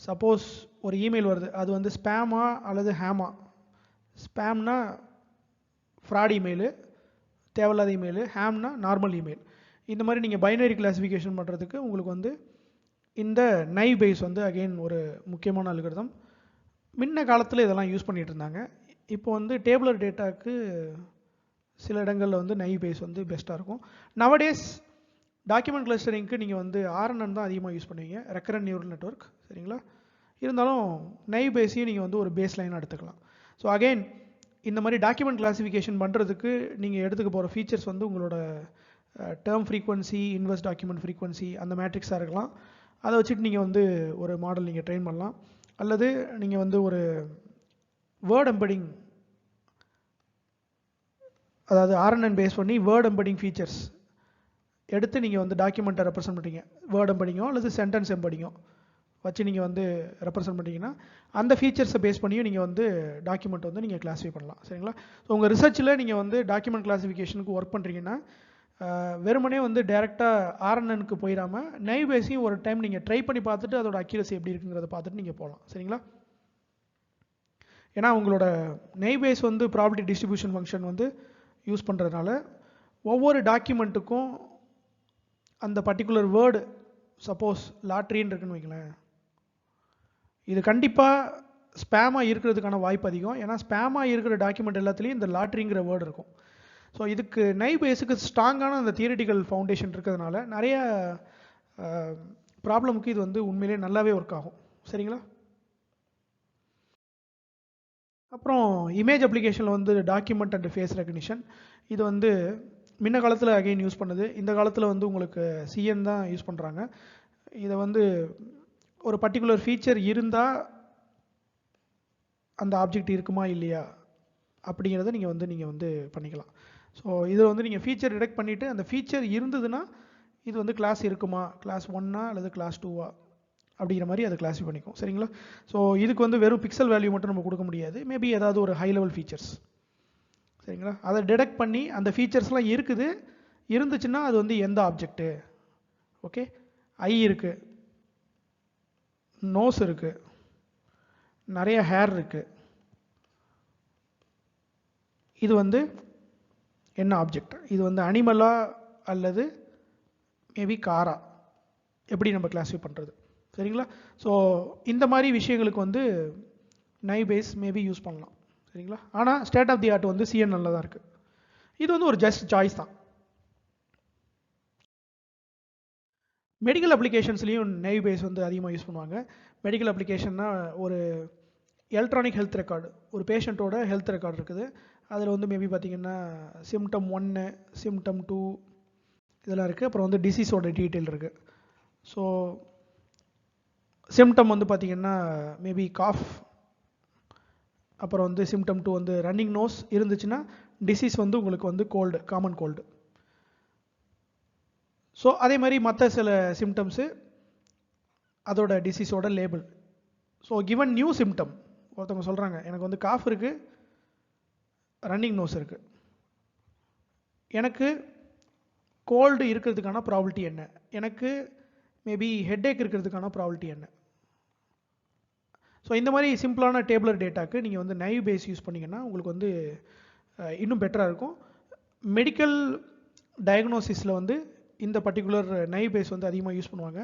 Suppose ஒரு இமெயில் வருது, அது வந்து ஸ்பேமா அல்லது ஹேமா. ஸ்பேம்னா ஃப்ராட் இமெயிலு, தேவையில்லாத இமெயிலு, ஹேம்னா நார்மல் இமெயில். இந்த மாதிரி நீங்கள் பைனரி கிளாசிஃபிகேஷன் பண்ணுறதுக்கு உங்களுக்கு வந்து இந்த நைவ் பேஸ் வந்து அகெயின் ஒரு முக்கியமான அல்காரிதம். முன்ன காலத்தில் இதெல்லாம் யூஸ் பண்ணிகிட்டு இருந்தாங்க. இப்போ வந்து டேபுலர் டேட்டாக்கு சில இடங்களில் வந்து நைவ் பேஸ் வந்து பெஸ்ட்டாக இருக்கும். நவடேஸ் டாக்குமெண்ட் கிளஸ்டரிங்க்கு நீங்கள் வந்து ஆர்என்என் தான் அதிகமாக யூஸ் பண்ணுவீங்க, ரெக்கரண்ட் நியூரல் நெட்வொர்க், சரிங்களா? இருந்தாலும் நைவ் பேஸையும் நீங்கள் வந்து ஒரு பேஸ் லைனாக எடுத்துக்கலாம். ஸோ அகெயின் இந்த மாதிரி டாக்குமெண்ட் கிளாசிஃபிகேஷன் பண்ணுறதுக்கு நீங்கள் எடுத்துக்க போகிற ஃபீச்சர்ஸ் வந்து உங்களோட term frequency, inverse document frequency, அந்த மேட்ரிக்ஸாக இருக்கலாம். அதை வச்சுட்டு நீங்கள் வந்து ஒரு மாடல் நீங்கள் ட்ரெயின் பண்ணலாம். அல்லது நீங்கள் வந்து ஒரு வேர்ட் எம்பெடிங், அதாவது ஆர்என்என் பேஸ் பண்ணி வேர்ட் எம்பெடிங் ஃபீச்சர்ஸ் எடுத்து நீங்கள் வந்து டாக்குமெண்ட்டை ரெப்ரசென்ட் பண்ணுறீங்க. வேர்ட் எம்பெடிங்கோ அல்லது சென்டென்ஸ் எம்பெடிங்கோ வச்சு நீங்கள் வந்து ரெப்ரசென்ட் பண்ணிங்கன்னா அந்த ஃபீச்சர்ஸை பேஸ் பண்ணியும் நீங்கள் வந்து டாக்குமெண்ட் வந்து நீங்கள் கிளாஸிஃபை பண்ணலாம், சரிங்களா? ஸோ உங்கள் ரிசர்ச்சில் நீங்கள் வந்து டாக்குமெண்ட் கிளாஸிஃபிகேஷனுக்கு ஒர்க் பண்ணுறீங்கன்னா வெறுமனே வந்து டைரெக்டாக ஆர்என்எனுக்கு போயிடாமல் நைவ் பேஸையும் ஒரு டைம் நீங்கள் ட்ரை பண்ணி பார்த்துட்டு அதோட அக்யூரசி எப்படி இருக்குங்கிறத பார்த்துட்டு நீங்கள் போகலாம், சரிங்களா? ஏன்னா உங்களோட நைவ் பேஸ் வந்து ப்ராபபிலிட்டி டிஸ்ட்ரிபியூஷன் ஃபங்க்ஷன் வந்து யூஸ் பண்ணுறதுனால ஒவ்வொரு டாக்குமெண்ட்டுக்கும் அந்த பர்டிகுலர் வேர்டு, சப்போஸ் லாட்ரின்னு இருக்குன்னு வைங்களேன், இது கண்டிப்பாக ஸ்பேமாக இருக்கிறதுக்கான வாய்ப்பு அதிகம். ஏன்னா ஸ்பேமாக இருக்கிற டாக்குமெண்ட் எல்லாத்துலேயும் இந்த லாட்ரிங்கிற வேர்டு இருக்கும். ஸோ இதுக்கு நைவ் பேஸுக்கு ஸ்ட்ராங்கான அந்த தியரிட்டிக்கல் ஃபவுண்டேஷன் இருக்கிறதுனால நிறைய ப்ராப்ளமுக்கு இது வந்து உண்மையிலே நல்லாவே ஒர்க் ஆகும், சரிங்களா? அப்புறம் இமேஜ் அப்ளிகேஷனில் வந்து டாக்குமெண்ட் அண்ட் ஃபேஸ் ரெகக்னிஷன், இது வந்து முன்ன காலத்தில் அகைன் யூஸ் பண்ணுது. இந்த காலத்தில் வந்து உங்களுக்கு சிஎன் தான் யூஸ் பண்ணுறாங்க. இதை வந்து ஒரு பர்டிகுலர் ஃபீச்சர் இருந்தால் அந்த ஆப்ஜெக்ட் இருக்குமா இல்லையா அப்படிங்கிறத நீங்கள் வந்து பண்ணிக்கலாம். ஸோ இதில் வந்து நீங்கள் ஃபீச்சர் டிடெக்ட் பண்ணிவிட்டு அந்த ஃபீச்சர் இருந்ததுன்னா இது வந்து கிளாஸ் இருக்குமா, கிளாஸ் 1 அல்லது கிளாஸ் 2 அப்படிங்கிற மாதிரி அதை கிளாஸிஃபை பண்ணிக்கும், சரிங்களா? ஸோ இதுக்கு வந்து வெறும் பிக்சல் வேல்யூ மட்டும் நம்ம கொடுக்க முடியாது, மேபி ஏதாவது ஒரு ஹை லெவல் ஃபீச்சர்ஸ், சரிங்களா? அதை டிடெக்ட் பண்ணி அந்த ஃபீச்சர்ஸ்லாம் இருந்துச்சுன்னா அது வந்து எந்த ஆப்ஜெக்ட்டு, ஓகே, ஐ இருக்குது, நோஸ் இருக்குது, நிறைய ஹேர் இருக்குது, இது வந்து என்ன ஆப்ஜெக்ட், இது வந்து அனிமலா அல்லது மேபி காரா, எப்படி நம்ம கிளாஸிஃபை பண்ணுறது, சரிங்களா? ஸோ இந்த மாதிரி விஷயங்களுக்கு வந்து நைவ் பேஸ் மேபி யூஸ் பண்ணலாம், சரிங்களா? ஆனால் ஸ்டேட் ஆஃப் தி ஆர்ட் வந்து சிஎன்எல்ல தான் இருக்குது. இது வந்து ஒரு ஜஸ்ட் சாய்ஸ் தான். மெடிக்கல் அப்ளிகேஷன்ஸ்லையும் நைவ் பேஸ் வந்து அதிகமாக யூஸ் பண்ணுவாங்க. மெடிக்கல் அப்ளிகேஷன்னா ஒரு எலக்ட்ரானிக் ஹெல்த் ரெக்கார்டு, ஒரு பேஷண்ட்டோட ஹெல்த் ரெக்கார்டு இருக்குது. அதில் வந்து மேபி பார்த்தீங்கன்னா சிம்டம் 1, சிம்டம் 2 இதெல்லாம் இருக்குது. அப்புறம் வந்து டிசீஸோட டீட்டெயில் இருக்குது. ஸோ சிம்டம் வந்து பார்த்தீங்கன்னா மேபி காஃப், அப்புறம் வந்து சிம்டம் 2 வந்து ரன்னிங் நோஸ் இருந்துச்சுன்னா டிசீஸ் வந்து உங்களுக்கு வந்து கோல்டு, காமன் கோல்டு. ஸோ அதே மாதிரி மற்ற சில சிம்டம்ஸு அதோட டிசீஸோட label. So given new symptom, ஒருத்தவங்க சொல்கிறாங்க எனக்கு வந்து காஃப் இருக்குது, ரன்னிங் நோஸ் இருக்குது, எனக்கு கோல்டு இருக்கிறதுக்கான ப்ராபபிலிட்டி என்ன, எனக்கு மேபி ஹெட்ஏக் இருக்கிறதுக்கான ப்ராபபிலிட்டி என்ன. ஸோ இந்த மாதிரி சிம்பிளான டேபுலர் டேட்டாக்கு நீங்கள் வந்து நைவ் பேஸ் யூஸ் பண்ணிங்கன்னா உங்களுக்கு வந்து இன்னும் பெட்டராக இருக்கும். மெடிக்கல் டயக்னோசிஸில் வந்து இந்த பர்டிகுலர் நைவ் பேஸ் வந்து அதிகமாக யூஸ் பண்ணுவாங்க.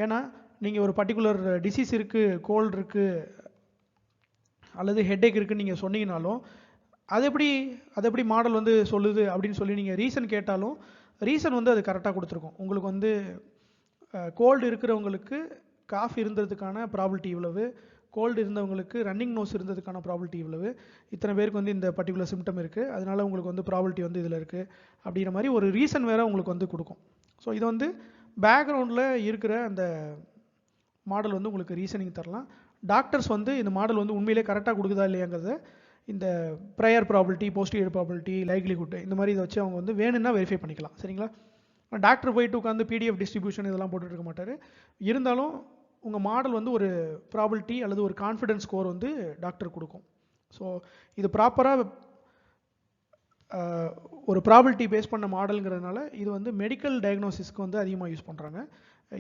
ஏன்னா நீங்கள் ஒரு பர்டிகுலர் டிசீஸ் இருக்குது, கோல்டு இருக்குது அல்லது ஹெட்டேக் இருக்குன்னு நீங்கள் சொன்னீங்கனாலும் அது எப்படி மாடல் வந்து சொல்லுது அப்படின்னு சொல்லி நீங்கள் ரீசன் கேட்டாலும் ரீசன் வந்து அது கரெக்டாக கொடுத்துருக்கும். உங்களுக்கு வந்து கோல்டு இருக்கிறவங்களுக்கு காஃப் இருந்ததுக்கான ப்ராபிலிட்டி இவ்வளவு, கோல்டு இருந்தவங்களுக்கு ரன்னிங் நோஸ் இருந்ததுக்கான ப்ராபிலிட்டி இவ்வளவு, இத்தனை பேருக்கு வந்து இந்த பர்டிகுலர் சிம்டம் இருக்குது, அதனால உங்களுக்கு வந்து ப்ராபிலிட்டி வந்து இதில் இருக்குது அப்படிங்கிற மாதிரி ஒரு ரீசன் வேறு உங்களுக்கு வந்து கொடுக்கும். ஸோ இது வந்து பேக்ரவுண்டில் இருக்கிற அந்த மாடல் வந்து உங்களுக்கு ரீசனிங் தரலாம். டாக்டர்ஸ் வந்து இந்த மாடல் வந்து உண்மையிலே கரெக்டாக கொடுக்குதா இல்லையாங்கிறத இந்த prior probability, posterior probability, likelihood இந்த மாதிரி இதை வச்சு அவங்க வந்து வேணும்னா வெரிஃபை பண்ணிக்கலாம். சரிங்களா? டாக்டர் போயிட்டு உட்காந்து பிடிஎஃப் டிஸ்ட்ரிபியூஷன் இதெல்லாம் போட்டுட்டு இருக்க மாட்டார். இருந்தாலும் உங்கள் மாடல் வந்து ஒரு ப்ராபிலிட்டி அல்லது ஒரு கான்ஃபிடன்ஸ் ஸ்கோர் வந்து டாக்டர் கொடுக்கும். ஸோ இது ப்ராப்பராக ஒரு ப்ராபிலிட்டி பேஸ் பண்ண மாடலுங்கிறதுனால இது வந்து மெடிக்கல் டயக்னோசிஸ்க்கு வந்து அதிகமாக யூஸ் பண்ணுறாங்க.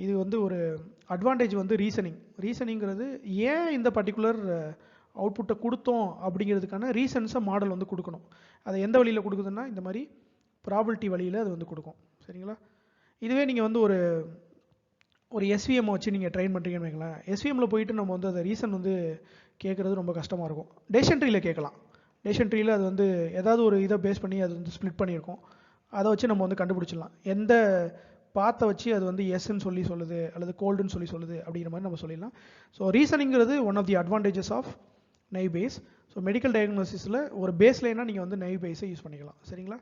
இது வந்து ஒரு அட்வான்டேஜ் வந்து ரீசனிங்கிறது ஏன் இந்த பர்டிகுலர் அவுட்புட்டை கொடுத்தோம் அப்படிங்கிறதுக்கான ரீசன்ஸை மாடல் வந்து கொடுக்கணும். அதை எந்த வழியில் கொடுக்குதுன்னா இந்த மாதிரி ப்ராபிலிட்டி வழியில் அது வந்து கொடுக்கும். சரிங்களா? இதுவே நீங்கள் வந்து ஒரு எஸ்விஎம் வச்சு நீங்கள் ட்ரெயின் பண்ணுறீங்கன்னு வைங்களேன். எஸ்விஎம்மில் போயிட்டு நம்ம வந்து அதை ரீசன் வந்து கேட்குறது ரொம்ப கஷ்டமாக இருக்கும். டேஷன் ட்ரீயில் கேட்கலாம். டேஷன் ட்ரீயில் அது வந்து ஏதாவது ஒரு இதை பேஸ் பண்ணி அது வந்து ஸ்ப்ளிட் பண்ணியிருக்கோம். அதை வச்சு நம்ம வந்து கண்டுபிடிச்சிடலாம். எந்த பாத்தை வச்சு அது வந்து எஸ்ன்னு சொல்லி சொல்லுது அல்லது கோல்டுன்னு சொல்லி சொல்லுது அப்படிங்கிற மாதிரி நம்ம சொல்லிடலாம். ஸோ ரீசனிங்கிறது one of the advantages of naive base. So medical டயக்னோசிஸில் ஒரு பேஸ் லைனாக நீங்கள் வந்து நைவ் பேஸை யூஸ் பண்ணிக்கலாம். சரிங்களா?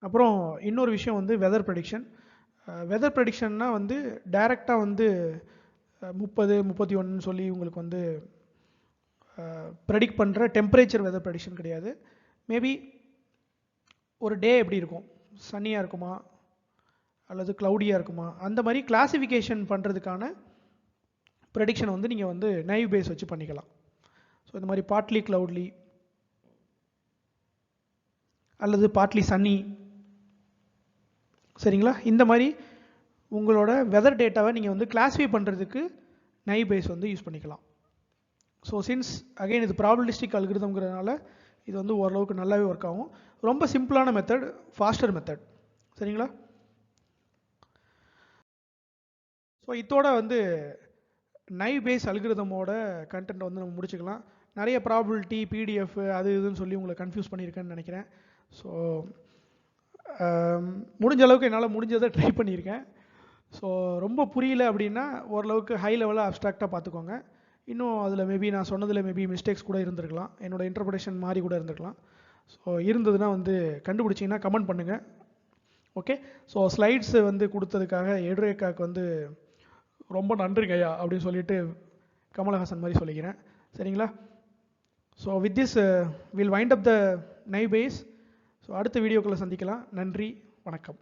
அப்புறம் இன்னொரு விஷயம் வந்து வெதர் ப்ரெடிக்ஷன். வெதர் ப்ரெடிக்ஷன்னா வந்து டைரெக்டாக வந்து 30, 31 சொல்லி உங்களுக்கு வந்து ப்ரெடிக்ட் பண்ணுற டெம்பரேச்சர் வெதர் ப்ரெடிக்ஷன் கிடையாது. மேபி ஒரு டே எப்படி இருக்கும், சன்னியாக இருக்குமா அல்லது க்ளவுடியாக இருக்குமா, அந்த மாதிரி கிளாசிஃபிகேஷன் பண்ணுறதுக்கான ப்ரெடிக்ஷனை வந்து நீங்கள் வந்து நைவ் பேஸ் வச்சு பண்ணிக்கலாம். ஸோ இந்த மாதிரி பார்ட்லி க்ளவுட்லி அல்லது பார்ட்லி சன்னி, சரிங்களா? இந்த மாதிரி உங்களோட வெதர் டேட்டாவை நீங்கள் வந்து கிளாஸிஃபை பண்ணுறதுக்கு நைவ் பேஸ் வந்து யூஸ் பண்ணிக்கலாம். ஸோ சின்ஸ் அகைன் இது ப்ராபபிலிஸ்டிக் அல்கிரிதம்ங்கிறதுனால இது வந்து ஓரளவுக்கு நல்லாவே ஒர்க் ஆகும். ரொம்ப சிம்பிளான மெத்தட், ஃபாஸ்டர் மெத்தட். சரிங்களா? ஸோ இதோட வந்து நைவ் பேஸ் அல்கிரிதமோட கண்டென்ட் வந்து நம்ம முடிச்சுக்கலாம். நிறைய ப்ராபபிலிட்டி, பிடிஎஃப் அது இதுன்னு சொல்லி உங்களை கன்ஃபியூஸ் பண்ணியிருக்கேன்னு நினைக்கிறேன். ஸோ முடிஞ்ச அளவுக்கு என்னால் முடிஞ்சதை ட்ரை பண்ணியிருக்கேன். ஸோ ரொம்ப புரியல அப்படின்னா ஓரளவுக்கு ஹை லெவலாக அப்ஸ்ட்ராக்டாக பார்த்துக்கோங்க. இன்னும் அதில் மேபி நான் சொன்னதில் மேபி மிஸ்டேக்ஸ் கூட இருந்திருக்கலாம், என்னோடய இன்டர்பிரேஷன் மாதிரி கூட இருந்திருக்கலாம். ஸோ இருந்ததுன்னா வந்து கண்டுபிடிச்சிங்கன்னா கமெண்ட் பண்ணுங்கள். ஓகே. ஸோ ஸ்லைட்ஸ் வந்து கொடுத்ததுக்காக எடுரேக்காக்கு வந்து ரொம்ப நன்றிங்க ஐயா அப்படின்னு சொல்லிட்டு கமலஹாசன் மாதிரி சொல்லிக்கிறேன். சரிங்களா? So with this will wind up the naive base. So அடுத்த வீடியோக்குள்ளே சந்திக்கலாம். நன்றி, வணக்கம்.